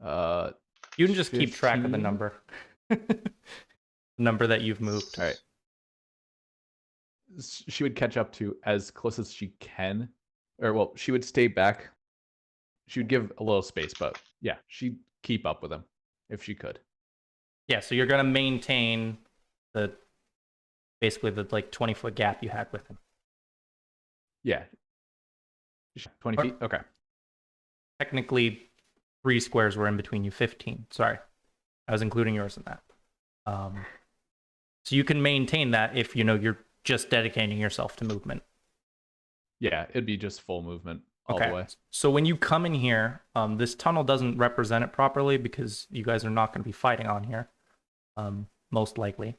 You can just keep track of the 15. number. Number that you've moved. All right. She would catch up to as close as she can, or well, she would stay back. She would give a little space, but yeah, she'd keep up with him if she could. Yeah, so you're gonna maintain basically the like 20-foot gap you had with him. Yeah. 20 feet? Okay. Technically 3 squares were in between you. 15. Sorry. I was including yours in that. So you can maintain that if you're just dedicating yourself to movement. Yeah, it'd be just full movement all the way. So when you come in here, this tunnel doesn't represent it properly because you guys are not going to be fighting on here, most likely.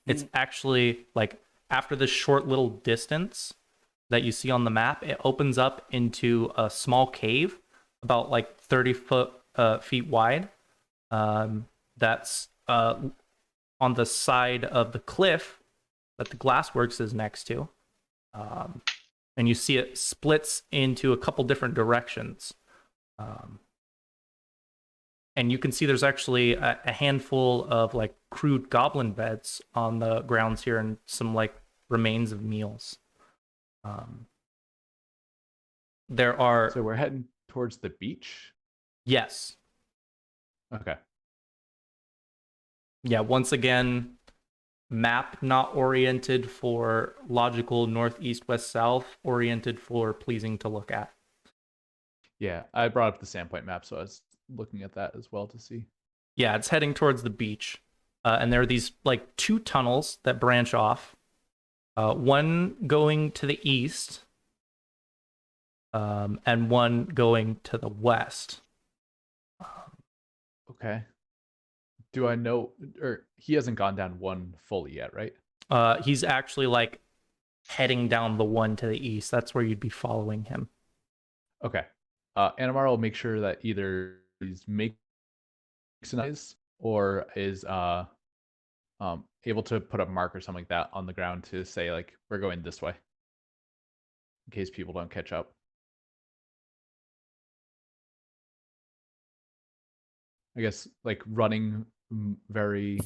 It's actually like after this short little distance that you see on the map, it opens up into a small cave about like 30 feet wide. That's on the side of the cliff that the glassworks is next to. And you see it splits into a couple different directions. And you can see there's actually a handful of like crude goblin beds on the grounds here and some like remains of meals. There are... So we're heading towards the beach? Yes. Okay. Yeah, once again, map not oriented for logical northeast, west, south, oriented for pleasing to look at. Yeah, I brought up the Sandpoint map, so I was looking at that as well to see. Yeah, it's heading towards the beach. And there are these like 2 tunnels that branch off. One going to the east, and one going to the west. Okay. Do I know, or he hasn't gone down one fully yet, right? He's actually like heading down the one to the east. That's where you'd be following him. Okay. Animar will make sure that either he's making a noise or is able to put a mark or something like that on the ground to say like we're going this way, in case people don't catch up. I guess like running very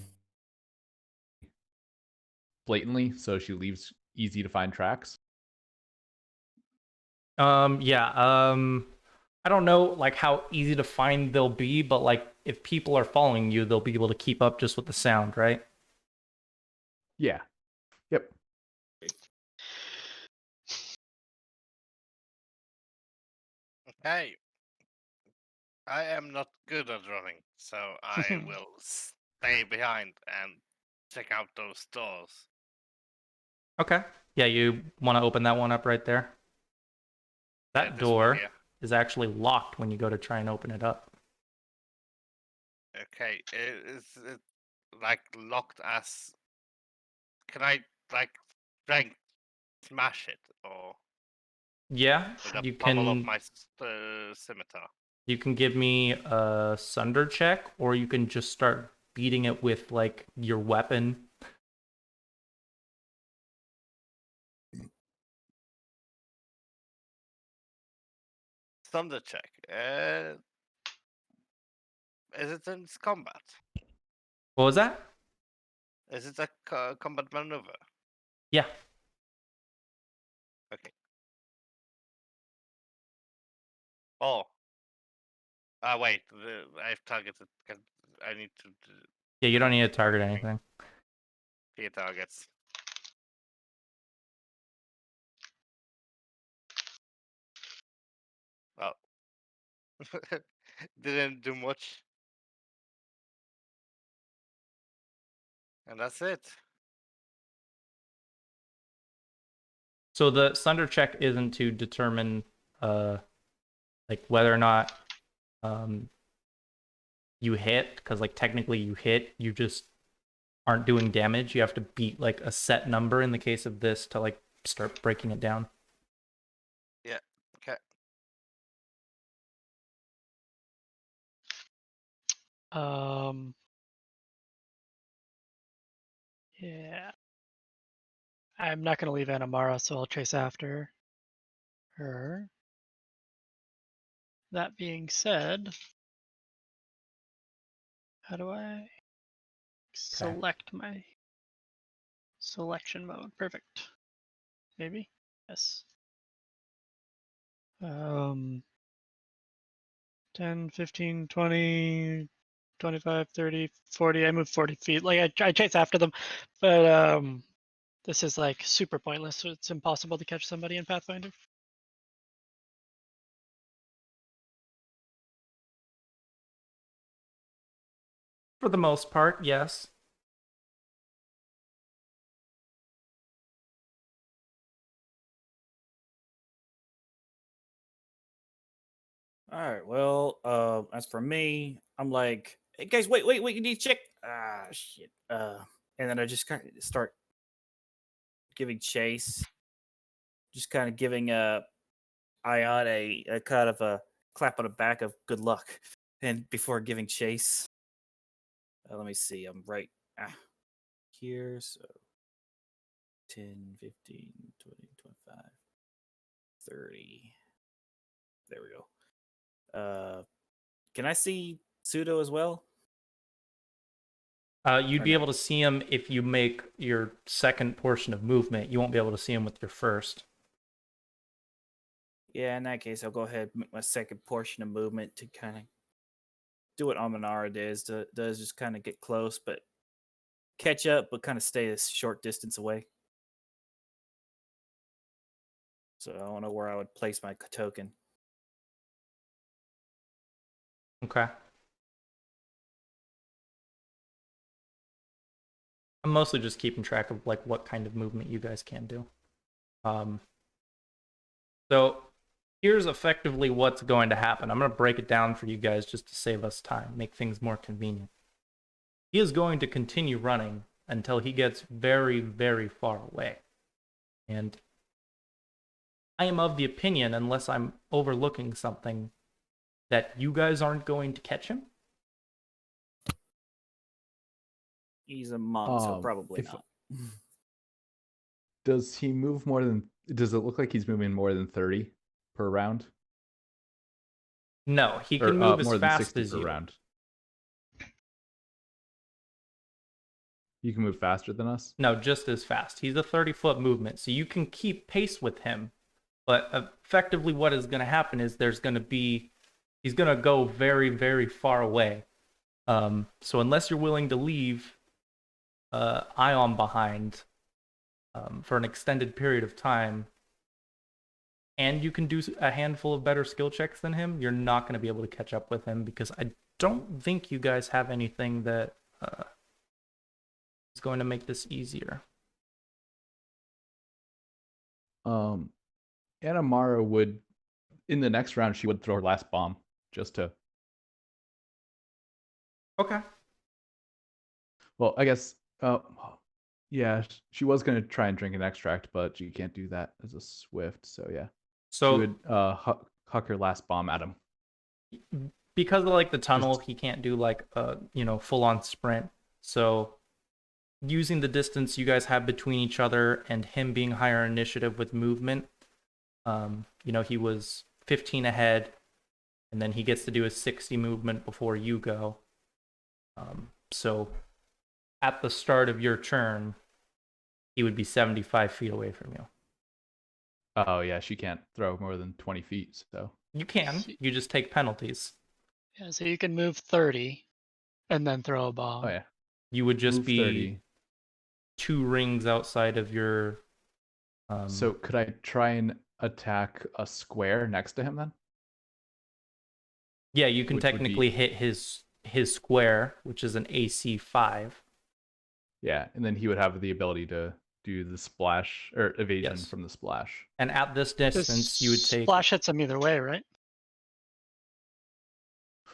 blatantly, so she leaves easy to find tracks. Yeah. I don't know like how easy to find they'll be, but like if people are following you, they'll be able to keep up just with the sound, right? Yeah. Yep. Okay. I am not good at running, so I will stay behind and check out those doors. Okay. Yeah, you want to open that one up right there? Yeah, That this one door here. is actually locked when you go to try and open it up. Okay, is it like locked as? Can I like strength smash it or Yeah, with a you pummel of can my scimitar? you can give me a sunder check, or you can just start beating it with like your weapon. Thunder check. Is it in combat? What was that? Is it a combat maneuver? Yeah. Okay. Oh. Wait. I've targeted. I need to Yeah, you don't need to target anything. see targets. Well, didn't do much, and that's it. So the sunder check isn't to determine like whether or not you hit, because like technically you hit, you just aren't doing damage. You have to beat like a set number in the case of this to like start breaking it down. Yeah. Okay. Um. Yeah. I'm not gonna leave Anamara, so I'll chase after her. That being said, how do I select my selection mode? Perfect. Maybe? Yes. 10, 15, 20, 25, 30, 40. I move 40 feet. Like I chase after them, but this is like super pointless. So it's impossible to catch somebody in Pathfinder. For the most part, yes. All right. Well, as for me, I'm like, hey guys, wait, you need to check. Ah, shit. And then I just kind of start giving chase, just kind of giving Ion a kind of a clap on the back of good luck, and before giving chase. Let me see. I'm right here. So 10, 15, 20, 25, 30. There we go. Can I see Pseudo as well? You'd Or be no? able to see him if you make your second portion of movement. You won't be able to see him with your first. Yeah, in that case, I'll go ahead and make my second portion of movement to kind of do what Amanara does just kind of get close, but catch up, but kind of stay a short distance away. So I don't know where I would place my token. Okay. I'm mostly just keeping track of like what kind of movement you guys can do. So here's effectively what's going to happen. I'm going to break it down for you guys just to save us time, make things more convenient. he is going to continue running until he gets very, very far away. And I am of the opinion, unless I'm overlooking something, that you guys aren't going to catch him. He's a monk, so Um, probably if- not. Does he move more than? Does it look like he's moving more than 30 per round? No, he Or can move as more than fast 60 as per you. round? You can move faster than us? No, just as fast. He's a 30-foot movement, so you can keep pace with him. But effectively what is going to happen is he's going to go very, very far away. So unless you're willing to leave Ion behind for an extended period of time, and you can do a handful of better skill checks than him, you're not going to be able to catch up with him, because I don't think you guys have anything that is going to make this easier. Anamara would, in the next round, she would throw her last bomb just to. Okay. Well, I guess. Yeah, she was gonna try and drink an extract, but she can't do that as a swift. So yeah, So she would huck her last bomb at him. because of like the tunnel, he can't do like a full on sprint. So using the distance you guys have between each other and him being higher initiative with movement, he was 15 ahead, and then he gets to do a 60 movement before you go. So at the start of your turn, he would be 75 feet away from you. Oh yeah, she can't throw more than 20 feet. So You can. You just take penalties. Yeah, so you can move 30 and then throw a bomb. oh yeah, You would just move be 30. 2 rings outside of your. So could I try and attack a square next to him then? Yeah, you can which would technically be- hit his square, which is an AC 5. Yeah, and then he would have the ability to do the splash or evasion Yes. from the splash. And at this This distance, you would take. splash hits him either way, right?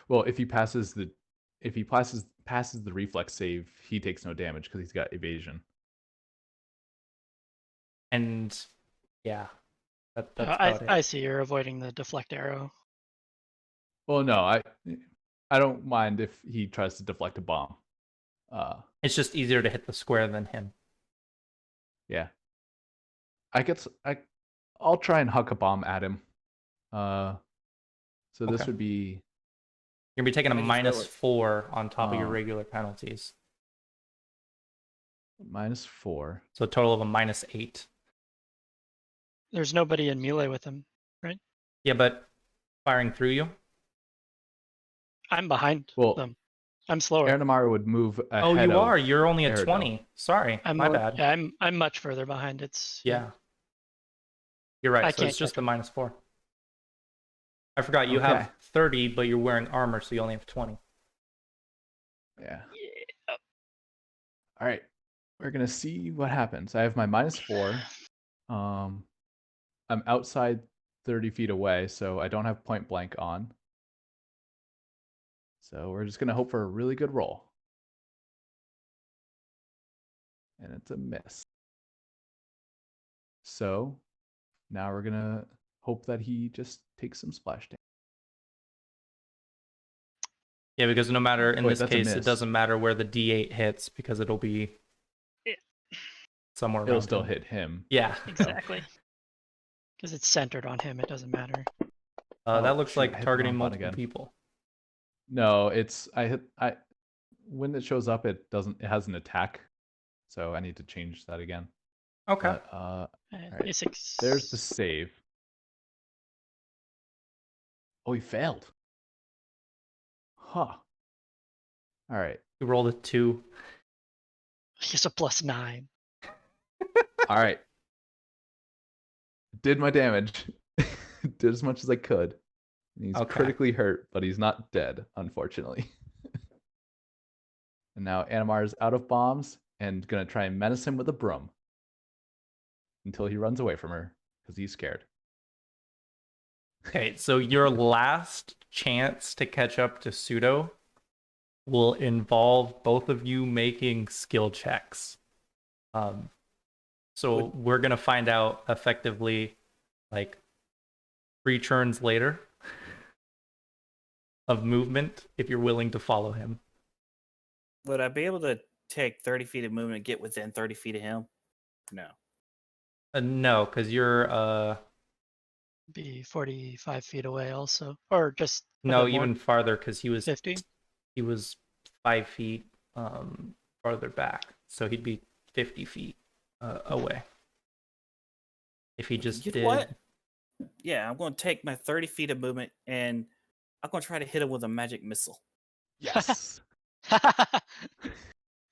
Well, if he passes the reflex save, he takes no damage because he's got evasion. And yeah, that's about it. I see you're avoiding the deflect arrow. Well, no, I don't mind if he tries to deflect a bomb. It's just easier to hit the square than him. Yeah. I'll try and huck a bomb at him. So this Okay. would be You're gonna be taking a Why don't you throw -4 on top of your Oh. regular penalties. -4. So a total of a -8. There's nobody in melee with him. Yeah, but firing through you. I'm behind Well, them. I'm slower. Aranamara would move ahead. Oh, you of are. You're only a Aerodel. 20. Sorry, I'm my more- bad. Yeah, I'm much further behind. It's Yeah. You're right. I So can't it's just catch the -4. I forgot you Okay. have 30, but you're wearing armor, so you only have 20. Yeah. All right. We're gonna see what happens. I have my -4. I'm outside 30 feet away, so I don't have point blank on. So we're just gonna hope for a really good roll. And it's a miss. So now we're gonna hope that he just takes some splash damage. Yeah, because no matter in Wait, this that's a case, it miss. doesn't matter where the D8 hits because it'll be Yeah. somewhere around It'll still him. hit him. Yeah. exactly because it's centered on him. It doesn't matter. That Oh, looks shoot, I like hit the targeting wrong button multiple again. people. No, when it shows up, it has an attack. So I need to change that again. Okay. But, right. Basics. there's the save. Oh, he failed. Huh. All right. We rolled a 2. He's a +9. All right. Did my damage. Did as much as I could. He's Okay. critically hurt, but he's not dead, unfortunately. And now Animar is out of bombs and gonna try and menace him with a broom until he runs away from her because he's scared. Okay, so your last chance to catch up to Pseudo will involve both of you making skill checks. So we're gonna find out effectively, like 3 turns later of movement if you're willing to follow him. Would I be able to take 30 feet of movement and get within 30 feet of him? No. No, because you're Be 45 feet away also. Or just a no bit more, even farther because he was 50. 5 feet farther back, so he'd be 50 feet away. If he just You did know what? Yeah, I'm going to take my 30 feet of movement and I'm going to try to hit him with a magic missile. Yes.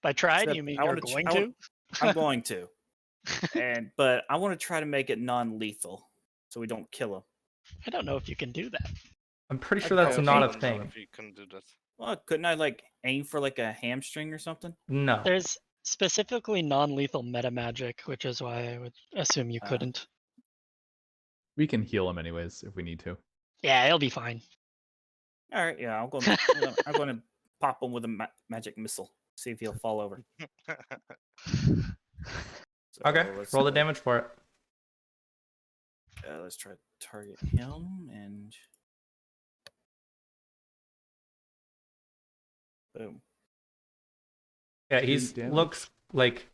By tried, Except you mean I you're wanna tr- going I to? want- I'm going to. But I want to try to make it non-lethal so we don't kill him. I don't know if you can do that. I'm pretty I'd sure that's probably- not a I don't know thing. if you can do that. Well, couldn't I like aim for like a hamstring or something? No. There's specifically non-lethal meta magic, which is why I would assume you Ah. couldn't. We can heal him anyways if we need to. Yeah, it'll be fine. All right, yeah, I'm going to pop him with a magic missile. See if he'll fall over. So Okay, let's roll the go- damage for it. Let's try to target him and boom. Yeah, Two he's damage. looks like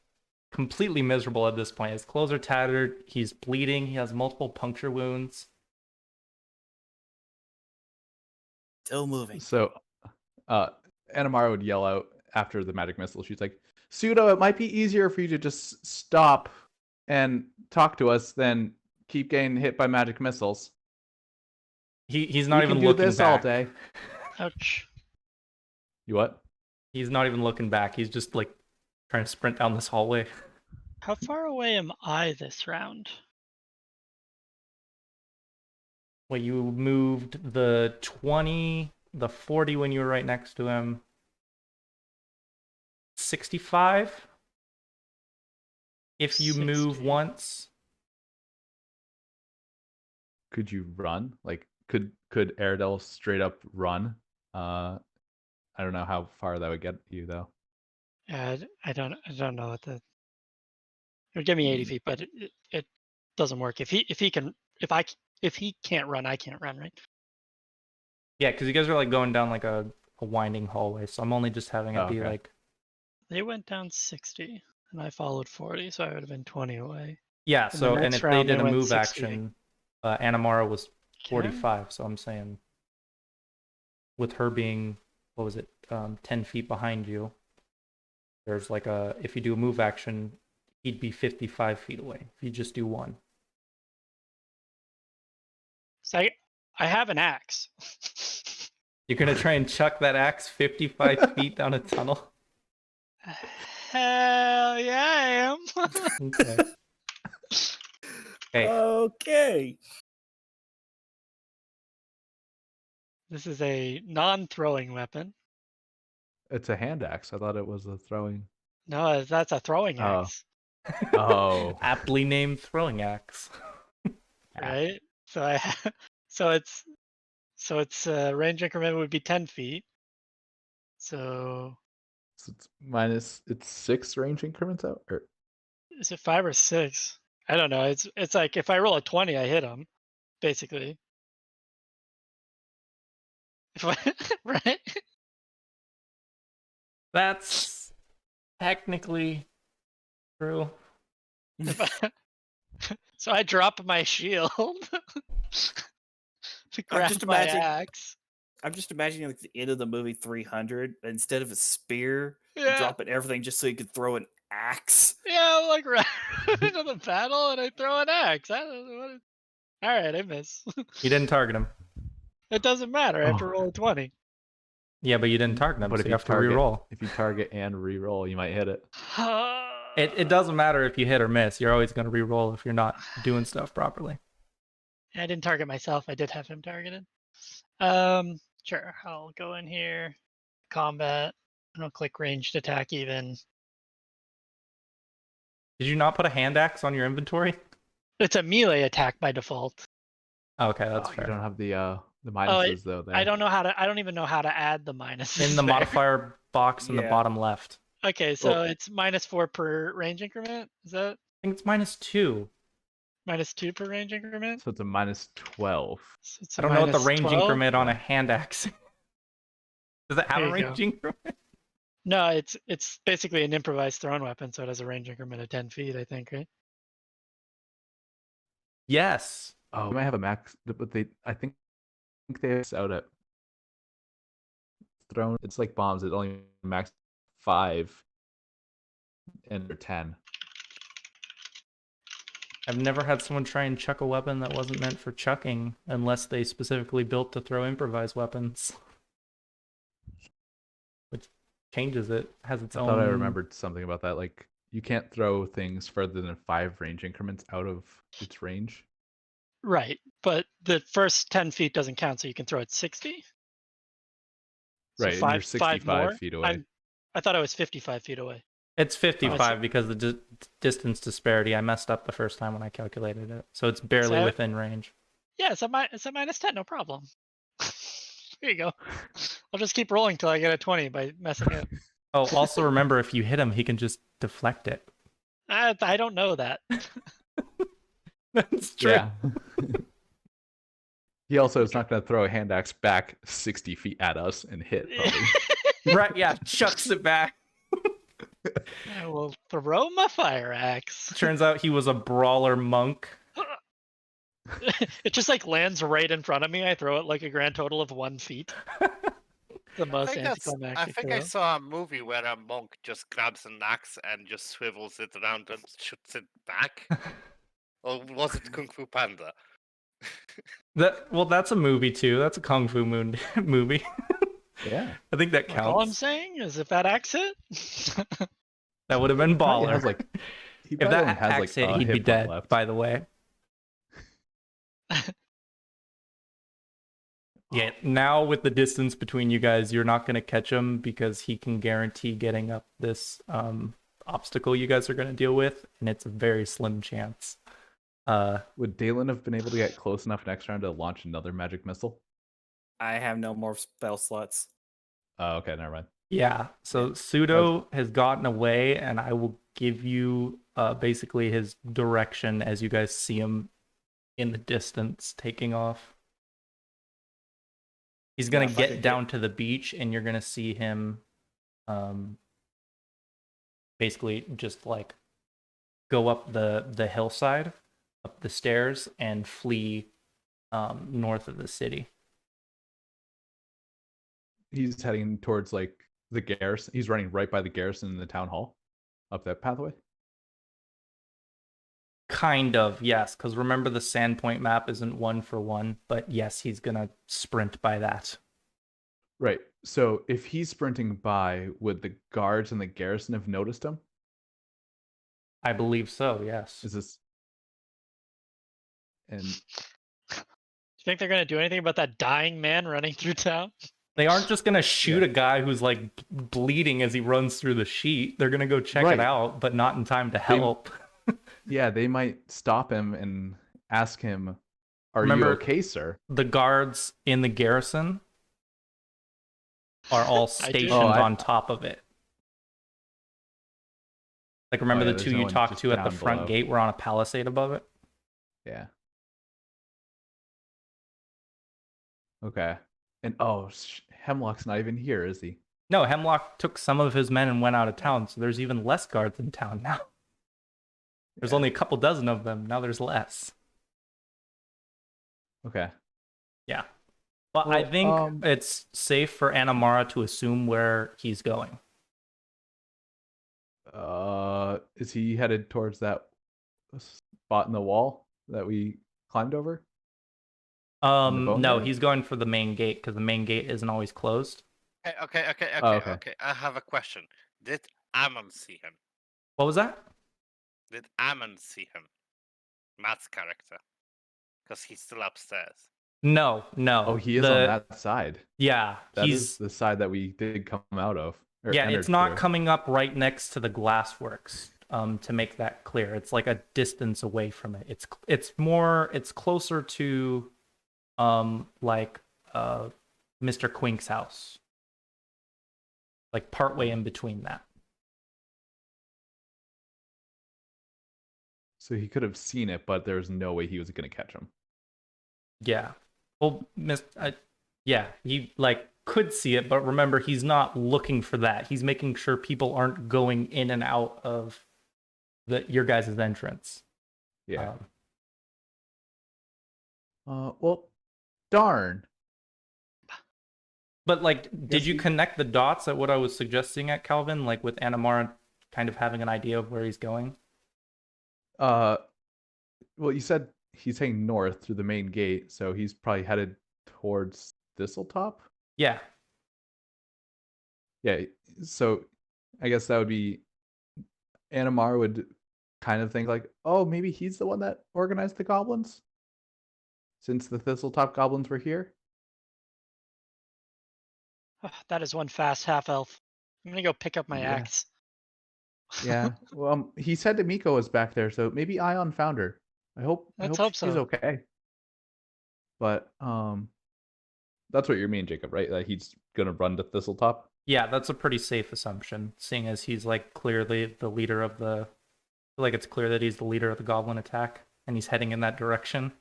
completely miserable at this point. His clothes are tattered. He's bleeding. He has multiple puncture wounds. Still moving. So, Anamara would yell out after the magic missile. She's like, "Pseudo, it might be easier for you to just stop and talk to us than keep getting hit by magic missiles. He's We not can even do looking this back. all day." Ouch. You what? He's not even looking back. He's just like trying to sprint down this hallway. How far away am I this round? Well, you moved the 20, the 40 when you were right next to him. 65? If you move 60. once. Could you run? Like, could Airedale straight up run? I don't know how far that would get you though. Yeah, I don't know what the. It would give me 80 feet, but it doesn't work. If he can't run, I can't run, right? Yeah, because you guys are like going down like a winding hallway, so I'm only just having it Oh, be okay. like. They went down 60, and I followed 40, so I would have been 20 away. Yeah, the so, and next if they round, did they a went move 60. action, Anamara was Okay. 45, so I'm saying with her being, what was it, 10 feet behind you, there's like a, if you do a move action, he'd be 55 feet away if you just do one. So I have an axe. You're going to try and chuck that axe 55 feet down a tunnel? Hell yeah, I am. Okay. Okay. Okay. This is a non-throwing weapon. It's a hand axe. I thought it was a throwing. No, that's a throwing Oh. axe, Oh. Aptly named throwing axe. right? So its range increment would be 10 feet. So So it's 6 range increments out? Or is it 5 or 6? I don't know. It's like if I roll a 20, I hit him, basically. Right? That's technically true. So I drop my shield to grab just my imagining- axe. I'm just imagining like the end of the movie 300. Instead of a spear, Yeah. dropping everything just so you could throw an axe. Yeah, I'm like right into the battle and I throw an axe. I don't know what it... All right, I miss. You didn't target him. It doesn't matter. I have to Oh. roll a 20. Yeah, but you didn't target him, but so if you you have to target, re-roll. if you target and re-roll, you might hit it. It doesn't matter if you hit or miss. You're always going to re-roll if you're not doing stuff properly. I didn't target myself. I did have him targeted. Sure. I'll go in here, combat, and I'll click ranged attack even. Did you not put a hand axe on your inventory? It's a melee attack by default. Okay, that's Oh, fair. you don't have the The Oh, minuses though. There. I don't even know how to add the minuses. In the there. modifier box in the Yeah. bottom left. Okay, so Well- it's -4 per range increment. Is that I think it's -2. -2 per range increment? So it's a -12. So it's I don't know what the minus range 12? increment on a Yeah. hand axe. Does it have There a you go. range increment? No, it's basically an improvised thrown weapon, so it has a range increment of 10 feet, I think, right? Yes. Oh, we might have a max, but I think they have this out at thrown. It's like bombs. It only max 5 and they're 10. I've never had someone try and chuck a weapon that wasn't meant for chucking unless they specifically built to throw improvised weapons. Which changes it, has its I own... thought I remembered something about that. Like you can't throw things further than 5 range increments out of its range. Right, but the first 10 feet doesn't count, so you can throw it 60? So Right, and you're 5 more? 65 feet away. I thought I was 55 feet away. It's 55 Oh. because the distance disparity, I messed up the first time when I calculated it. So it's barely So- within range. Yeah, it's a -10, no problem. There you go. I'll just keep rolling till I get a 20 by messing up. Oh, also remember, if you hit him, he can just deflect it. I don't know that. That's true. Yeah. He also is not going to throw a hand axe back 60 feet at us and hit. Probably. Right, yeah, chucks it back. I will throw my fire axe. Turns out he was a brawler monk. It just like lands right in front of me. I throw it like a grand total of 1 feet. The most I anticlimactic think throw. I saw a movie where a monk just grabs an axe and just swivels it around and shoots it back. Or was it Kung Fu Panda? Well, that's a movie too. That's a Kung Fu movie. Yeah. I think that Like, all I'm counts. saying is if that axe hit, That would have been Probably baller. has, like, he If probably that only has, axe like, hit, a he'd be hit point dead, left. by the way. Yeah, now with the distance between you guys, you're not going to catch him because he can guarantee getting up this obstacle you guys are going to deal with, and it's a very slim chance. Would Dalen have been able to get close enough next round to launch another magic missile? I have no more spell slots. Oh, okay, never mind. Yeah, so Pseudo has gotten away, and I will give you basically his direction as you guys see him in the distance taking off. He's going to if I get could down to the beach, and you're going to see him basically just like go up the hillside, up the stairs, and flee north of the city. He's heading towards like the garrison. He's running right by the garrison in the town hall, up that pathway. Kind of, yes, because remember the Sandpoint map isn't 1-for-1, but yes, he's gonna sprint by that. Right. So if he's sprinting by, would the guards and the garrison have noticed him? I believe so, yes. Is this? And do you think they're gonna do anything about that dying man running through town? They aren't just gonna shoot a guy who's like bleeding as he runs through the sheet. They're gonna go check Right. it out, but not in time to help. yeah, they might stop him and ask him, "Are Remember- you okay, sir?" The guards in the garrison are all I do. stationed Oh, on top of it. Like, remember yeah, the there's two no you one talked just to at the down front below. gate were on a palisade above it? Yeah. Okay. And oh, Hemlock's not even here, is he? No, Hemlock took some of his men and went out of town, so there's even less guards in town now. There's Yeah. only a couple dozen of them. Now there's less. Okay. Yeah. But I Well, think it's safe for Anamara to assume where he's going. Is he headed towards that spot in the wall that we climbed over? bone No, there? he's going for the main gate because the main gate isn't always closed. Okay. Oh, okay. I have a question. Did Ammon see him? What was that? Did Ammon see him? Matt's character. Because he's still upstairs. No. Oh, he is on that side. Yeah, That is he's the side that we did come out of. or yeah. entered It's not through. coming up right next to the glassworks. To make that clear, it's like a distance away from it. It's closer to, like Mr. Quink's house. Like partway in between that. So he could have seen it, but there's no way he was going to catch him. Yeah. Well, yeah, he like could see it, but remember, he's not looking for that. He's making sure people aren't going in and out of your guys' entrance. Yeah. Well, darn. But like, did Guess you we- connect the dots at what I was suggesting at Calvin? Like with Anamara kind of having an idea of where he's going? Well, you said he's heading north through the main gate, so he's probably headed towards Thistletop. Yeah. Yeah, so I guess that would be Anamar would kind of think like, oh, maybe he's the one that organized the goblins, since the Thistletop goblins were here. That is one fast half elf. I'm gonna go pick up my Yeah. axe. Yeah. Well, he said Miko was back there, so maybe Ion found her. I hope Let's hope she's so. okay. But that's what you mean, Jacob, right? That he's gonna run to Thistletop. Yeah, that's a pretty safe assumption, seeing as he's like clearly the leader of the. I feel like it's clear that he's the leader of the goblin attack, and he's heading in that direction.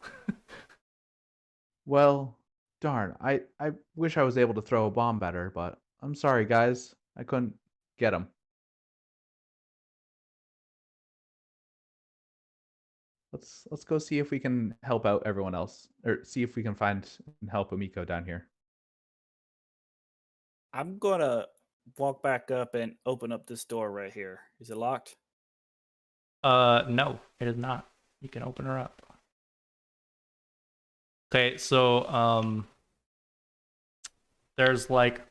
Well, darn. I wish I was able to throw a bomb better, but I'm sorry, guys. I couldn't get him. Let's go see if we can help out everyone else, or see if we can find and help Amiko down here. I'm gonna walk back up and open up this door right here. Is it locked? No, it is not. You can open her up. Okay, so there's like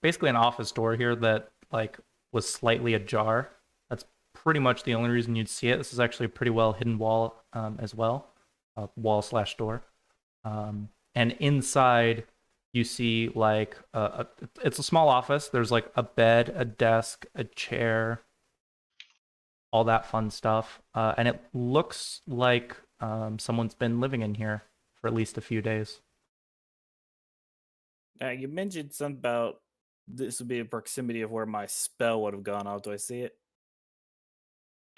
basically an office door here that like was slightly ajar. That's pretty much the only reason you'd see it. This is actually a pretty well hidden wall as well, wall/door. And inside you see like it's a small office. There's like a bed, a desk, a chair, all that fun stuff. And it looks like someone's been living in here for at least a few days. Now, you mentioned something about this would be a proximity of where my spell would have gone off. Do I see it?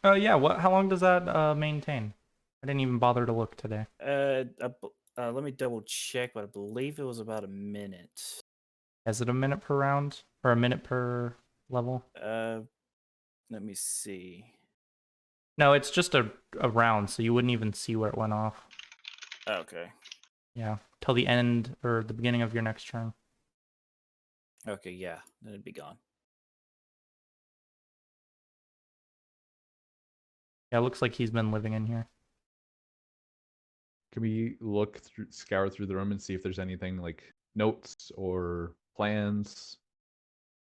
Yeah, how long does that maintain? I didn't even bother to look today. Let me double check, but I believe it was about a minute. Is it a minute per round or a minute per level? Let me see. No, it's just a round, so you wouldn't even see where it went off. Okay. Yeah, till the end or the beginning of your next turn. Okay, yeah, then it'd be gone. Yeah, it looks like he's been living in here. Can we scour through the room and see if there's anything like notes or plans,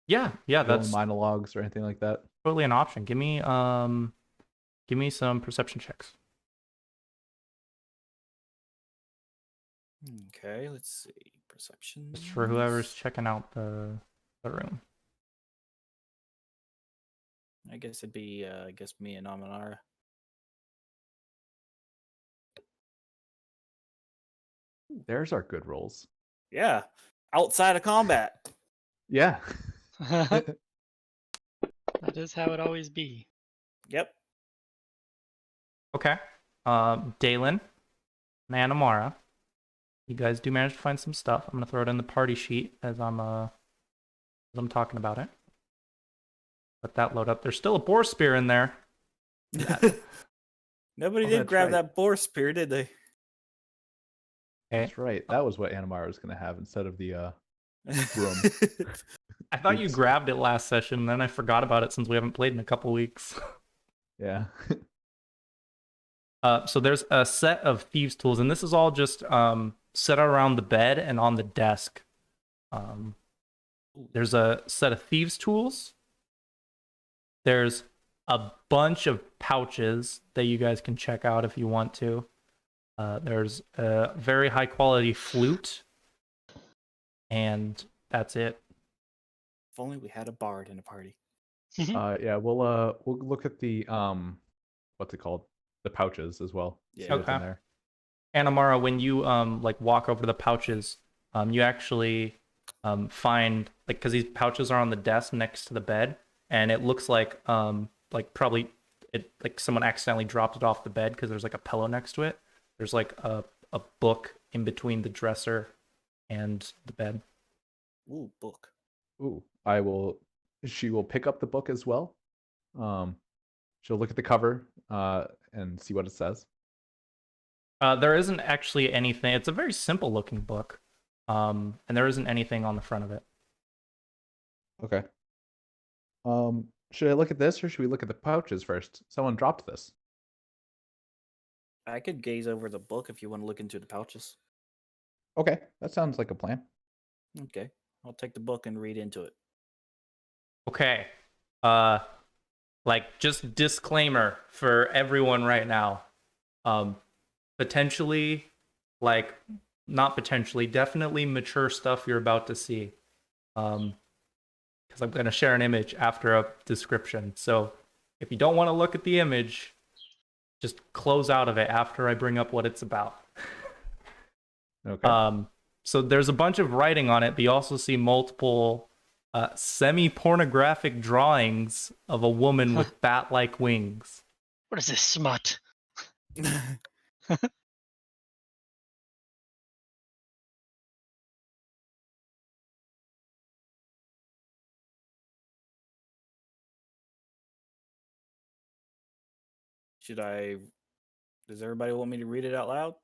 Yeah, that's monologues or anything like that? totally an option. Give me some perception checks. Okay, let's see. Perception. Just for whoever's checking out the room. I guess it'd be me and Amanara. There's our good rolls. Yeah. Outside of combat. Yeah. That is how it always be. Yep. Okay. Dalen, Manamara, you guys do manage to find some stuff. I'm gonna throw it in the party sheet as I'm talking about it. Let that load up. There's still a boar spear in there. Nobody Oh, did that's grab right. that boar spear, did they? Okay. That's right. That was what Anamara was going to have instead of the Broom. I thought you Oops. grabbed it last session, and then I forgot about it since we haven't played in a couple weeks. Yeah. So there's a set of thieves' tools, and this is all just set around the bed and on the desk. There's a set of thieves' tools. There's a bunch of pouches that you guys can check out if you want to. There's a very high quality flute, and that's it. If only we had a bard in a party. Yeah, we'll look at the what's it called? The pouches as well. Yeah. See what's in Okay. there. Anamara, when you like walk over to the pouches, you actually find because these pouches are on the desk next to the bed, and it looks like probably someone accidentally dropped it off the bed because there's like a pillow next to it. There's like a book in between the dresser and the bed. Ooh, book. Ooh, I will. She will pick up the book as well. She'll look at the cover and see what it says. There isn't actually anything. It's a very simple looking book, and there isn't anything on the front of it. Okay. Should I look at this or should we look at the pouches first? Someone dropped this. I could gaze over the book if you want to look into the pouches. Okay, that sounds like a plan. Okay. I'll take the book and read into it. Okay. Just disclaimer for everyone right now. Potentially, not potentially, definitely mature stuff you're about to see. Because I'm going to share an image after a description. So if you don't want to look at the image, just close out of it after I bring up what it's about. Okay. So there's a bunch of writing on it, but you also see multiple semi-pornographic drawings of a woman with bat-like wings. What is this smut? Does everybody want me to read it out loud?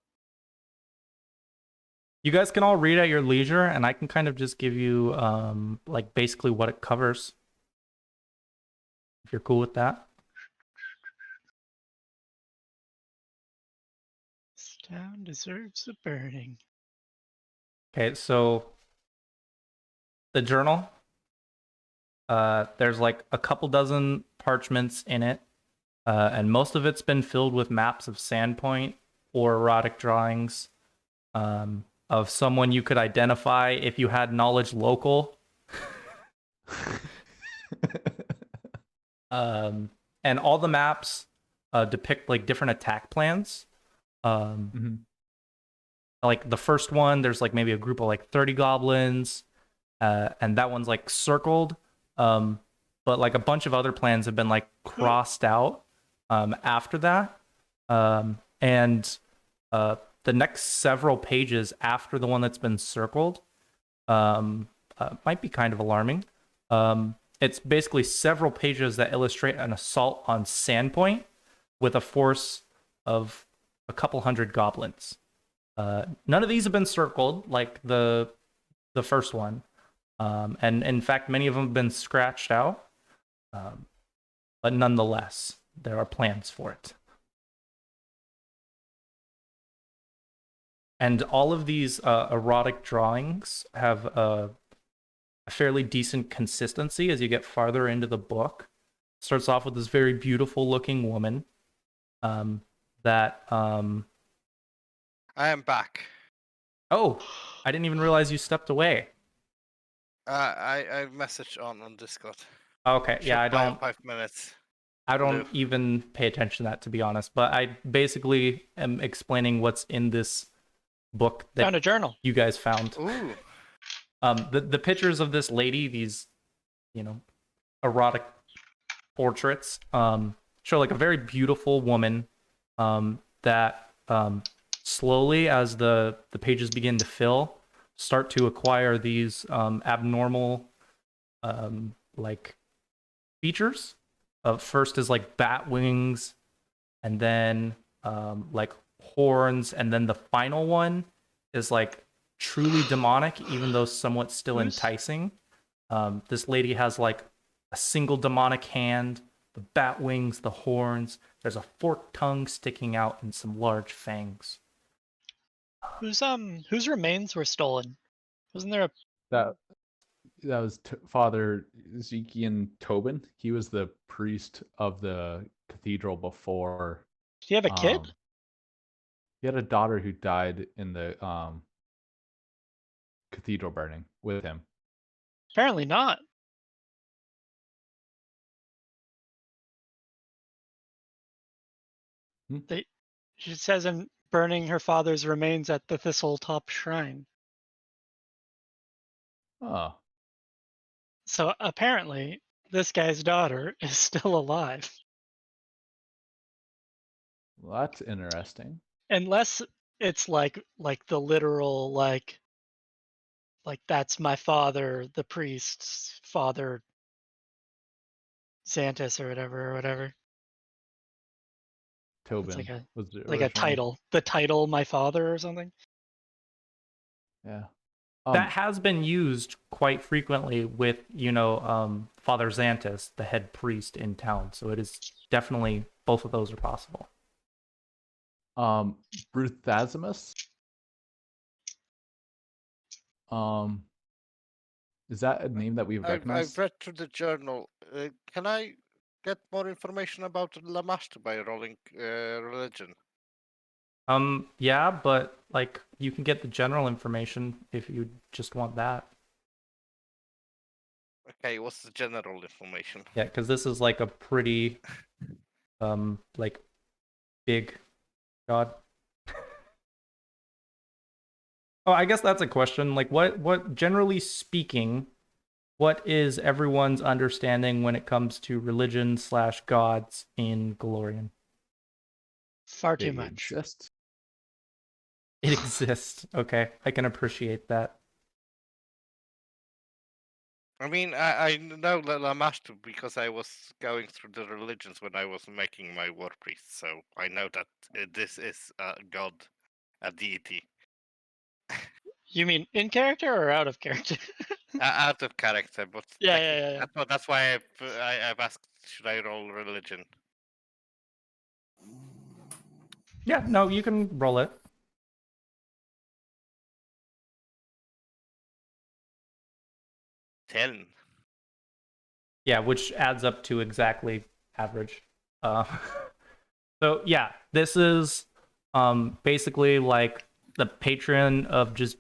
You guys can all read at your leisure, and I can kind of just give you basically what it covers. If you're cool with that. This town deserves a burning. Okay, so the journal, there's like a couple dozen parchments in it, and most of it's been filled with maps of Sandpoint or erotic drawings of someone you could identify if you had knowledge local. And all the maps depict like different attack plans. Like the first one, there's like maybe a group of like 30 goblins, and that one's like circled. But like a bunch of other plans have been like crossed out after that. And the next several pages after the one that's been circled might be kind of alarming. It's basically several pages that illustrate an assault on Sandpoint with a force of a couple hundred goblins. None of these have been circled like the first one, and in fact, many of them have been scratched out. But nonetheless, there are plans for it. And all of these erotic drawings have a fairly decent consistency as you get farther into the book. Starts off with this very beautiful looking woman that I am back. Oh, I didn't even realize you stepped away. I messaged on Discord. Okay, yeah, I don't 5 minutes. I don't even pay attention to that, to be honest. But I basically am explaining what's in this book that Found a journal. you guys found. Ooh. The pictures of this lady, these, erotic portraits, show like a very beautiful woman that slowly, as the pages begin to fill, start to acquire these abnormal features. First is like bat wings, and then like horns, and then the final one is like truly demonic, even though somewhat still enticing. This lady has like a single demonic hand, the bat wings, the horns. There's a forked tongue sticking out, and some large fangs. Whose remains were stolen? Wasn't there a That was Father Ezekiel Tobin. He was the priest of the cathedral before. Did he have a kid? He had a daughter who died in the cathedral burning with him. Apparently not. She says in burning her father's remains at the Thistletop Shrine. Oh, So apparently, this guy's daughter is still alive. well, that's interesting. Unless it's like the literal like that's my father, the priest's father, Xantus or whatever. It's Tobin was the like a original. title. The title my father or something. Yeah. That has been used quite frequently with, Father Xantus, the head priest in town. So it is definitely, both of those are possible. Bruthasimus. Is that a name that we I've recognize? read through the journal. Can I get more information about Lamashtu by rolling religion? Yeah, but like you can get the general information if you just want that. Okay, what's the general information? Yeah, because this is like a pretty, like big god. Oh, I guess that's a question. Like, what generally speaking, what is everyone's understanding when it comes to religion / gods in Galorian? Far They too much. exist. It exists. Okay, I can appreciate that. I mean, I know Lamashtu because I was going through the religions when I was making my war priest, so I know that this is a god, a deity. You mean in character or out of character? Out of character, but Yeah. that's why I've asked, should I roll religion? Yeah, no, you can roll it. 10. Yeah, which adds up to exactly average. So yeah, this is basically like the patron of just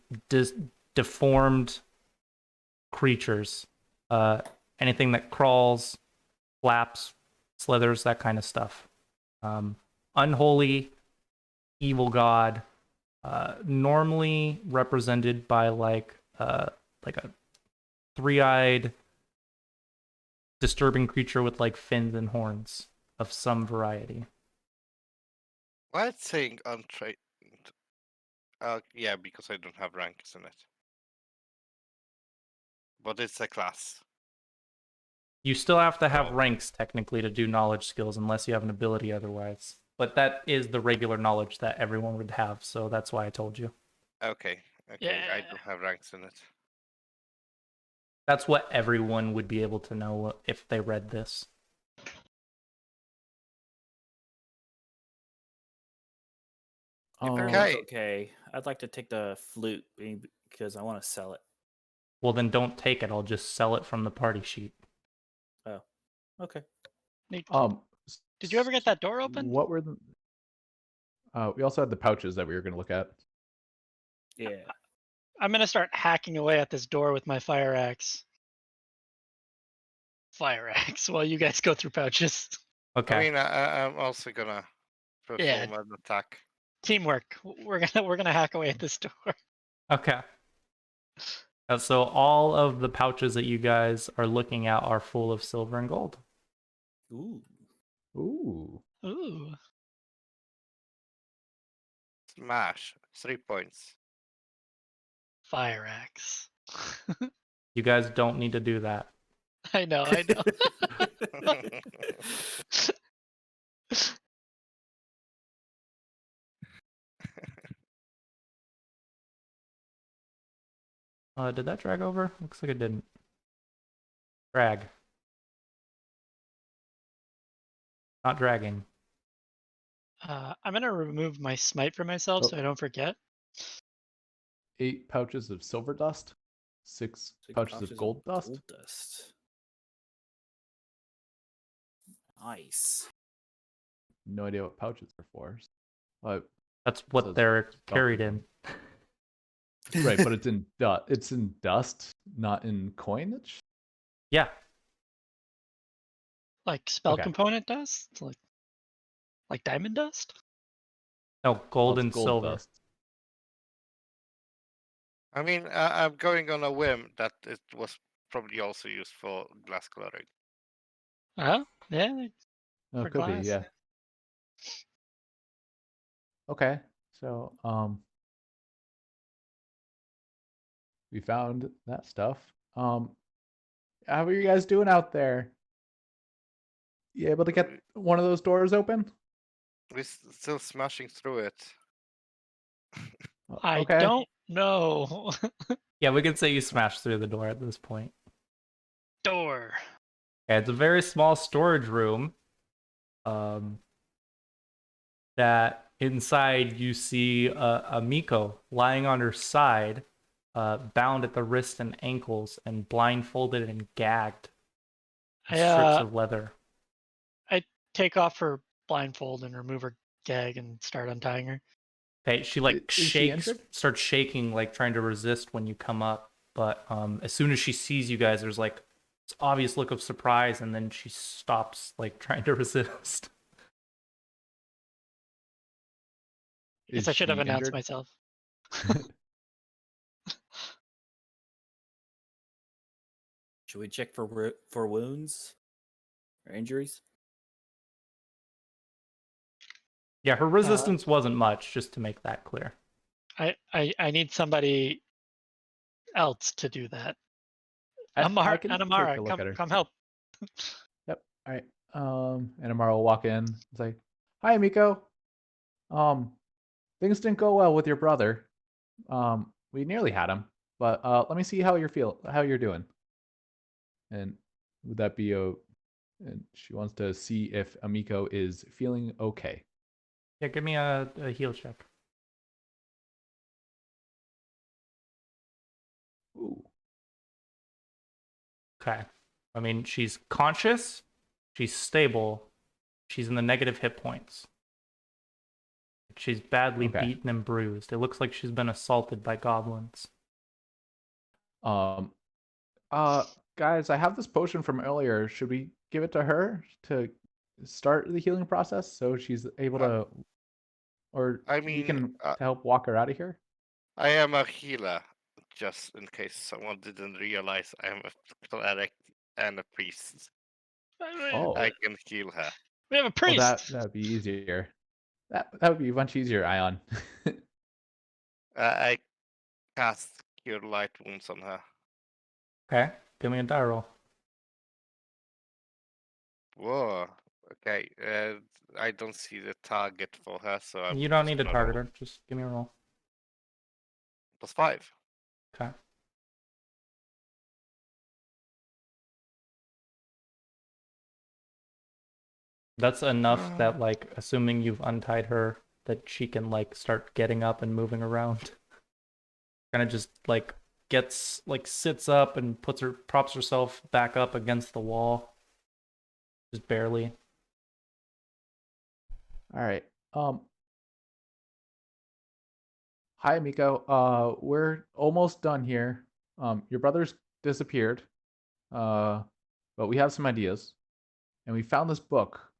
deformed creatures. Anything that crawls, flaps, slithers, that kind of stuff. Unholy, evil god, normally represented by like a three-eyed disturbing creature with like fins and horns of some variety. Why it's saying untrained? Yeah, because I don't have ranks in it. But it's a class. You still have to have Oh. ranks technically to do knowledge skills unless you have an ability otherwise. But that is the regular knowledge that everyone would have, so that's why I told you. Okay, I Yeah. don't have ranks in it. That's what everyone would be able to know if they read this. If Um, everyone's Okay. okay, I'd like to take the flute because I want to sell it. Well, then don't take it. I'll just sell it from the party sheet. Oh, okay. Neat. um, Did you ever get that door open? What were the? We also had the pouches that we were going to look at. Yeah. I'm gonna start hacking away at this door with my fire axe. While you guys go through pouches. Okay. I mean, I'm also gonna perform an attack. Teamwork. We're gonna hack away at this door. Okay. So all of the pouches that you guys are looking at are full of silver and gold. Ooh. Ooh. Ooh. Smash. 3 points. Fire axe. You guys don't need to do that. I know. Did that drag over? Looks like it didn't. Drag. Not dragging. I'm gonna remove my smite for myself so I don't forget. 8 pouches of silver dust. 6 pouches of gold dust. Gold dust. Nice. No idea what pouches are for. That's what says they're spell carried control. in. Right, but it's in it's in dust, not in coinage. Yeah. Like spell Okay. component dust? Like diamond dust? No, gold Well, it's and gold silver. dust. I mean, I'm going on a whim that it was probably also used for glass coloring. Oh, yeah, No, for it could be, glass. yeah. Okay, so we found that stuff. How are you guys doing out there? You able to get one of those doors open? We're still smashing through it. I Okay. don't know. Yeah, we could say you smashed through the door at this point. Door. Yeah, it's a very small storage room. That inside you see a Miko lying on her side, bound at the wrists and ankles, and blindfolded and gagged with strips of leather. I take off her blindfold and remove her gag and start untying her. Okay, she like Is she shakes, injured? starts shaking, like trying to resist when you come up. But as soon as she sees you guys, there's like this obvious look of surprise, and then she stops, like trying to resist. Guess I should have she announced injured? myself. Should we check for wounds or injuries? Yeah, her resistance wasn't much, just to make that clear. I need somebody else to do that. I can take a Anamara, look at her. come help. Yep. All right. And Amara will walk in. It's like, "Hi, Miko. Things didn't go well with your brother. We nearly had him, but let me see how you're doing." And would that be and she wants to see if Amiko is feeling okay. Yeah, give me a heal check. Ooh. Okay. I mean, she's conscious, she's stable, she's in the negative hit points. She's badly Okay. beaten and bruised. It looks like she's been assaulted by goblins. Guys, I have this potion from earlier. Should we give it to her to start the healing process so she's able to, or I we mean, can help walk her out of here? I am a healer, just in case someone didn't realize I am a cleric and a priest. Oh, I can heal her. We have a well, priest. that would be easier. That would be much easier, Ion. I cast Cure Light Wounds on her. Okay, give me a die roll. Whoa. Okay. I don't see the target for her, so I'm You don't just need to gonna target roll. her. Just give me a roll. +5. Okay. That's enough that, like, assuming you've untied her, that she can, like, start getting up and moving around. Kind of just, like, sits up and props herself back up against the wall. Just barely. All right. Hi, Miko. We're almost done here. Your brother's disappeared. But we have some ideas, and we found this book.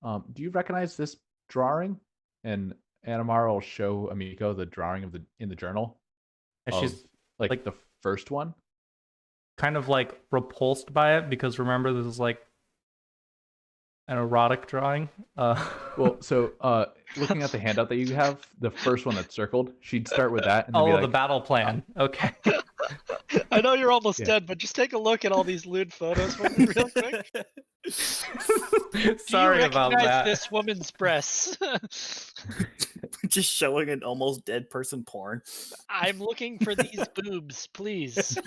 Do you recognize this drawing? And Anamara will show Amiko the drawing of in the journal And of she's like the first one. kind of like repulsed by it because remember this is like an erotic drawing. Well, so looking at the handout that you have, the first one that's circled, she'd start with that and then be oh, like, the battle plan. Okay. I know you're almost Yeah. dead, but just take a look at all these lewd photos for me real quick. Sorry Do you about recognize that. this woman's breasts? Just showing an almost dead person porn. I'm looking for these boobs, please.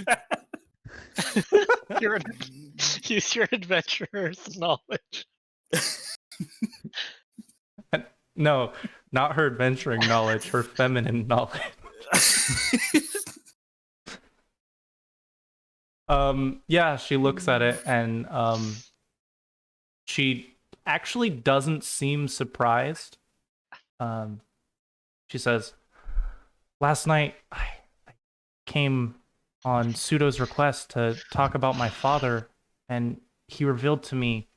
Use your adventurer's knowledge. No, not her adventuring knowledge, her feminine knowledge. Yeah, she looks at it and she actually doesn't seem surprised. She says, "Last night I came on Pseudo's request to talk about my father, and he revealed to me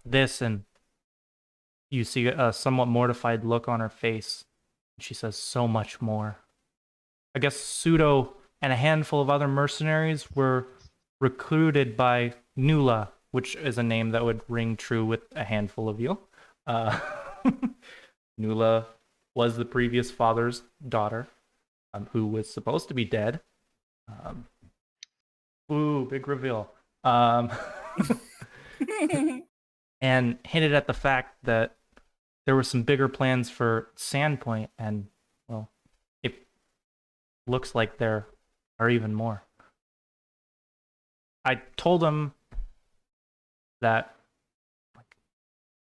this," and you see a somewhat mortified look on her face. She says, "So much more. I guess Pseudo and a handful of other mercenaries were recruited by Nula, which is a name that would ring true with a handful of you. Uh, Nula was the previous father's daughter, who was supposed to be dead. Ooh, big reveal. And hinted at the fact that there were some bigger plans for Sandpoint, and, well, it looks like there are even more. I told him that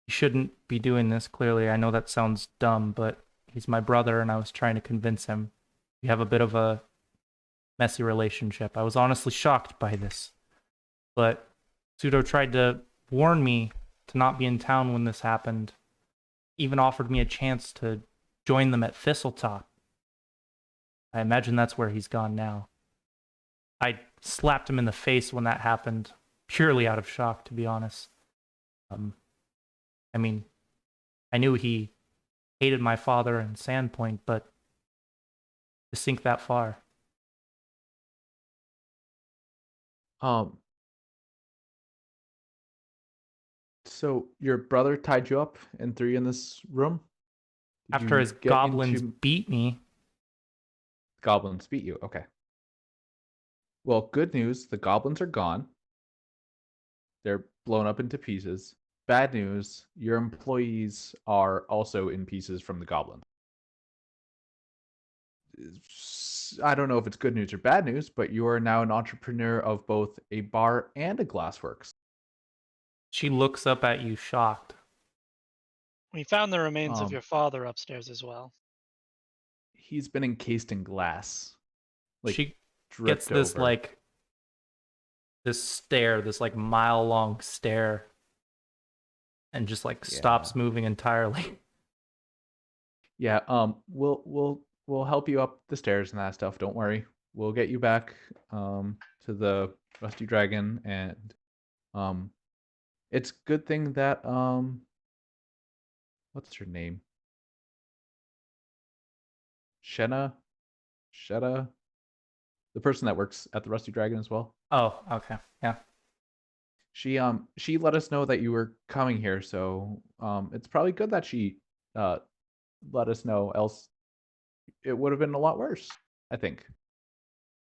he shouldn't be doing this, clearly. I know that sounds dumb, but he's my brother, and I was trying to convince him. We have a bit of a messy relationship. I was honestly shocked by this. But Pseudo tried to warn me to not be in town when this happened. Even offered me a chance to join them at Thistletop. I imagine that's where he's gone now. I slapped him in the face when that happened, purely out of shock, to be honest. I mean, I knew he hated my father and Sandpoint, but to sink that far. So your brother tied you up and threw you in this room? Did After you his get goblins into- beat me, Goblins beat you. Okay. Well, good news, the goblins are gone. They're blown up into pieces. Bad news, your employees are also in pieces from the goblins. I don't know if it's good news or bad news, but you are now an entrepreneur of both a bar and a glassworks. she looks up at you shocked. We found the remains of Um, your father upstairs as well. He's been encased in glass. Like, She dripped gets this over. this stare, this mile-long stare, and just stops moving entirely. Yeah, we'll help you up the stairs and that stuff. Don't worry. We'll get you back to the Rusty Dragon, and it's good thing that what's her name? Shena, the person that works at the Rusty Dragon as well. Oh, okay, yeah. She let us know that you were coming here, so it's probably good that she let us know, else it would have been a lot worse, I think.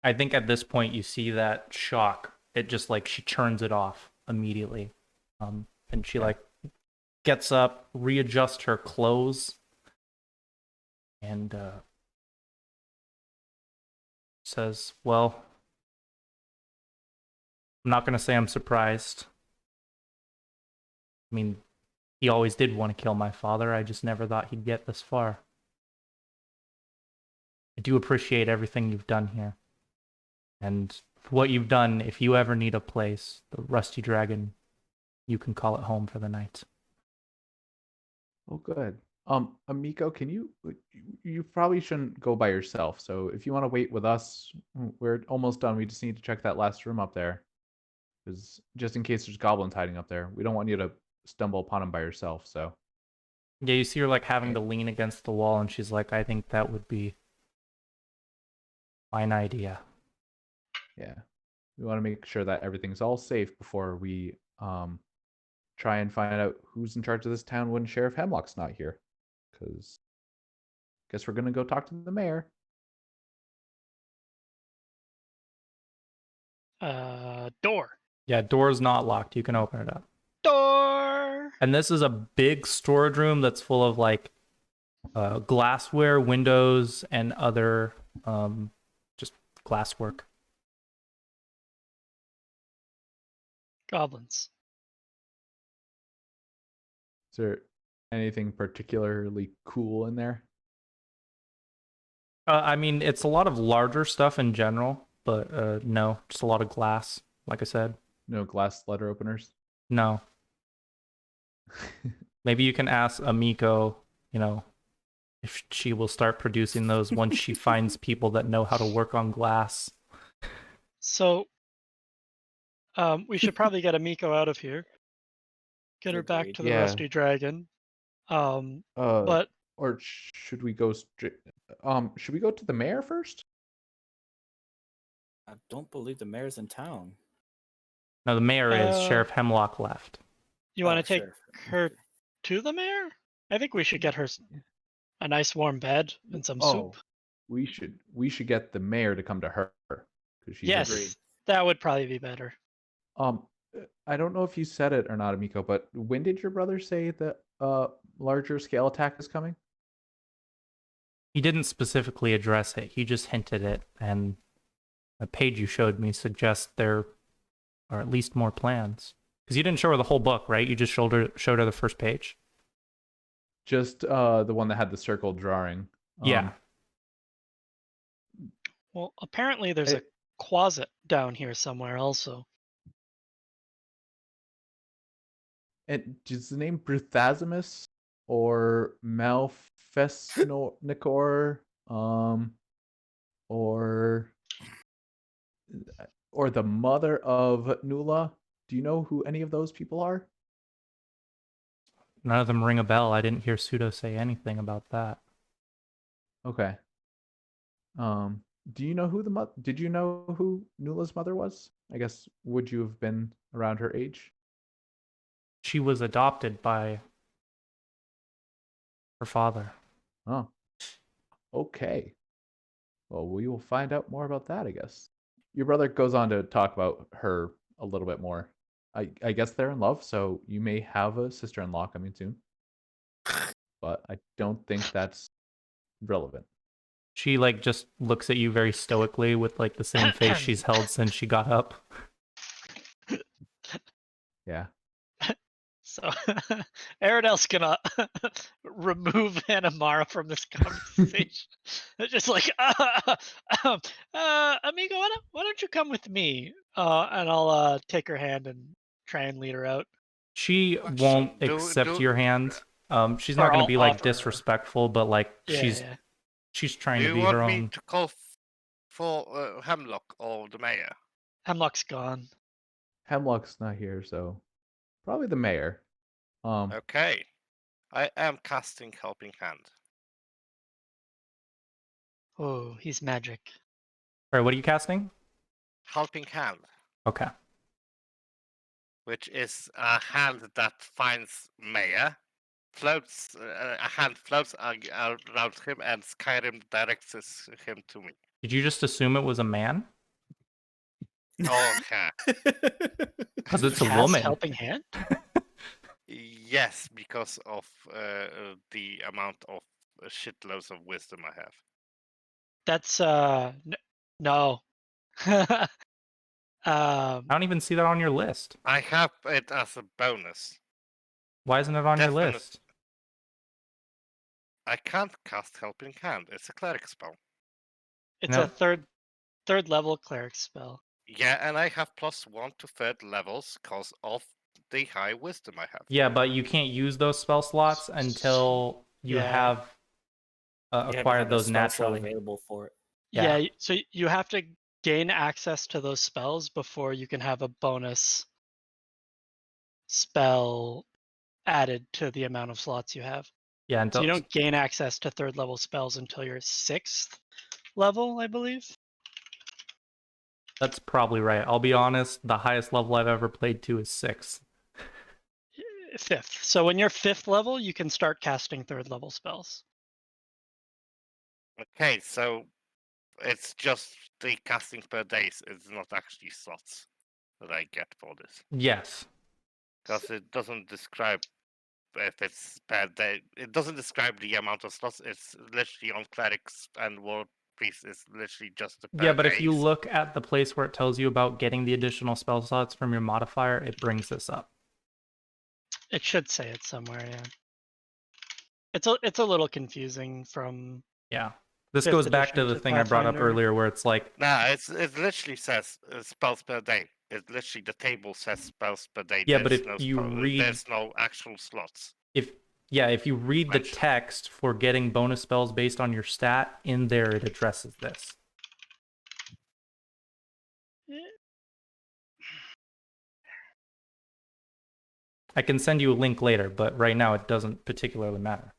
I think at this point you see that shock. It just she turns it off immediately, and she gets up, readjusts her clothes, and says, "Well, I'm not gonna say I'm surprised. I mean, he always did want to kill my father. I just never thought he'd get this far. I do appreciate everything you've done here. And for what you've done, if you ever need a place, the Rusty Dragon, you can call it home for the night." Oh, good. Amico, can you probably shouldn't go by yourself. So if you want to wait with us, we're almost done. We just need to check that last room up there. Because just in case there's goblins hiding up there, we don't want you to stumble upon them by yourself. So Yeah, you see her having to lean against the wall, and she's like, "I think that would be fine idea." yeah, we want to make sure that everything's all safe before we try and find out who's in charge of this town when Sheriff Hemlock's not here. Because guess we're gonna go talk to the mayor. Door. Yeah, door's not locked. You can open it up. Door. And this is a big storage room that's full of glassware, windows, and other just glasswork. Goblins. Is there anything particularly cool in there? I mean, it's a lot of larger stuff in general, but no, just a lot of glass, like I said. No glass letter openers? No. Maybe you can ask Amiko, if she will start producing those once she finds people that know how to work on glass. So, we should probably get Amiko out of here. Get her back Agreed. to the Yeah. Rusty Dragon. But Or should we go straight? Should we go to the mayor first? I don't believe the mayor's in town. No, the mayor is. Sheriff Hemlock left. You want to take Sheriff. her to the mayor? I think we should get her a nice warm bed and some soup. we should get the mayor to come to her because she's Yes, Agreed. that would probably be better. I don't know if you said it or not, Amico, but when did your brother say that larger scale attack is coming? He didn't specifically address it. He just hinted it, and a page you showed me suggests there are at least more plans. Because you didn't show her the whole book, right? You just showed her the first page. Just the one that had the circle drawing. Yeah. Well, apparently there's a closet down here somewhere also. And is the name Bruthasimus or Malfesnicor, or the mother of Nula? Do you know who any of those people are? None of them ring a bell. I didn't hear Pseudo say anything about that. Okay. Do you know who did you know who Nula's mother was? I guess, would you have been around her age? She was adopted by her father. Oh. Okay. Well, we will find out more about that, I guess. Your brother goes on to talk about her a little bit more. I guess they're in love, so you may have a sister-in-law coming soon. But I don't think that's relevant. She just looks at you very stoically with the same face she's held since she got up. Yeah. So Aridel's gonna remove Anamara from this conversation. Just amigo, why don't you come with me? And I'll take her hand and try and lead her out. She won't accept your hand. She's not Or going I'll to be offer her. disrespectful, but she's trying Do to you be her want me own. to call for Hemlock or the mayor? Hemlock's gone. Hemlock's not here, so probably the mayor. Okay. I am casting Helping Hand. Oh, he's magic. All right, what are you casting? Helping Hand, Okay. which is a hand that finds Mayor, floats, a hand floats around him, and Skyrim directs him to me. Did you just assume it was a man? Okay. Because it's a Cast woman. helping hand? Yes, because of the amount of shitloads of wisdom I have. That's no. I don't even see that on your list. I have it as a bonus. Why isn't it on your list? I can't cast Helping Hand. It's a cleric spell. It's No. a third level cleric spell. Yeah, and I have +1 to third levels because of the high wisdom I have. Yeah, but you can't use those spell slots until you Yeah. have You have to acquired have a those spell slot naturally. available for it. Yeah. Yeah, so you have to gain access to those spells before you can have a bonus spell added to the amount of slots you have. Yeah, So until you don't gain access to third level spells until your 6th level, I believe. that's probably right. I'll be honest, the highest level I've ever played to is 6. 5th. So when you're 5th level, you can start casting third level spells. Okay, so it's just the casting per days. It's not actually slots that I get for this. Yes. Because it doesn't describe if it's per day. It doesn't describe the amount of slots. It's literally on clerics and war priests. It's literally just the per Yeah, but if you days. look at the place where it tells you about getting the additional spell slots from your modifier, it brings this up. It should say it somewhere, yeah. It's a little confusing from Yeah. This 5th goes back to edition the to thing I brought up Pathfinder. earlier where it's like, Nah, it literally says spells per day. It literally the table says spells per day. Yeah, but There's if no you read- there's no actual slots. if you read the Mention. text for getting bonus spells based on your stat, in there it addresses this. I can send you a link later, but right now it doesn't particularly matter.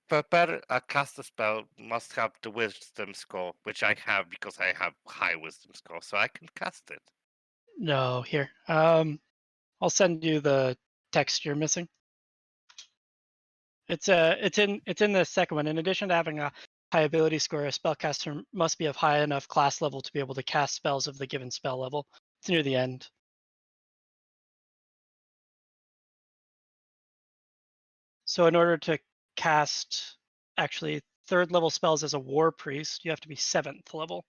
prepare a caster spell must have the wisdom score, which I have because I have high wisdom score, so I can cast it. No, here. I'll send you the text you're missing. It's in the second one. In addition to having a high ability score, a spellcaster must be of high enough class level to be able to cast spells of the given spell level. It's near the end. So in order to cast actually 3rd level spells as a war priest, you have to be 7th level.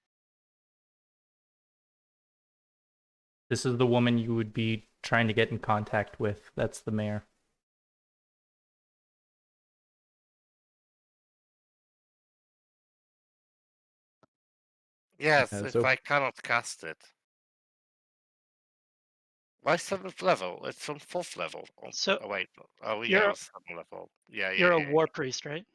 This is the woman you would be trying to get in contact with. That's the mayor. Yes, Yeah, if so- I cannot cast it. Why 7th level? It's on 4th level. So Oh wait, oh yeah, you're it was 7th level. Yeah, you're a yeah. war priest, right?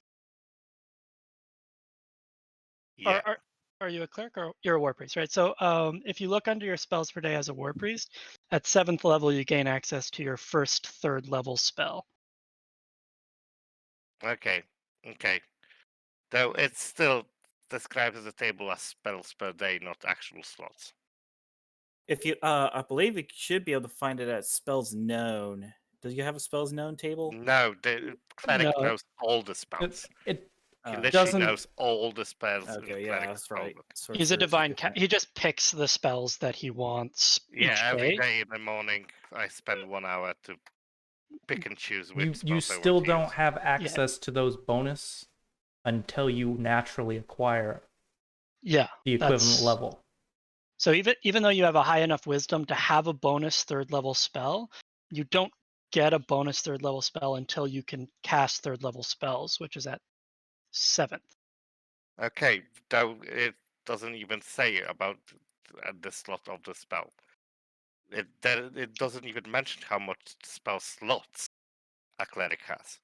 Yeah. Are you a cleric or you're a war priest, right? So if you look under your spells per day as a war priest, at 7th level you gain access to your first 3rd level spell. Okay. Though it's still described as a table as spells per day, not actual slots. If you, I believe you should be able to find it at spells known. Do you have a spells known table? No, the cleric No. knows all the spells. It He Uh, literally doesn't- knows all the spells in the Okay, yeah, cleric that's right. spellbook. He's a Sorcerer's divine different. he just picks the spells that he wants Yeah, each every day. day in the morning I spend 1 hour to pick and choose which you spells I still want to don't use. have access to those bonus until you naturally acquire Yeah. the equivalent that's- level. So even though you have a high enough wisdom to have a bonus 3rd level spell, you don't get a bonus 3rd level spell until you can cast 3rd level spells, which is at 7th. Okay, though it doesn't even say about the slot of the spell. It doesn't even mention how much spell slots a cleric has.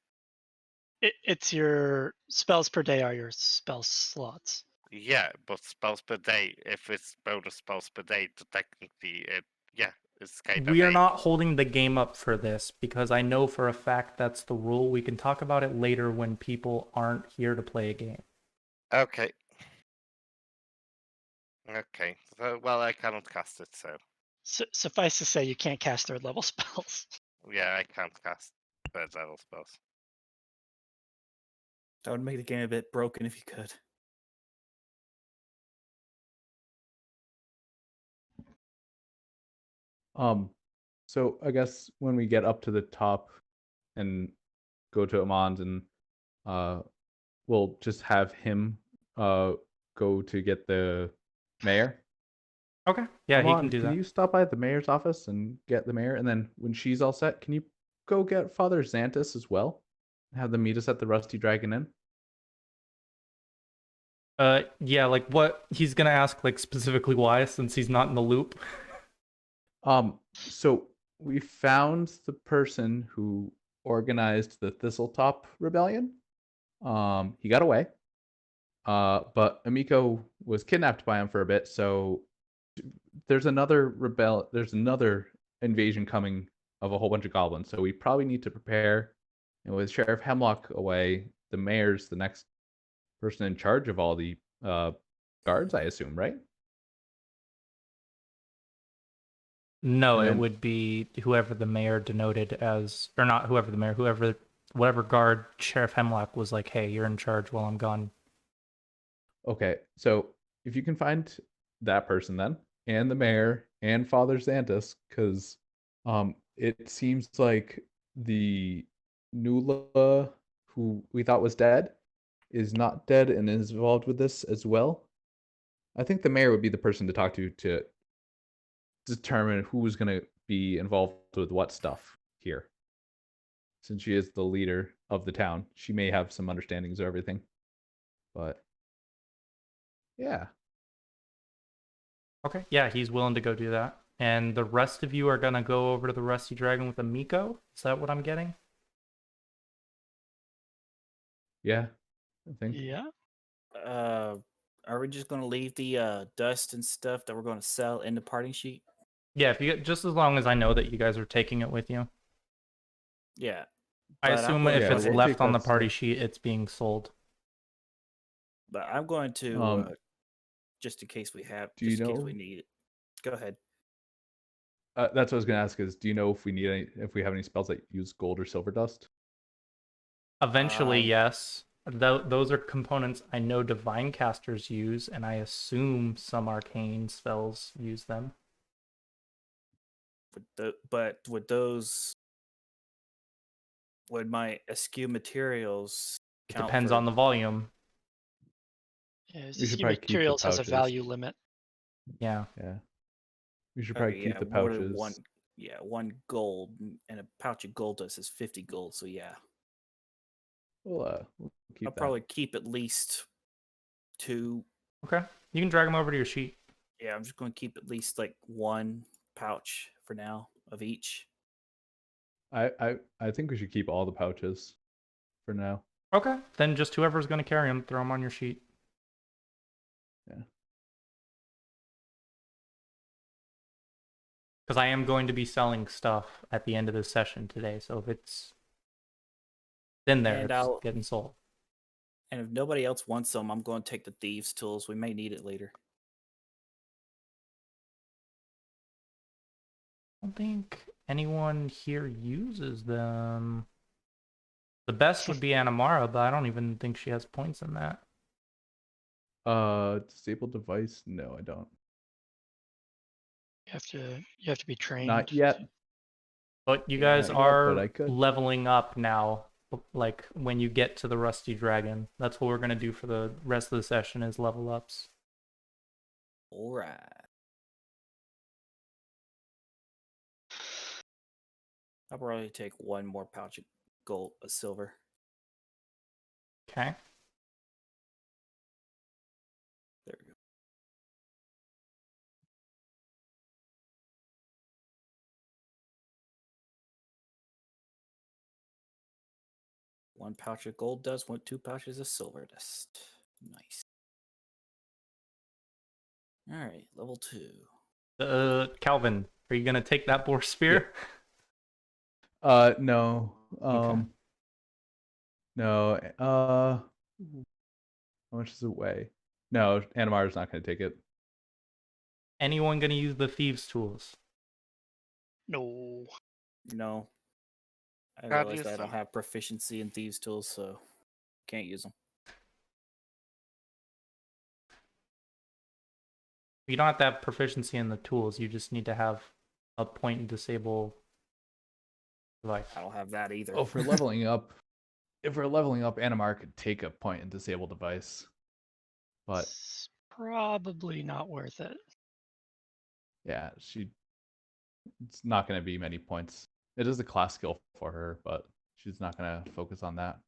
It's your spells per day are your spell slots. Yeah, but spells per day, if it's bonus spells per day, technically it's kind of We are vague. not holding the game up for this because I know for a fact that's the rule. We can talk about it later when people aren't here to play a game. Okay. Okay. So, well, I cannot cast it, so Suffice to say, you can't cast 3rd level spells. yeah, I can't cast third level spells. That would make the game a bit broken if you could. So I guess when we get up to the top and go to Amand and we'll just have him go to get the mayor. Okay. Yeah, he can Amand, do that. you stop by the mayor's office and get the mayor, and then when she's all set, can you go get Father Xantus as well? Have them meet us at the Rusty Dragon Inn? Yeah, like what he's gonna ask, like specifically why, since he's not in the loop. So we found the person who organized the Thistletop Rebellion. He got away. But Amiko was kidnapped by him for a bit, so there's another invasion coming of a whole bunch of goblins. So we probably need to prepare. And with Sheriff Hemlock away, the mayor's the next person in charge of all the guards, I assume, right? No, And it then- would be whoever the mayor denoted as, or not whoever the mayor, whatever guard Sheriff Hemlock was like, hey, you're in charge while I'm gone. Okay, so if you can find that person then, and the mayor, and Father Xantus, because it seems like the Nula, who we thought was dead, is not dead and is involved with this as well. I think the mayor would be the person to talk to determine who's going to be involved with what stuff here. Since she is the leader of the town, she may have some understandings of everything. But yeah. Okay, yeah, he's willing to go do that. And the rest of you are gonna go over to the Rusty Dragon with Amiko? Is that what I'm getting? Yeah, I think. Yeah. Are we just going to leave the dust and stuff that we're going to sell in the parting sheet? Yeah, if you just as long as I know that you guys are taking it with you. Yeah. I But I'm assume going if to Yeah, it's go ahead. we'll left take on the that party stuff. sheet, it's being sold. But I'm going to just in case we have, Do you just in case we know? need it. Go ahead. That's what I was gonna ask. Is do you know if we need any, if we have any spells that use gold or silver dust? Eventually, Um, yes. Those are components I know divine casters use, and I assume some arcane spells use them. but with those, would my eschew materials It count depends for? on the volume. Yeah, We should Ski probably keep the Materials has a pouches. value limit. Yeah. Yeah. We should Okay, probably yeah, keep the more than pouches. one. Yeah, 1 gold and a pouch of gold dust is 50 gold. So yeah, We'll I'll keep that. probably keep at least 2. Okay. You can drag them over to your sheet. Yeah, I'm just going to keep at least like 1 pouch for now of each. I think we should keep all the pouches for now. Okay. Then just whoever's going to carry them, throw them on your sheet. Yeah. Because I am going to be selling stuff at the end of this session today. So if it's in there, And it's getting sold. And if nobody else wants them, I'm going to take the thieves' tools. We may need it later. I don't think anyone here uses them. The best would be Animara, but I don't even think she has points in that. Disable device? No, I don't. You have to be trained. Not yet. But you Yeah, guys not yet, but are I could. leveling up now. Like when you get to the Rusty Dragon, that's what we're gonna do for the rest of the session is level ups. All right. I'll probably take 1 more pouch of gold, silver. Okay. There we go. One pouch of gold dust, 2 pouches of silver dust. Nice. All right, level 2. Calvin, are you gonna take that boar spear? No. Okay. No. How much does it weigh? No, Animar's not going to take it. Anyone gonna use the thieves' tools? No. No. I How do realized you I don't think? have proficiency in thieves' tools, so can't use them. You don't have to have proficiency in the tools. You just need to have a point and disable device. I don't have that either. Oh, if we're leveling up, Animar could take a point and disable device. But It's probably not worth it. yeah, it's not going to be many points. It is a class skill for her, but she's not going to focus on that.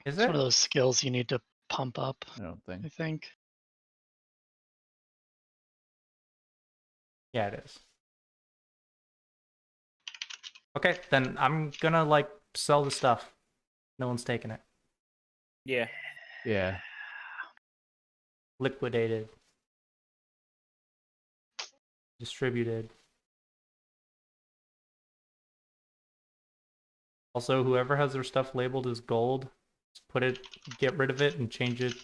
Is It's it? one of those skills you need to pump up, I don't think. I think. Yeah, it is. Okay, then I'm gonna like sell the stuff. No one's taking it. Yeah. Yeah. Liquidated. Distributed. Also, whoever has their stuff labeled as gold, just put it, get rid of it and change it.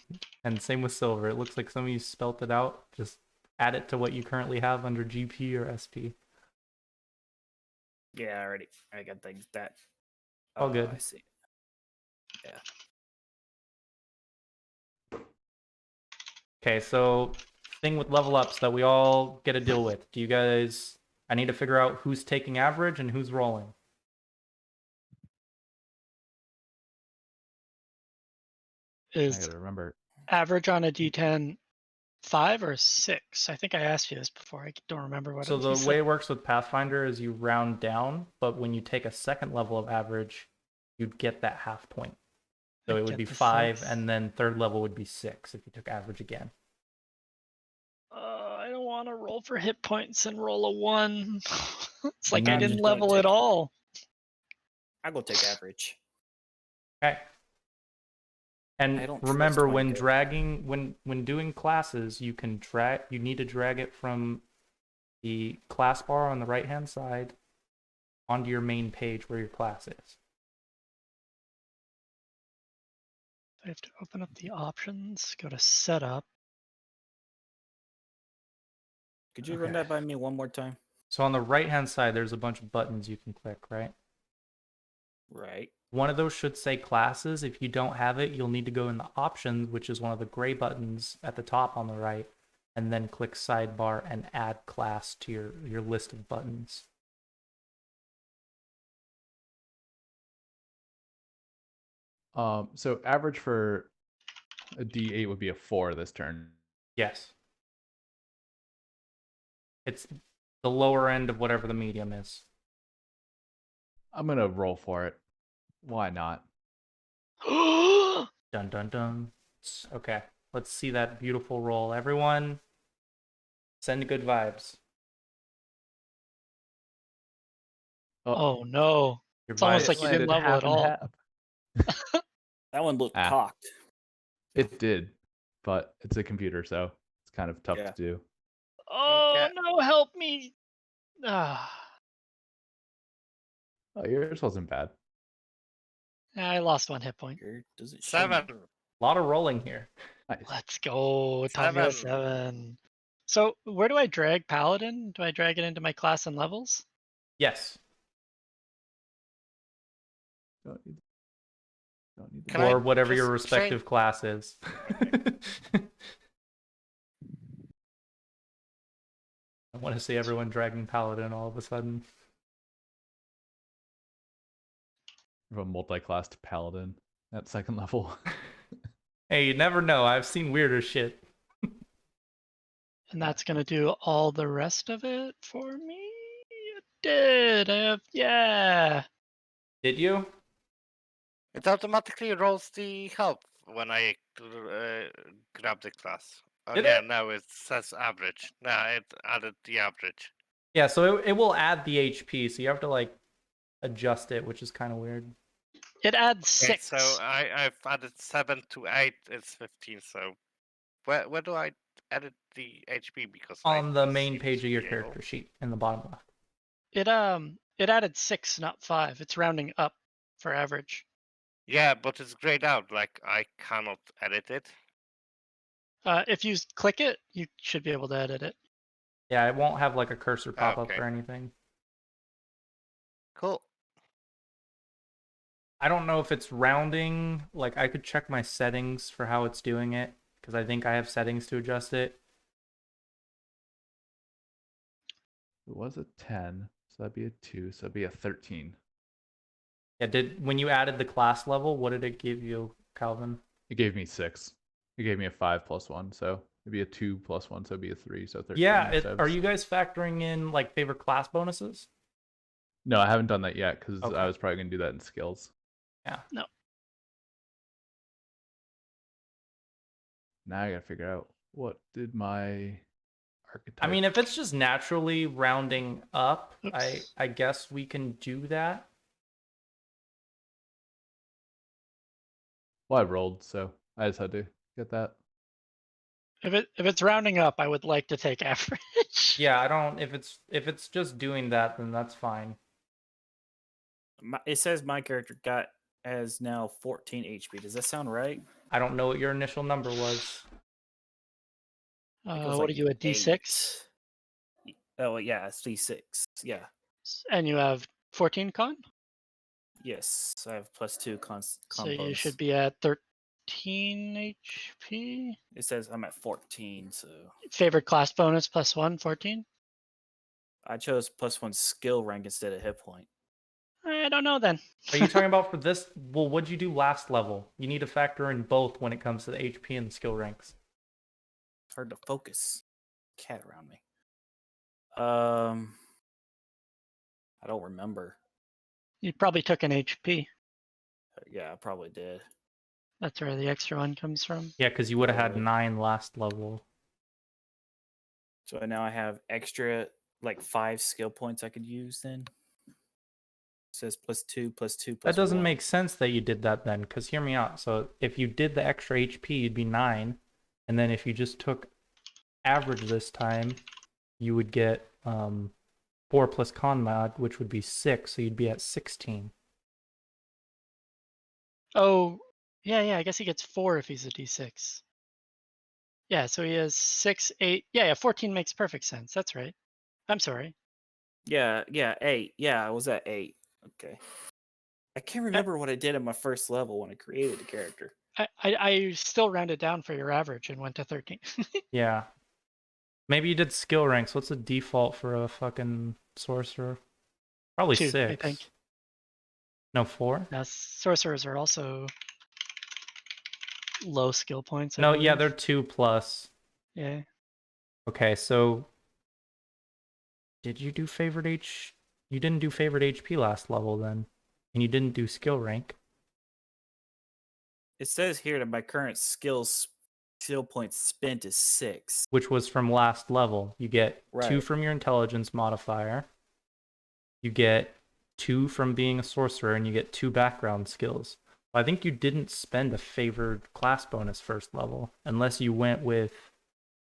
And same with silver. It looks like some of you spelt it out. Just add it to what you currently have under GP or SP. Yeah, I got things that. All good. I see. Yeah. Okay, so thing with level ups that we all get to deal with. Do you guys... I need to figure out who's taking average and who's rolling. I Is got to remember. average on a D10 5 or 6? I think I asked you this before. I don't remember what So you the said. way it works with Pathfinder is you round down, but when you take a second level of average, you'd get that half point. So I'd it would get be the 5, 6. and then third level would be 6 if you took average again. I don't want to roll for hit points and roll a 1. It's like I I'm didn't just gonna level at take- all. I'll go take average. Okay. I And don't trust remember, my when good. dragging, when doing classes, you can drag. You need to drag it from the class bar on the right hand side onto your main page where your class is. I have to open up the options, go to setup. Could you run Okay. that by me one more time? So on the right-hand side, there's a bunch of buttons you can click, right? Right. One of those should say classes. If you don't have it, you'll need to go in the options, which is one of the gray buttons at the top on the right, and then click sidebar and add class to your list of buttons. So average for a D8 would be a 4 this turn. Yes. It's the lower end of whatever the medium is. I'm gonna roll for it. Why not? Dun dun dun. Okay, let's see that beautiful roll. Everyone, send good vibes. Oh no. Your It's almost vibes. like you didn't level at all. That one looked Ah. cocked. It did, but it's a computer, so it's kind of tough Yeah. to do. Oh Okay. no, help me. Ah. Oh, yours wasn't bad. I lost 1 hit point. Here, does it show me? 7. A lot of rolling here. Nice. Let's go. Time to go 7. 7. So where do I drag Paladin? Do I drag it into my class and levels? Yes. Don't need, don't need Can I Or whatever your just respective class is. I want to see everyone dragging Paladin all of a sudden. a multi-classed paladin at second level. Hey, you never know. I've seen weirder shit. And that's going to do all the rest of it for me? It did. I have, yeah. Did you? It automatically rolls the help when I grab the class. Oh Did yeah, it? now it says average. Now it added the average. Yeah, so it will add the HP, so you have to like adjust it, which is kind of weird. It adds Okay, 6. so I've added 7 to 8. It's 15. So where do I edit the HP? Because On the don't main seem page to of your be able. character sheet in the bottom left. It added 6, not 5. It's rounding up for average. Yeah, but it's grayed out. Like I cannot edit it. If you click it, you should be able to edit it. Yeah, it won't have like a cursor pop up Okay. or anything. Cool. I don't know if it's rounding. Like, I could check my settings for how it's doing it, because I think I have settings to adjust it. It was a 10, so that'd be a 2, so that'd be a 13. Yeah, when you added the class level, what did it give you, Calvin? It gave me 6. It gave me a 5 plus 1, so it'd be a 2 plus 1, so it'd be a 3, so 13. Yeah, are you guys factoring in like favorite class bonuses? No, I haven't done that yet because Okay. I was probably gonna do that in skills. Yeah. No. Now I gotta figure out what did my archetype. I mean, if it's just naturally rounding up, Oops. I guess we can do that. Well, I rolled, so I just had to get that. If it's rounding up, I would like to take average. Yeah, I don't. If it's just doing that, then that's fine. It says my character has now 14 HP. Does that sound right? I don't know what your initial number was. I think it was What like are you, a D6? 8. Oh yeah, it's D6. Yeah. And you have 14 con? Yes, I have +2 con So you bonus. should be at 13 HP. It says I'm at 14, so Favorite class bonus +1, 14? I chose +1 skill rank instead of hit point. I don't know then. Are you talking about for this? Well, what'd you do last level? You need to factor in both when it comes to the HP and the skill ranks. It's hard to focus. Cat around me. I don't remember. You probably took an HP. Yeah, I probably did. That's where the extra one comes from. Yeah, because you would have had Probably. 9 last level. So now I have extra like 5 skill points I could use then. It says +2, +2, That doesn't 1. make sense that you did that then, because hear me out. So if you did the extra HP, you'd be 9. And then if you just took average this time, you would get 4 plus con mod, which would be 6. So you'd be at 16. Oh, Yeah, I guess he gets 4 if he's a D6. Yeah, so he has 6, 8. Yeah, 14 makes perfect sense. That's right. I'm sorry. Yeah, 8. Yeah, I was at 8. Okay. I can't remember what I did in my first level when I created the character. I still rounded down for your average and went to 13. Yeah. Maybe you did skill ranks. What's the default for a fucking sorcerer? Probably 2, 6. I think. No, 4? Now, sorcerers are also low skill points, I No, yeah, believe. they're 2 plus. Yeah. Okay, so did you do favorite H? You didn't do favorite HP last level then, and you didn't do skill rank, It says here that my current skill points spent is 6. which was from last level. You get 2 Right. from your intelligence modifier. You get 2 from being a sorcerer, and you get 2 background skills. I think you didn't spend a favored class bonus first level, unless you went with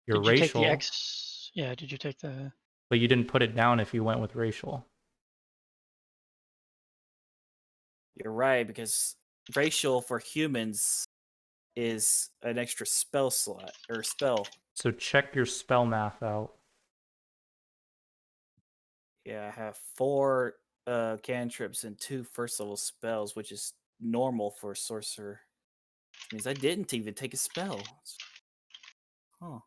your Did you take the racial, X? Yeah, did you take the... but you didn't put it down if you went with racial. You're right, because racial for humans is an extra spell slot or spell. So check your spell math out. Yeah, I have 4 cantrips and 2 first level spells, which is normal for a sorcerer. Which means I didn't even take a spell. Huh.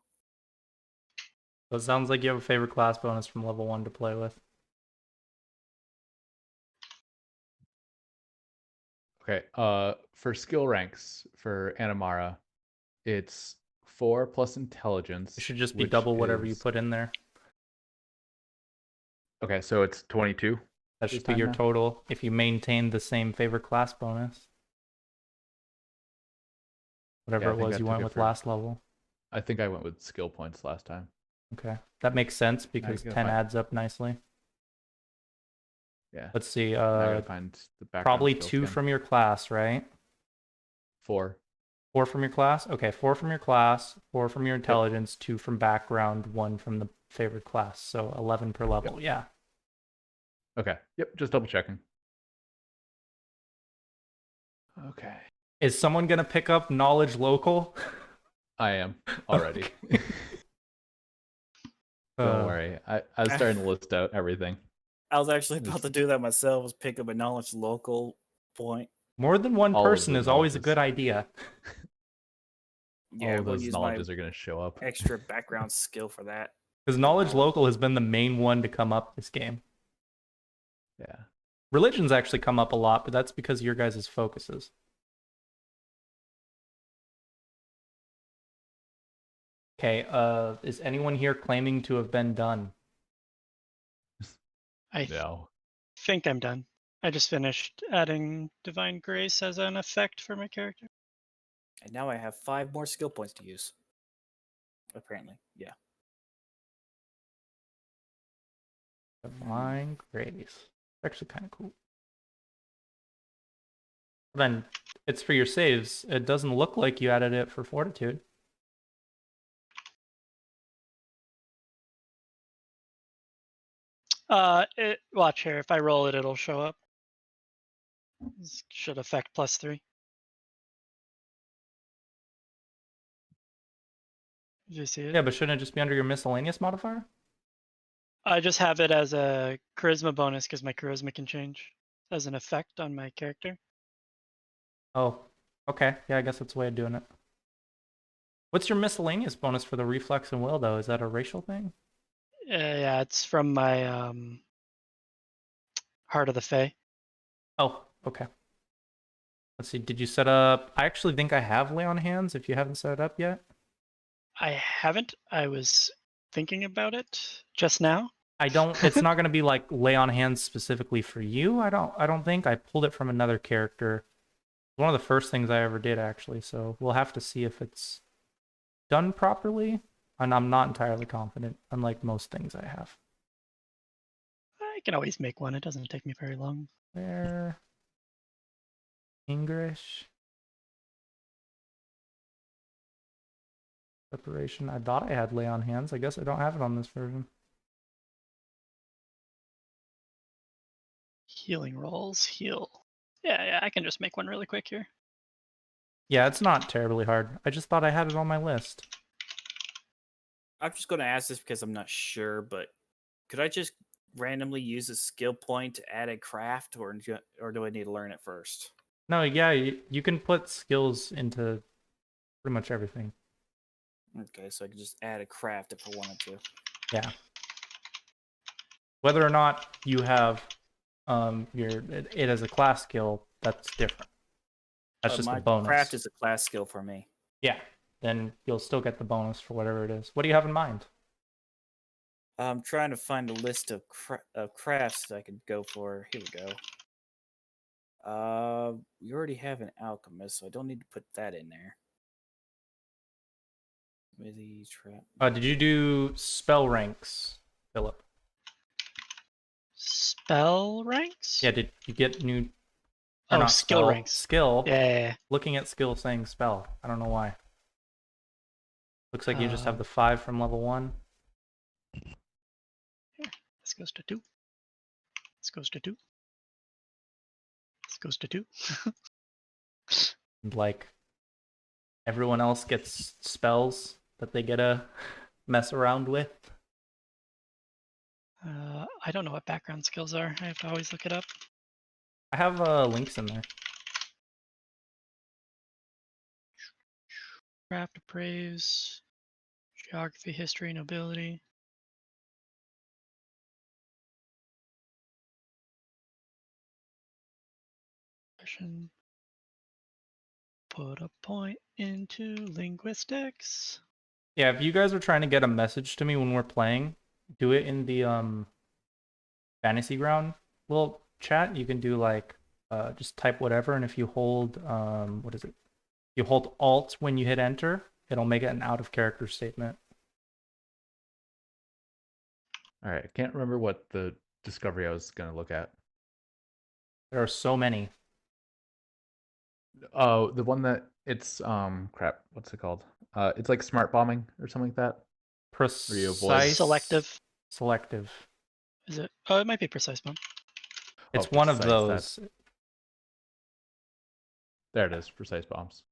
So it sounds like you have a favorite class bonus from level 1 to play with. Okay. For skill ranks for Animara, it's 4 plus intelligence. It should just be which double whatever you is- put in there. Okay, so it's 22. That this should be time your now? total if you maintain the same favorite class bonus. Whatever Yeah, I it think was I you took went it with for- last level. I think I went with skill points last time. Okay. That makes sense because gotta 10 find- adds up nicely. Yeah. Let's see. Now I gotta find the background Probably skills 2 again. from your class, right? 4. 4 from your class? Okay, 4 from your class, 4 from your intelligence, 2 from background, 1 from the favorite class. So 11 per level. Yeah. Okay. Yep, just double checking. Okay. Is someone going to pick up knowledge local? I am already. Don't worry. I was starting to list out everything. I was actually about to do that myself, was pick up a knowledge local point. More than one All of person the is always a knowledges. good idea. Yeah, All I'm of gonna those use knowledges my are going to show up. extra background skill for that. Because knowledge local has been the main one to come up this game. Yeah. Religion's actually come up a lot, but that's because of your guys' focuses. Okay, is anyone here claiming to have been done? I No. think I'm done. I just finished adding Divine Grace as an effect for my character. And now I have 5 more skill points to use. Apparently, yeah. Divine Grace. Actually kind of cool. Then it's for your saves. It doesn't look like you added it for Fortitude. Watch here. If I roll it, it'll show up. This should affect +3. Did you see it? Yeah, but shouldn't it just be under your miscellaneous modifier? I just have it as a charisma bonus because my charisma can change as an effect on my character. Oh, okay. Yeah, I guess that's the way of doing it. What's your miscellaneous bonus for the reflex and will, though? Is that a racial thing? Yeah, it's from my Heart of the Fae. Oh, okay. Let's see. Did you set up? I actually think I have lay on hands if you haven't set it up yet. I haven't. I was thinking about it just now. I don't. It's not going to be like lay on hands specifically for you. I don't think. I pulled it from another character. One of the first things I ever did, actually. So we'll have to see if it's done properly. And I'm not entirely confident, unlike most things I have. I can always make one. It doesn't take me very long. There. English. Preparation. I thought I had lay on hands. I guess I don't have it on this version. Healing rolls, heal. Yeah, I can just make one really quick here. Yeah, it's not terribly hard. I just thought I had it on my list. I'm just going to ask this because I'm not sure, but could I just randomly use a skill point to add a craft, or do I need to learn it first? No, yeah, you can put skills into pretty much everything. Okay, so I could just add a craft if I wanted to. Yeah. Whether or not you have it as a class skill, that's different. That's just a My bonus. craft is a class skill for me. Yeah, then you'll still get the bonus for whatever it is. What do you have in mind? I'm trying to find a list of crafts that I could go for. Here we go. We already have an alchemist, so I don't need to put that in there. Smithy trap. Did you do spell ranks, Philip? Spell ranks? Yeah, did you get new? Oh, not skill spell, ranks. Skill. Yeah. Looking at skill saying spell. I don't know why. Looks like you just have Um, the 5 from level 1. This goes to 2. This goes to 2. This goes to 2. And like everyone else gets spells that they get to mess around with. I don't know what background skills are. I have to always look it up. I have links in there. Craft, appraise, geography, history, nobility. Put a point into linguistics. Yeah, if you guys are trying to get a message to me when we're playing, do it in the fantasy ground little chat. You can do like just type whatever, and if you hold what is it? You hold Alt when you hit enter, it'll make it an out of character statement. All right, I can't remember what the discovery I was gonna look at. There are so many. Oh, the one that it's crap. What's it called? It's like smart bombing or something like that. you avoid- Precise Selective. Selective. Is it? Oh, it might be precise bomb. It's Oh, one of precise, those. There it is. Precise bombs.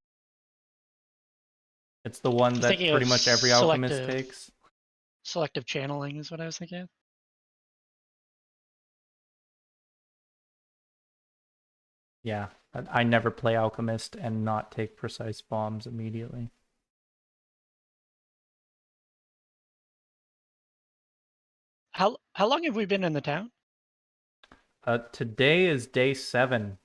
It's the one was that thinking pretty of much every alchemist selective. takes. Selective channeling is what I was thinking of. Yeah, I never play alchemist and not take precise bombs immediately. How long have we been in the town? Today is day 7.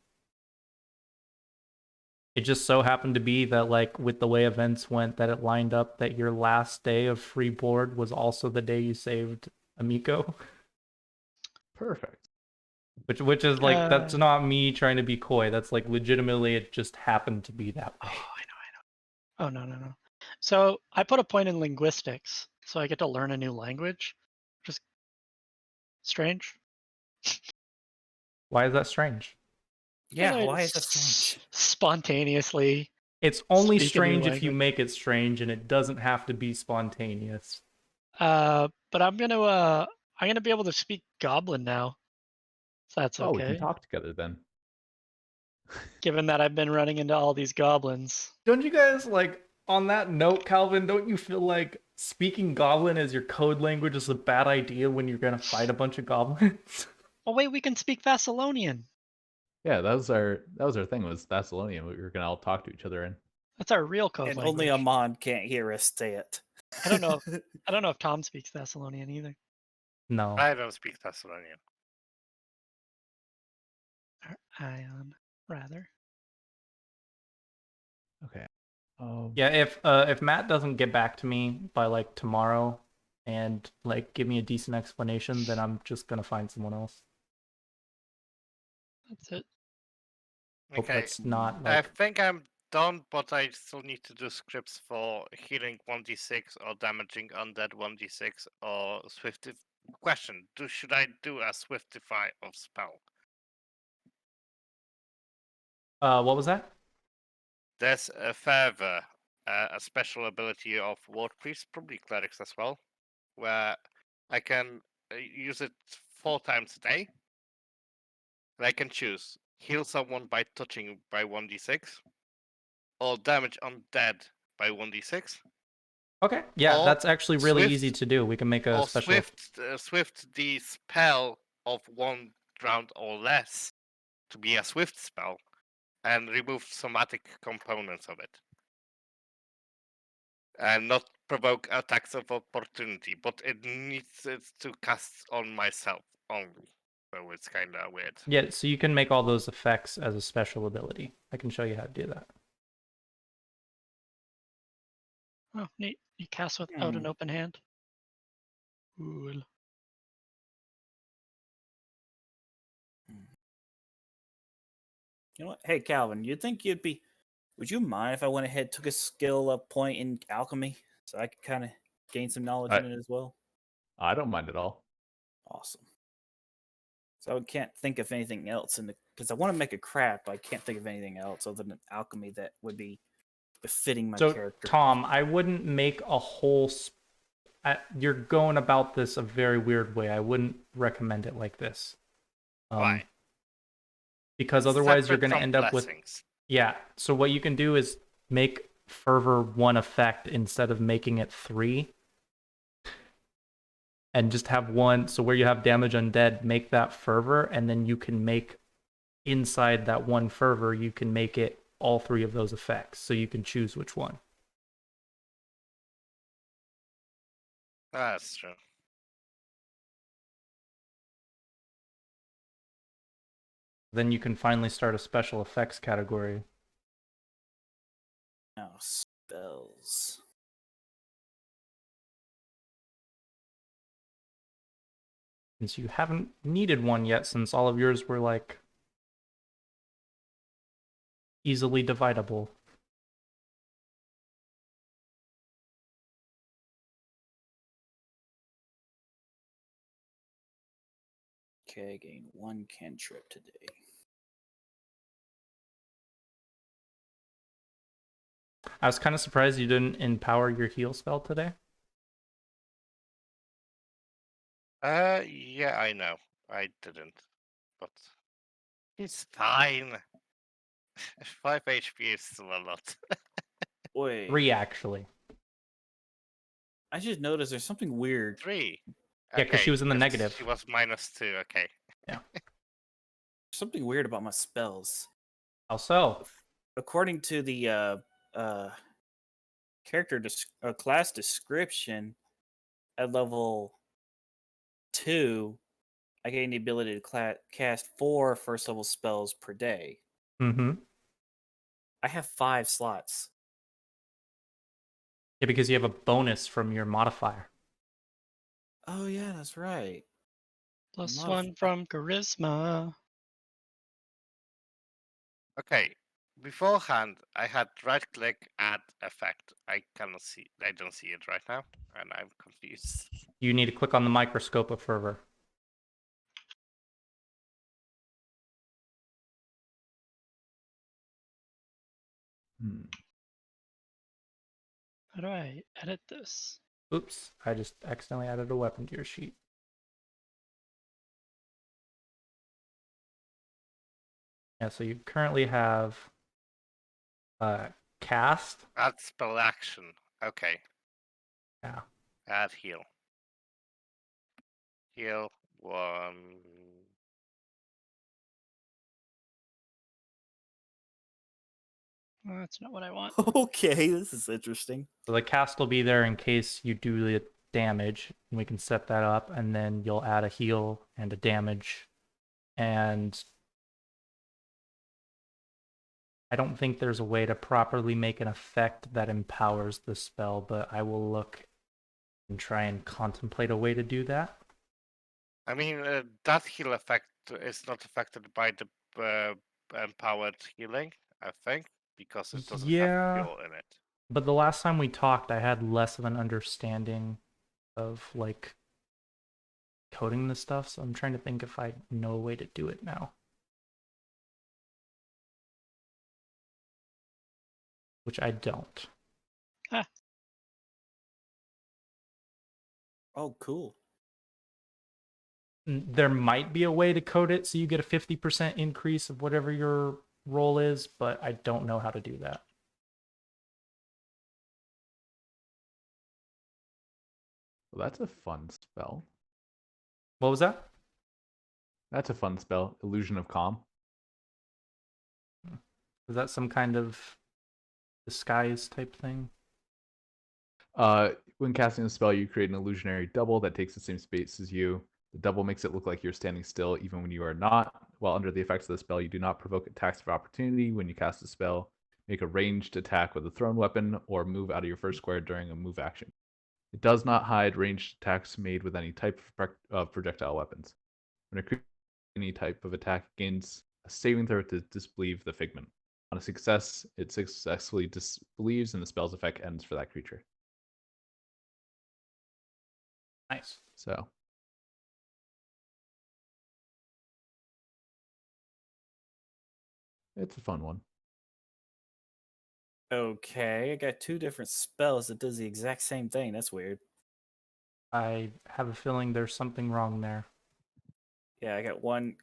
It just so happened to be that, like, with the way events went, that it lined up that your last day of free board was also the day you saved Amiko. Perfect. Which is like, that's not me trying to be coy. That's like legitimately it just happened to be that way. Oh, I know. Oh, no. So I put a point in linguistics, so I get to learn a new language. Just strange. Why is that strange? Yeah, why is that strange? Spontaneously. It's only Speak a new strange if you language. make it strange, and it doesn't have to be spontaneous. But I'm gonna be able to speak Goblin now. If that's Oh, we okay. can talk together then. Given that I've been running into all these goblins. Don't you guys, like, on that note, Calvin, don't you feel like speaking Goblin as your code language is a bad idea when you're gonna fight a bunch of goblins? Oh wait, we can speak Thessalonian. Yeah, that was our thing, was Thessalonian. We were gonna all talk to each other in. That's our real code And language. only Amon can't hear us say it. I don't know. I don't know if Tom speaks Thessalonian either. No. I don't speak Thessalonian. Or Ion, rather. Okay. Yeah, if Matt doesn't get back to me by like tomorrow and like give me a decent explanation, then I'm just gonna find someone else. That's it. Hope Okay, that's not I like think I'm done, but I still need to do scripts for healing 1d6 or damaging undead 1d6 or swift. Question: should I do a swiftify of spell? what was that? There's a fervor, a special ability of ward priests, probably clerics as well, where I can use it 4 times a day. And I can choose heal someone by touching by 1d6, or damage undead by 1d6. Okay, yeah, Or that's actually really easy Swift- to do. We can make a Or special. swift the spell of 1 round or less to be a swift spell, and remove somatic components of it. And not provoke attacks of opportunity, but it needs it to cast on myself only. So it's kind of weird. Yeah, so you can make all those effects as a special ability. I can show you how to do that. Oh, neat. You cast without an Hmm. open hand. Cool. You know what? Hey, Calvin, would you mind if I went ahead and took a skill up point in alchemy so I could kind of gain some knowledge in it as well? I don't mind at all. Awesome. So I can't think of anything else because I want to make a craft, but I can't think of anything else other than alchemy that would be befitting my So, character. Tom, I wouldn't make a whole. You're going about this a very weird way. I wouldn't recommend it like this. Why? Because otherwise you're Separate going to from end up with. blessings. Yeah. So what you can do is make fervor 1 effect instead of making it 3. And just have 1. So where you have damage undead, make that fervor, and then you can make inside that 1 fervor, you can make it all 3 of those effects. So you can choose which one. That's true. Then you can finally start a special effects category. Now, spells. Since you haven't needed one yet, since all of yours were like easily dividable. Okay, I gained 1 cantrip today. I was kind of surprised you didn't empower your heal spell today. Yeah, I know. I didn't. But it's fine. 5 HP is still a lot. Wait, 3 actually. I just noticed there's something weird. 3. Yeah, because she was in the negative. She was -2, okay. Something weird about my spells. How so? According to the class description, at level 2, I gain the ability to cast 4 first level spells per day. Mm-hmm. I have 5 slots. Yeah, because you have a bonus from your modifier. Oh yeah, that's right. +1 from charisma. Okay. Beforehand, I had right click, add effect. I don't see it right now, and I'm confused. You need to click on the microscope of fervor. How do I edit this? Oops, I just accidentally added a weapon to your sheet. Yeah, so you currently have cast. Add spell action. Okay. Yeah. Add heal. Heal 1. Oh, that's not what I want. Okay, this is interesting. So the cast will be there in case you do the damage, and we can set that up, and then you'll add a heal and a damage. And I don't think there's a way to properly make an effect that empowers the spell, but I will look and try and contemplate a way to do that. I mean, that heal effect is not affected by the empowered healing, I think, because it doesn't have heal in it. But the last time we talked, I had less of an understanding of like coding this stuff, so I'm trying to think if I know a way to do it now. Which I don't. Oh, cool. There might be a way to code it so you get a 50% increase of whatever your roll is, but I don't know how to do that. Well, that's a fun spell. What was that? That's a fun spell. Illusion of Calm. Is that some kind of disguise type thing? When casting a spell, you create an illusionary double that takes the same space as you. The double makes it look like you're standing still even when you are not. While under the effects of the spell, you do not provoke attacks of opportunity when you cast a spell. Make a ranged attack with a thrown weapon or move out of your first square during a move action. It does not hide ranged attacks made with any type of projectile weapons. When a creature any type of attack gains a saving throw to disbelieve the figment. On a success, it successfully disbelieves and the spell's effect ends for that creature. Nice. So it's a fun one. Okay, I got 2 different spells that does the exact same thing. That's weird. I have a feeling there's something wrong there. Yeah, I got one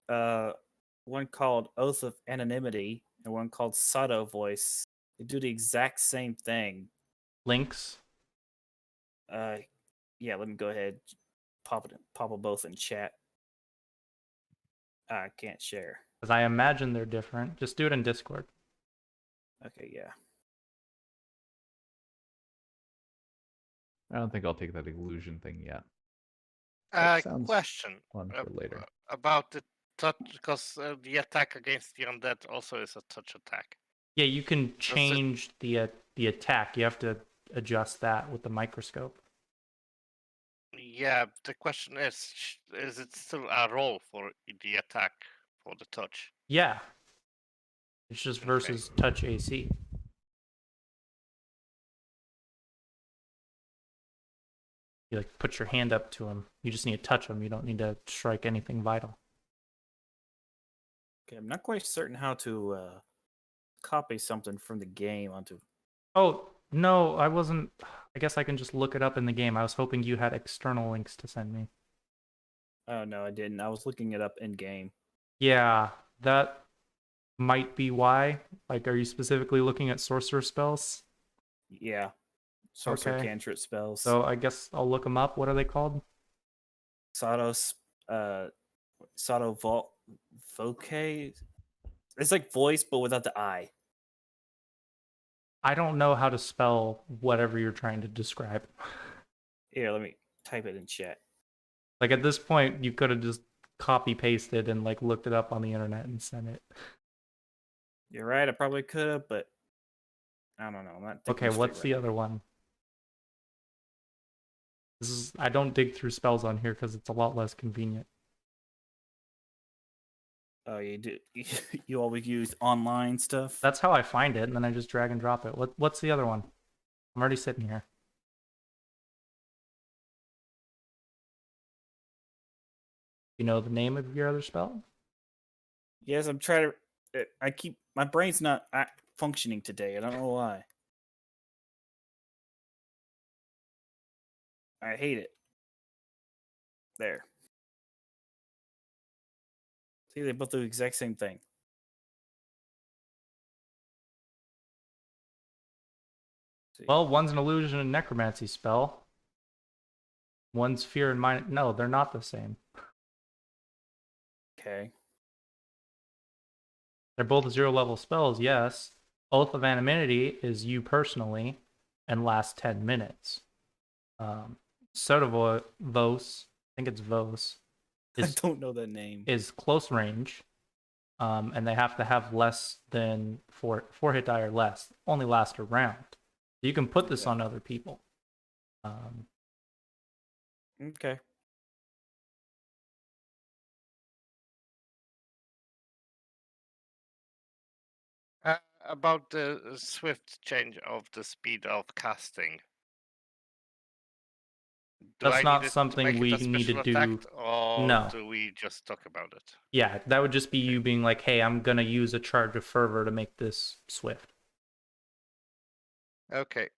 called Oath of Anonymity and one called Sato Voice. They do the exact same thing. Links? Yeah, let me go ahead, pop them both in chat. I can't share. Because I imagine they're different. Just do it in Discord. Okay, yeah. I don't think I'll take that illusion thing yet. That sounds Question fun for later. about the touch, because the attack against the undead also is a touch attack. Yeah, you can change the attack. You have to adjust that with the microscope. Yeah, the question is it still a roll for the attack for the touch? Yeah. It's just Okay. versus touch AC. You like put your hand up to him. You just need to touch him. You don't need to strike anything vital. Okay, I'm not quite certain how to copy something from the game onto. Oh, no, I wasn't. I guess I can just look it up in the game. I was hoping you had external links to send me. Oh no, I didn't. I was looking it up in game. Yeah, that might be why. Like, are you specifically looking at sorcerer spells? Yeah, sorcerer Okay. cantrip spells. So I guess I'll look them up. What are they called? Sato Voke. It's like voice, but without the I. I don't know how to spell whatever you're trying to describe. Here, let me type it in chat. Like at this point, you could have just copy pasted and like looked it up on the internet and sent it. You're right. I probably could have, but I don't know. I'm not thinking Okay, what's the right other one? I don't dig through spells on here because it's a lot less convenient. Oh, you do. You always use online stuff. That's how I find it, and then I just drag and drop it. What's the other one? I'm already sitting here. You know the name of your other spell? Yes, I'm trying to. My brain's not functioning today. I don't know why. I hate it. There. See, they both do the exact same thing. See. Well, one's an illusion and necromancy spell. One's fear and mind. No, they're not the same. Okay. They're both 0-level spells, yes. Oath of Anonymity is you personally and lasts 10 minutes. Vos, I think it's Vos, I don't know that name. is close range. And they have to have less than four hit die or less. Only last a round. You can put this on other people. Okay. About the swift change of the speed of casting. That's not to something make it we a need to special do. attack, or No. do we just talk about it? Yeah, that would just be you being like, hey, I'm going to use a charge of fervor to make this swift. Okay.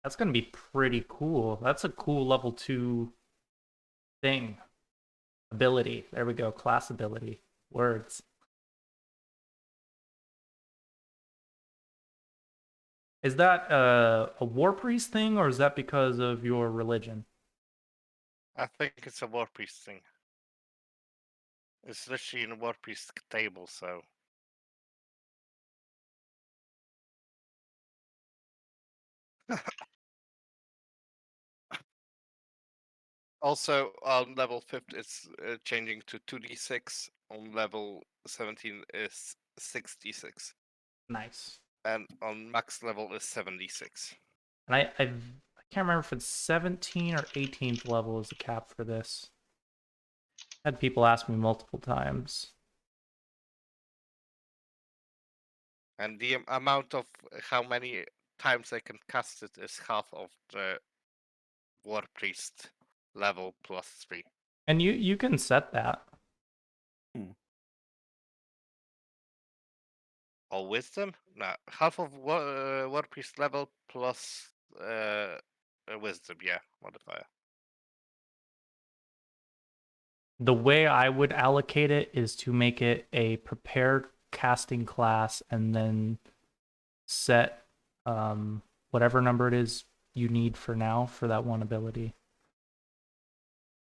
That's going to be pretty cool. That's a cool level 2 thing. Ability. There we go. Class ability. Words. Is that a war priest thing, or is that because of your religion? I think it's a war priest thing. It's literally in a war priest table, so. Also, on level 50, it's changing to 2d6. On level 17 is 6d6. Nice. And on max level is 7d6. And I can't remember if it's 17 or 18th level is the cap for this. I had people ask me multiple times. And the amount of how many times I can cast it is half of the war priest level +3. And you can set that. Or wisdom? No, half of war priest level plus wisdom, yeah, modifier. The way I would allocate it is to make it a prepared casting class and then set whatever number it is you need for now for that one ability.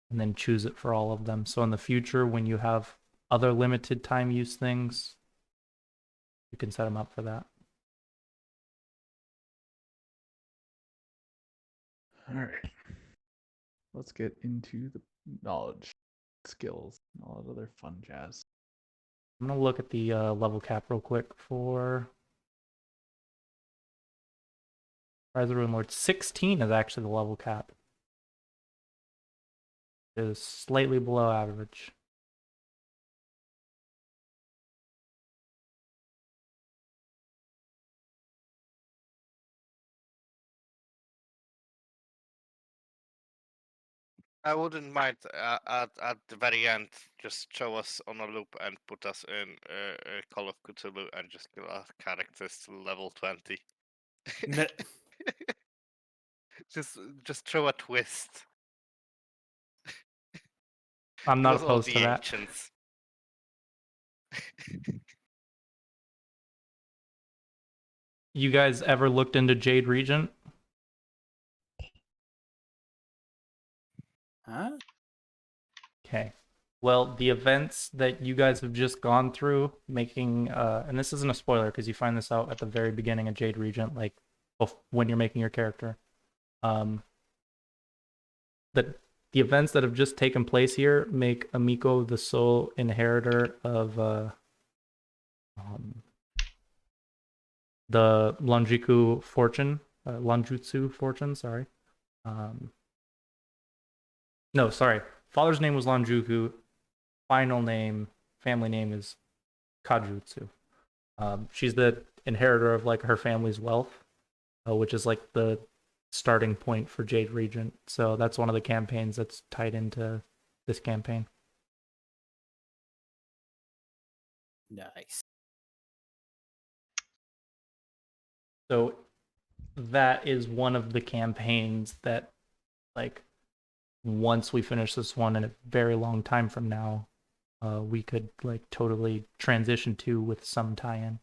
And then choose it for all of them. So in the future, when you have other limited time use things, you can set them up for that. All right. Let's get into the knowledge, skills, and all that other fun jazz. I'm going to look at the level cap real quick for Rise of the Runelords. 16 is actually the level cap. It is slightly below average. I wouldn't mind at the very end just show us on a loop and put us in Call of Cthulhu and just get our characters to level 20. No, just throw a twist. I'm It not was all opposed the to that. ancients. You guys ever looked into Jade Regent? huh? Okay. Well, the events that you guys have just gone through, making, and this isn't a spoiler because you find this out at the very beginning of Jade Regent, like when you're making your character. The events that have just taken place here make Amiko the sole inheritor of the Lanjutsu fortune. Sorry. No, sorry. Father's name was Lanjuku. Final name, family name is Kajutsu. She's the inheritor of like her family's wealth, which is like the starting point for Jade Regent. So that's one of the campaigns that's tied into this campaign. Nice. So that is one of the campaigns that, like, once we finish this one in a very long time from now, we could like totally transition to with some tie-in.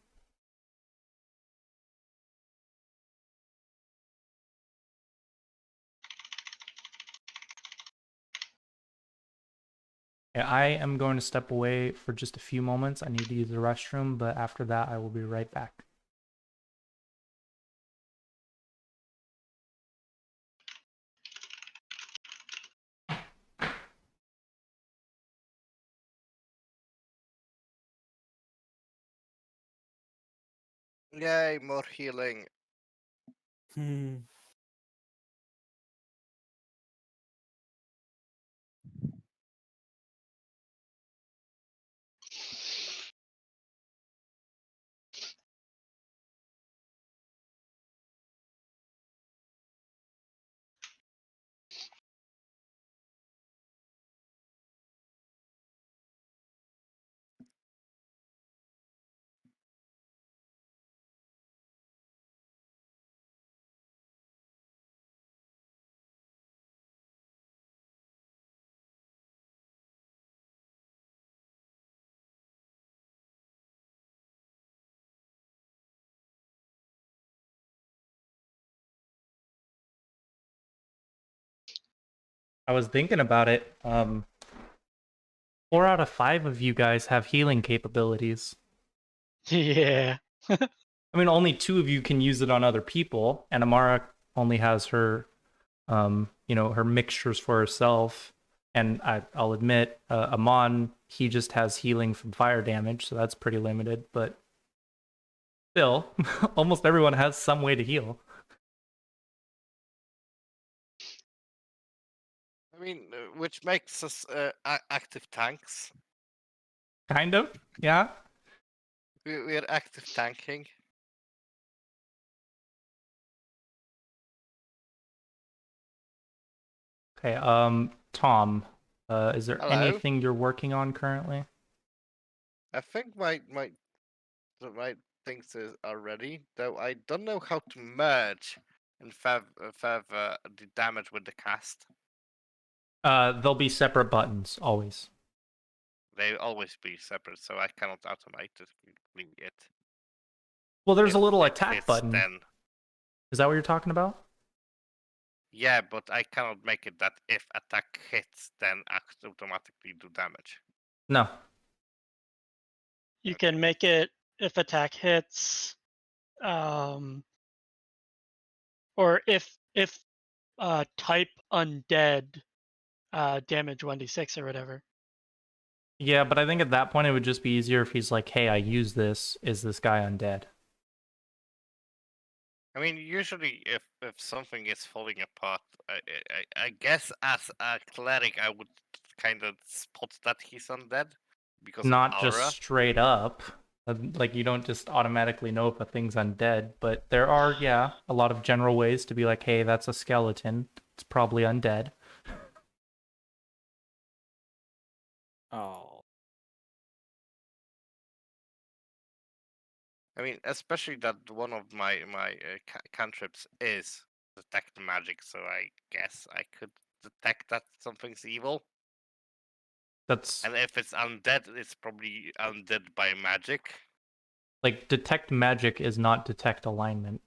I am going to step away for just a few moments. I need to use the restroom, but after that, I will be right back. Yay, more healing. Hmm. I was thinking about it. 4 out of 5 of you guys have healing capabilities. Yeah. I mean, only 2 of you can use it on other people, and Amara only has her, her mixtures for herself. And I'll admit, Amon, he just has healing from fire damage, so that's pretty limited. But still, almost everyone has some way to heal. I mean, which makes us active tanks. Kind of, yeah. We're active tanking. Okay, Tom, is there Hello. anything you're working on currently? I think my things are ready, though I don't know how to merge and further the damage with the cast. There'll be separate buttons, always. They always be separate, so I cannot automatically it. Well, there's a If little it attack hits, button. Then Is that what you're talking about? yeah, but I cannot make it that if attack hits, then automatically do damage. No. You can make it if attack hits, or if type undead, damage 1d6 or whatever. Yeah, but I think at that point it would just be easier if he's like, hey, I use this. Is this guy undead? I mean, usually if something is falling apart, I guess as a cleric I would kind of spot that he's undead because Not of just aura. straight up. Like, you don't just automatically know if a thing's undead, but there are, yeah, a lot of general ways to be like, hey, that's a skeleton. It's probably undead. Oh. I mean, especially that one of my cantrips is detect magic, so I guess I could detect that something's evil. That's And if it's undead, it's probably undead by magic. like detect magic is not detect alignment.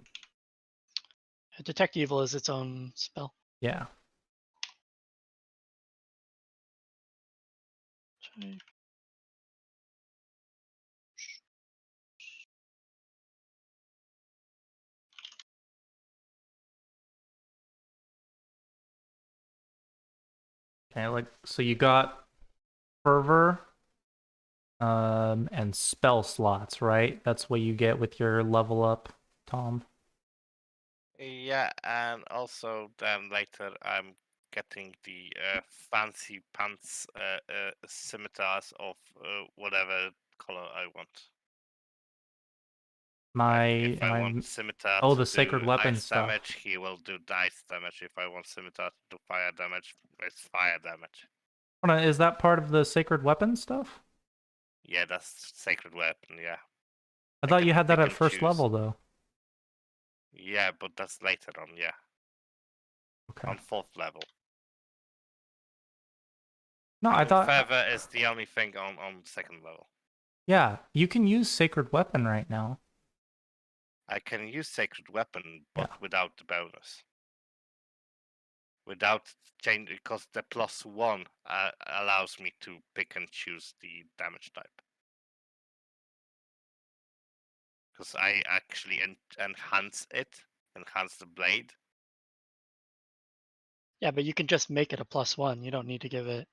Detect evil is its own spell. Yeah. Okay, like, so you got fervor and spell slots, right? That's what you get with your level up, Tom. Yeah, and also then later I'm getting the fancy pants scimitars of whatever color I want. If I want scimitar Oh, to the sacred do weapon ice stuff. damage, he will do ice damage. If I want scimitar to do fire damage, it's fire damage. Hold on, is that part of the sacred weapon stuff? Yeah, that's sacred weapon. Yeah. I thought can you had that pick at and first choose. level, though. Yeah, but that's later on. Yeah, Okay. on 4th level. No, I thought. Feather is the only thing on 2nd level. Yeah, you can use sacred weapon right now. I can use sacred weapon, but Yeah. without the bonus. Without change, because the +1 allows me to pick and choose the damage type. Because I actually enhance the blade. Yeah, but you can just make it a +1. You don't need to give it.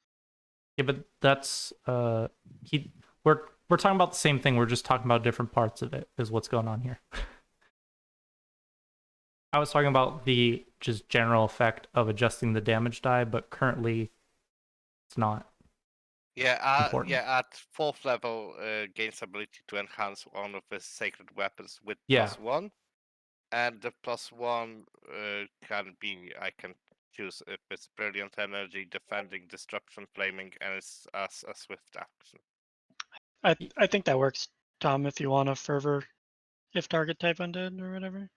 Yeah, but that's we're talking about the same thing. We're just talking about different parts of it. Is what's going on here. I was talking about the just general effect of adjusting the damage die, but currently it's not. Yeah, Important. yeah. At 4th level, gains ability to enhance one of his sacred weapons with Yeah. +1, and the +1 can be I can choose if it's brilliant energy, defending, disruption, flaming, and it's as a swift action. I think that works, Tom. If you want a fervor, if target type undead or whatever.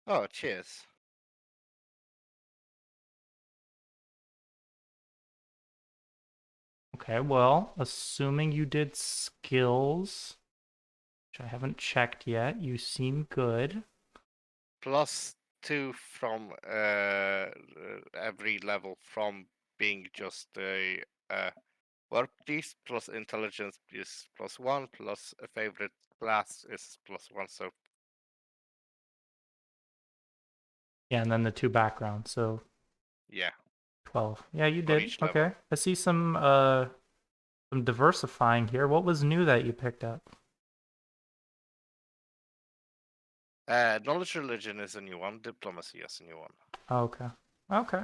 Oh, cheers. Okay, well, assuming you did skills, which I haven't checked yet, you seem good. Plus 2 from every level from being just a work piece plus intelligence is +1 plus a favorite class is +1. So Yeah, and then the 2 backgrounds, so yeah, 12. Yeah, you for did. each level. Okay. I see some diversifying here. What was new that you picked up? Knowledge religion is a new one. Diplomacy is a new one. Okay. Okay.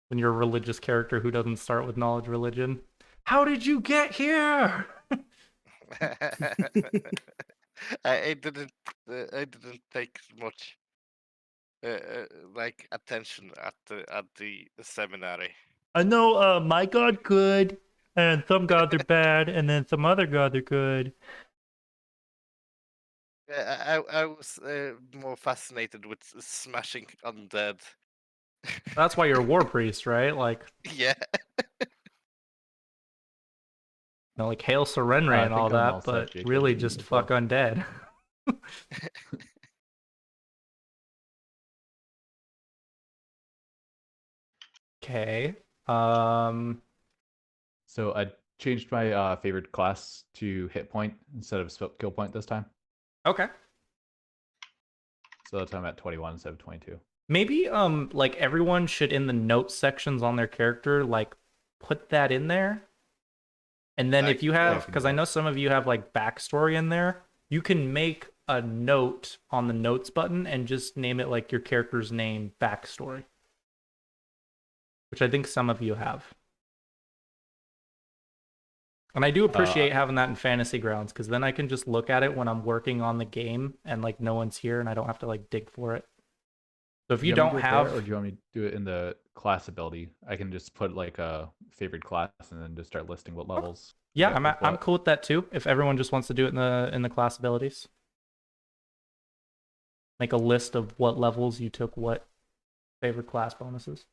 When you're a religious character who doesn't start with knowledge religion. How did you get here? I didn't. I didn't take much like attention at the seminary. I know my god good, and some gods are bad, and then some other gods are good. I was more fascinated with smashing undead. That's why you're a war priest, right? Like, Yeah. like Hail Serenre I and all think I'm all that, set, but Jacob, really as just well. fuck undead. Okay. So I changed my favorite class to hit point instead of kill point this time. Okay. So that's why I'm at 21 instead of 22. Maybe like everyone should in the notes sections on their character like put that in there. And then if you have, can because do I that. know some of you have like backstory in there, you can make a note on the notes button and just name it like your character's name backstory, which I think some of you have. And I do appreciate having that in Fantasy Grounds because then I can just look at it when I'm working on the game and like no one's here and I don't have to like dig for it. So if you Do want me don't to do it there, have, or do you want me to do it in the class ability? I can just put like a favorite class and then just start listing what levels. yeah, fit with I'm what. cool with that too. If everyone just wants to do it in the class abilities, make a list of what levels you took what favorite class bonuses.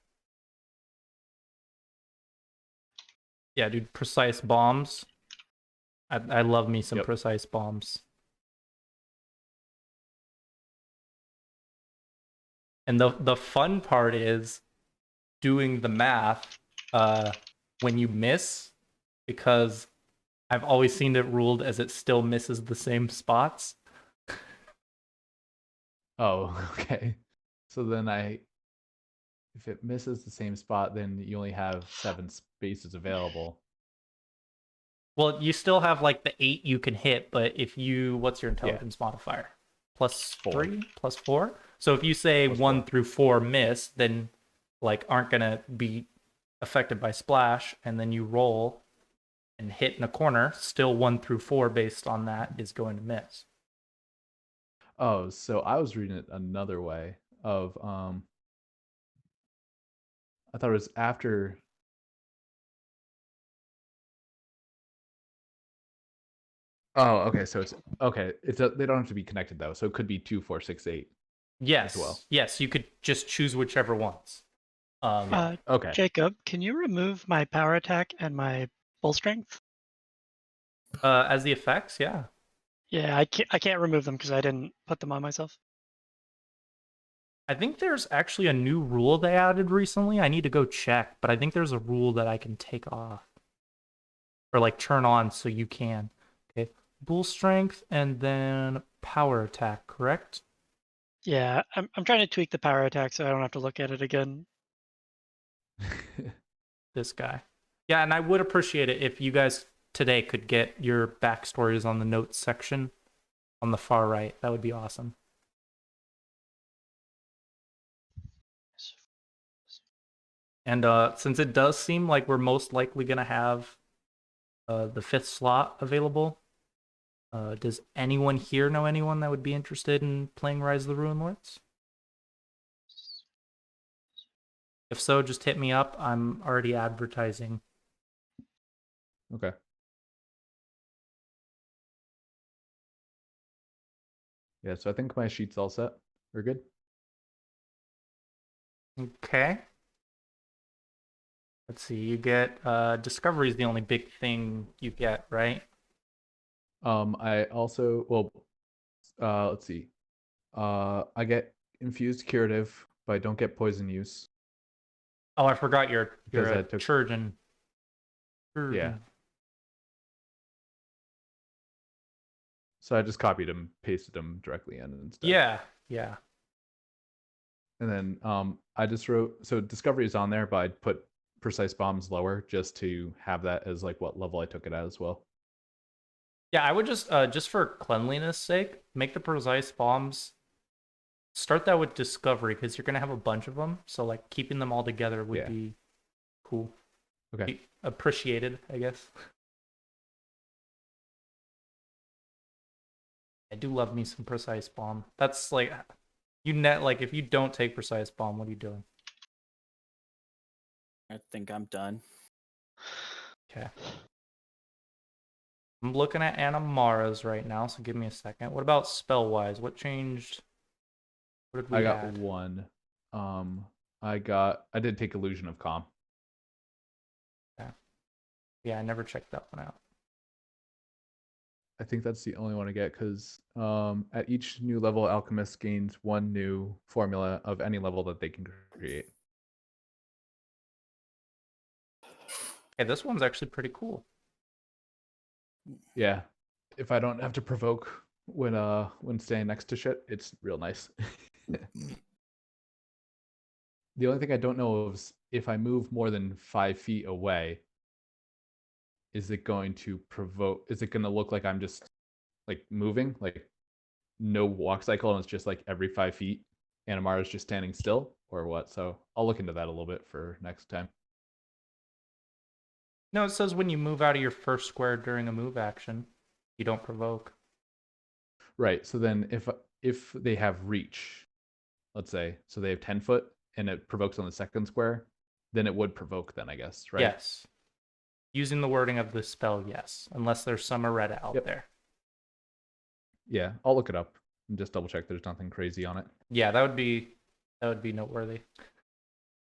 Yeah, dude, precise bombs. I love me some Yep. precise bombs. And the fun part is doing the math when you miss, because I've always seen it ruled as it still misses the same spots. Oh, okay. So then if it misses the same spot, then you only have 7 spaces available. Well, you still have like the 8 you can hit, but if you, what's your intelligence modifier? +3, +4. So if you say +4. 1 through 4 miss, then like aren't gonna be affected by splash, and then you roll and hit in a corner, still 1 through 4 based on that is going to miss. Oh, so I was reading it another way of I thought it was after. Oh, okay. So it's okay. They don't have to be connected though. So it could be 2, 4, 6, 8. Yes. well. Yes, you could just choose whichever ones. Okay. Jacob, can you remove my power attack and my bull strength? As the effects, yeah. Yeah, I can't remove them because I didn't put them on myself. I think there's actually a new rule they added recently. I need to go check, but I think there's a rule that I can take off. Or like turn on so you can. Okay. Bull strength and then power attack, correct? Yeah, I'm trying to tweak the power attack so I don't have to look at it again. This guy. Yeah, and I would appreciate it if you guys today could get your backstories on the notes section on the far right. That would be awesome. And since it does seem like we're most likely going to have the 5th slot available, does anyone here know anyone that would be interested in playing Rise of the Runelords? If so, just hit me up. I'm already advertising. Okay. Yeah, so I think my sheet's all set. We're good. Okay. Let's see. You get discovery is the only big thing you get, right? I also let's see. I get infused curative, but I don't get poison use. Oh, I forgot you're Because a I took- Churgeon. Yeah. So I just copied them, pasted them directly in instead. Yeah, yeah. And then I just wrote, so discovery is on there, but I'd put precise bombs lower just to have that as like what level I took it at as well. Yeah, I would just for cleanliness sake, make the precise bombs. Start that with discovery because you're gonna have a bunch of them. So like keeping them all together would be cool. Okay. Be appreciated, I guess. I do love me some precise bomb. That's like like if you don't take precise bomb, what are you doing? I think I'm done. Okay. I'm looking at Animara's right now, so give me a second. What about spell wise? What changed? What did we I got add? one. I did take illusion of calm. Yeah, I never checked that one out. I think that's the only one I get because at each new level, alchemist gains one new formula of any level that they can create. Okay, this one's actually pretty cool. Yeah, if I don't have to provoke when staying next to shit, it's real nice. The only thing I don't know is if I move more than 5 feet away, is it going to provoke? Is it going to look like I'm just like moving, like no walk cycle, and it's just like every 5 feet, Animara's just standing still, or what? So I'll look into that a little bit for next time. No, it says when you move out of your first square during a move action, you don't provoke. Right. So then if they have reach, let's say, so they have 10 foot and it provokes on the second square, then it would provoke then, I guess, right? Yes. Using the wording of the spell, yes. Unless there's some errata out there. Yeah, I'll look it up and just double check there's nothing crazy on it. Yeah, that would be noteworthy.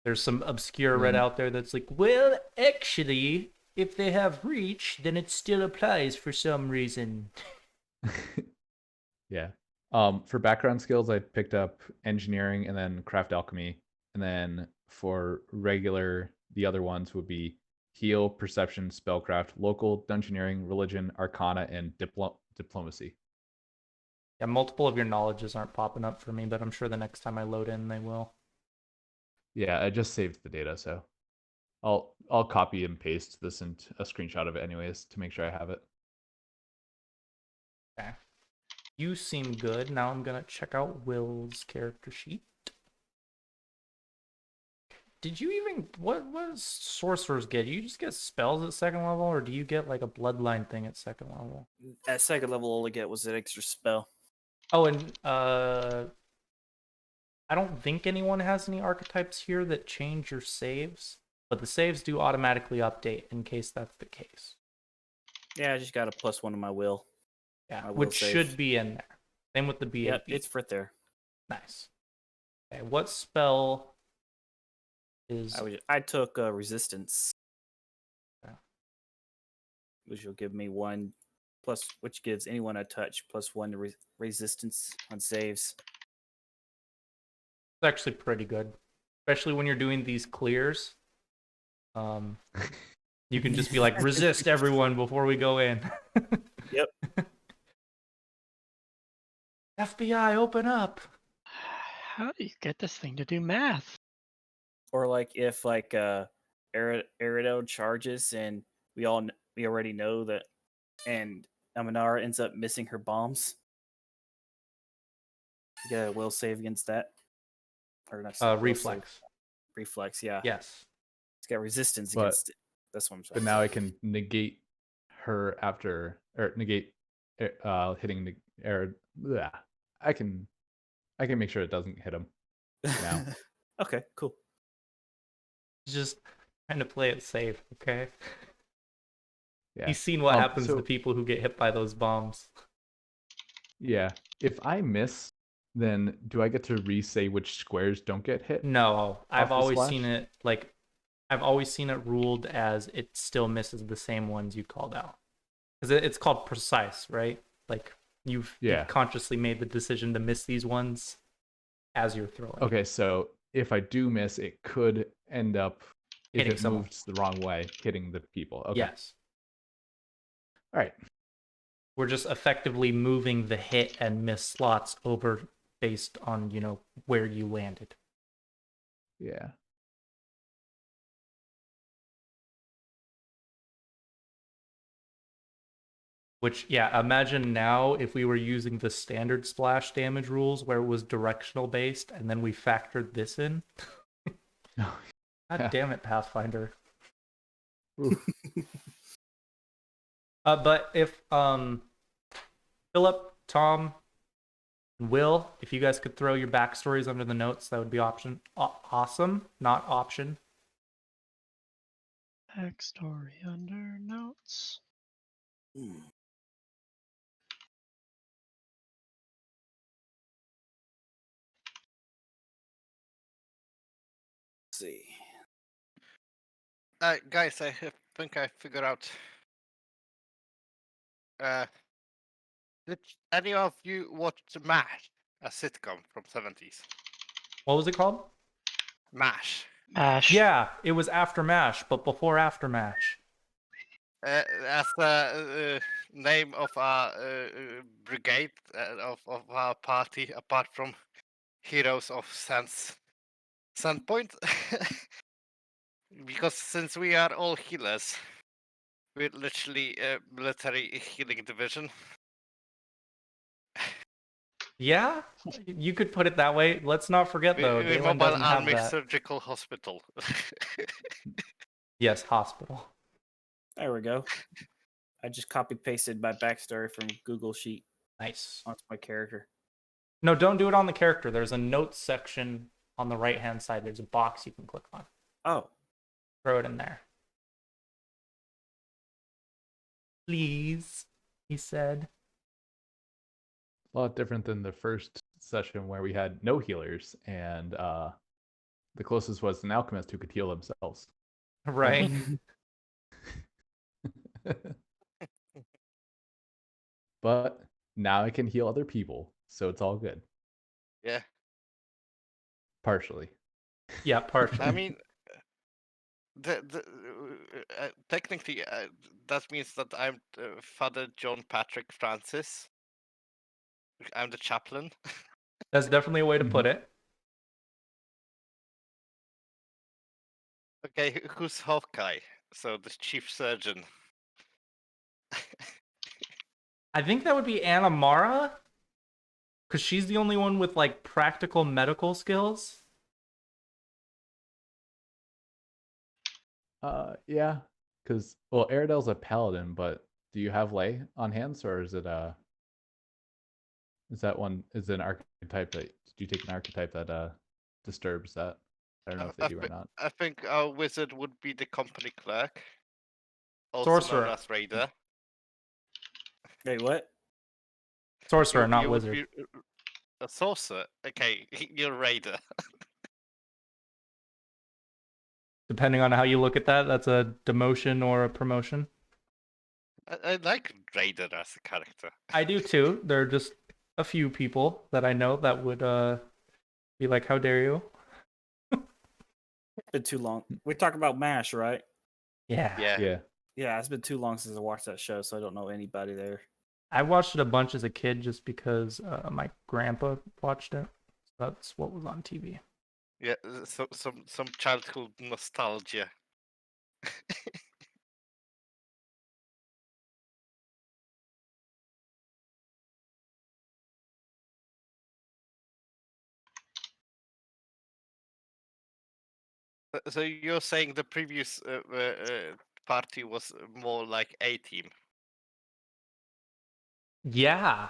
There's some obscure red out there that's like, well, actually, if they have reach, then it still applies for some reason. Yeah. For background skills, I picked up engineering and then craft alchemy. And then for regular, the other ones would be heal, perception, spellcraft, local, dungeoneering, religion, arcana, and diplomacy. Yeah, multiple of your knowledges aren't popping up for me, but I'm sure the next time I load in, they will. Yeah, I just saved the data, so I'll copy and paste this into a screenshot of it anyways to make sure I have it. Okay. You seem good. Now I'm gonna check out Will's character sheet. Did you even what does sorcerers get? Do you just get spells at second level, or do you get like a bloodline thing at second level? At second level, all I get was an extra spell. Oh, and I don't think anyone has any archetypes here that change your saves, but the saves do automatically update in case that's the case. Yeah, I just got a +1 on my will. Yeah, My will which save. should be in there. Same with the BAB. Yeah, it's right there. Nice. Okay, what spell is... I took resistance, Okay. which will give me 1 plus, which gives anyone I touch +1 to resistance on saves. It's actually pretty good, especially when you're doing these clears. You can just be like, resist everyone before we go in. Yep. FBI, open up. How do you get this thing to do math? Or like if like Erido charges and we already know that, and Aminara ends up missing her bombs. You get a will save against that. Or not will Reflex. save. Reflex, yeah. Yes. It's got resistance But- against it. That's what I'm saying. But now I can negate her after, or negate hitting the air. I can make sure it doesn't hit him now. Okay, cool. Just trying to play it safe, okay? Yeah. He's seen what happens so- to people who get hit by those bombs. Yeah. If I miss, then do I get to re-say which squares don't get hit? No, I've the always slash? seen it like I've always seen it ruled as it still misses the same ones you called out. Because it's called precise, right? Like You've Yeah. consciously made the decision to miss these ones as you're throwing. Okay, so if I do miss, it could end up, if Hitting it someone. moves the wrong way, hitting the people. Okay. Yes. All right. We're just effectively moving the hit and miss slots over based on, where you landed. Yeah. Which, yeah, imagine now if we were using the standard splash damage rules where it was directional based and then we factored this in. God damn it, Pathfinder. But if Philip, Tom, and Will, if you guys could throw your backstories under the notes, that would be awesome, not option. Backstory under notes. See. Guys, think I figured out. Did any of you watch MASH, a sitcom from 70s? What was it called? MASH. Mash. Yeah, it was After MASH, but before After MASH. As the name of our brigade of our party, apart from Heroes of Sandpoint, because since we are all healers, we're literally a military healing division. Yeah, you could put it that way. Let's not forget though, We're Dalen Mobile doesn't have Army that. Surgical Hospital. Yes, hospital. There we go. I just copy pasted my backstory from Google Sheet Nice. onto my character. No, don't do it on the character. There's a notes section on the right-hand side. There's a box you can click on. Oh, Throw it in there. Please, he said. A lot different than the first session where we had no healers, and the closest was an alchemist who could heal themselves. Right. But now I can heal other people, so it's all good. Yeah. Partially. Yeah, partially. I mean, technically, that means that I'm Father John Patrick Francis. I'm the chaplain. That's definitely a way to put it. Okay, who's Hawkeye? So the chief surgeon. I think that would be Anna Mara, because she's the only one with like practical medical skills. Yeah, because Aridel's a paladin, but do you have lay on hands, or is it is it an archetype that did you take an archetype that disturbs that? I don't know if they do or not. I think our wizard would be the company clerk, also Sorcerer. known as Raider. wait, what? Sorcerer, not You would wizard. be a sorcerer. Okay, you're Raider. Depending on how you look at that, that's a demotion or a promotion. I like Raider as a character. I do too. There are just a few people that I know that would be like, "How dare you?" It's been too long. We talk about MASH, right? Yeah. Yeah. Yeah, it's been too long since I watched that show, so I don't know anybody there. I watched it a bunch as a kid just because my grandpa watched it. So that's what was on TV. Yeah, so some childhood nostalgia. So you're saying the previous party was more like A team? Yeah.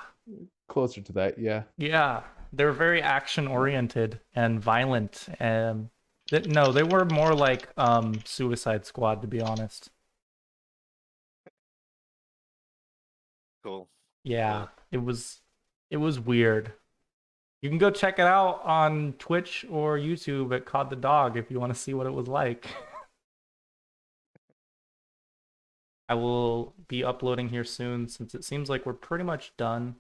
Closer to that, yeah. Yeah. They're very action oriented and violent. And no, they were more like Suicide Squad, to be honest. Cool. Yeah. It was weird. You can go check it out on Twitch or YouTube at Cod the Dog if you want to see what it was like. I will be uploading here soon since it seems like we're pretty much done.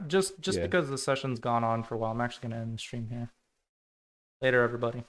Just Yeah. because the session's gone on for a while, I'm actually gonna end the stream here. Later, everybody.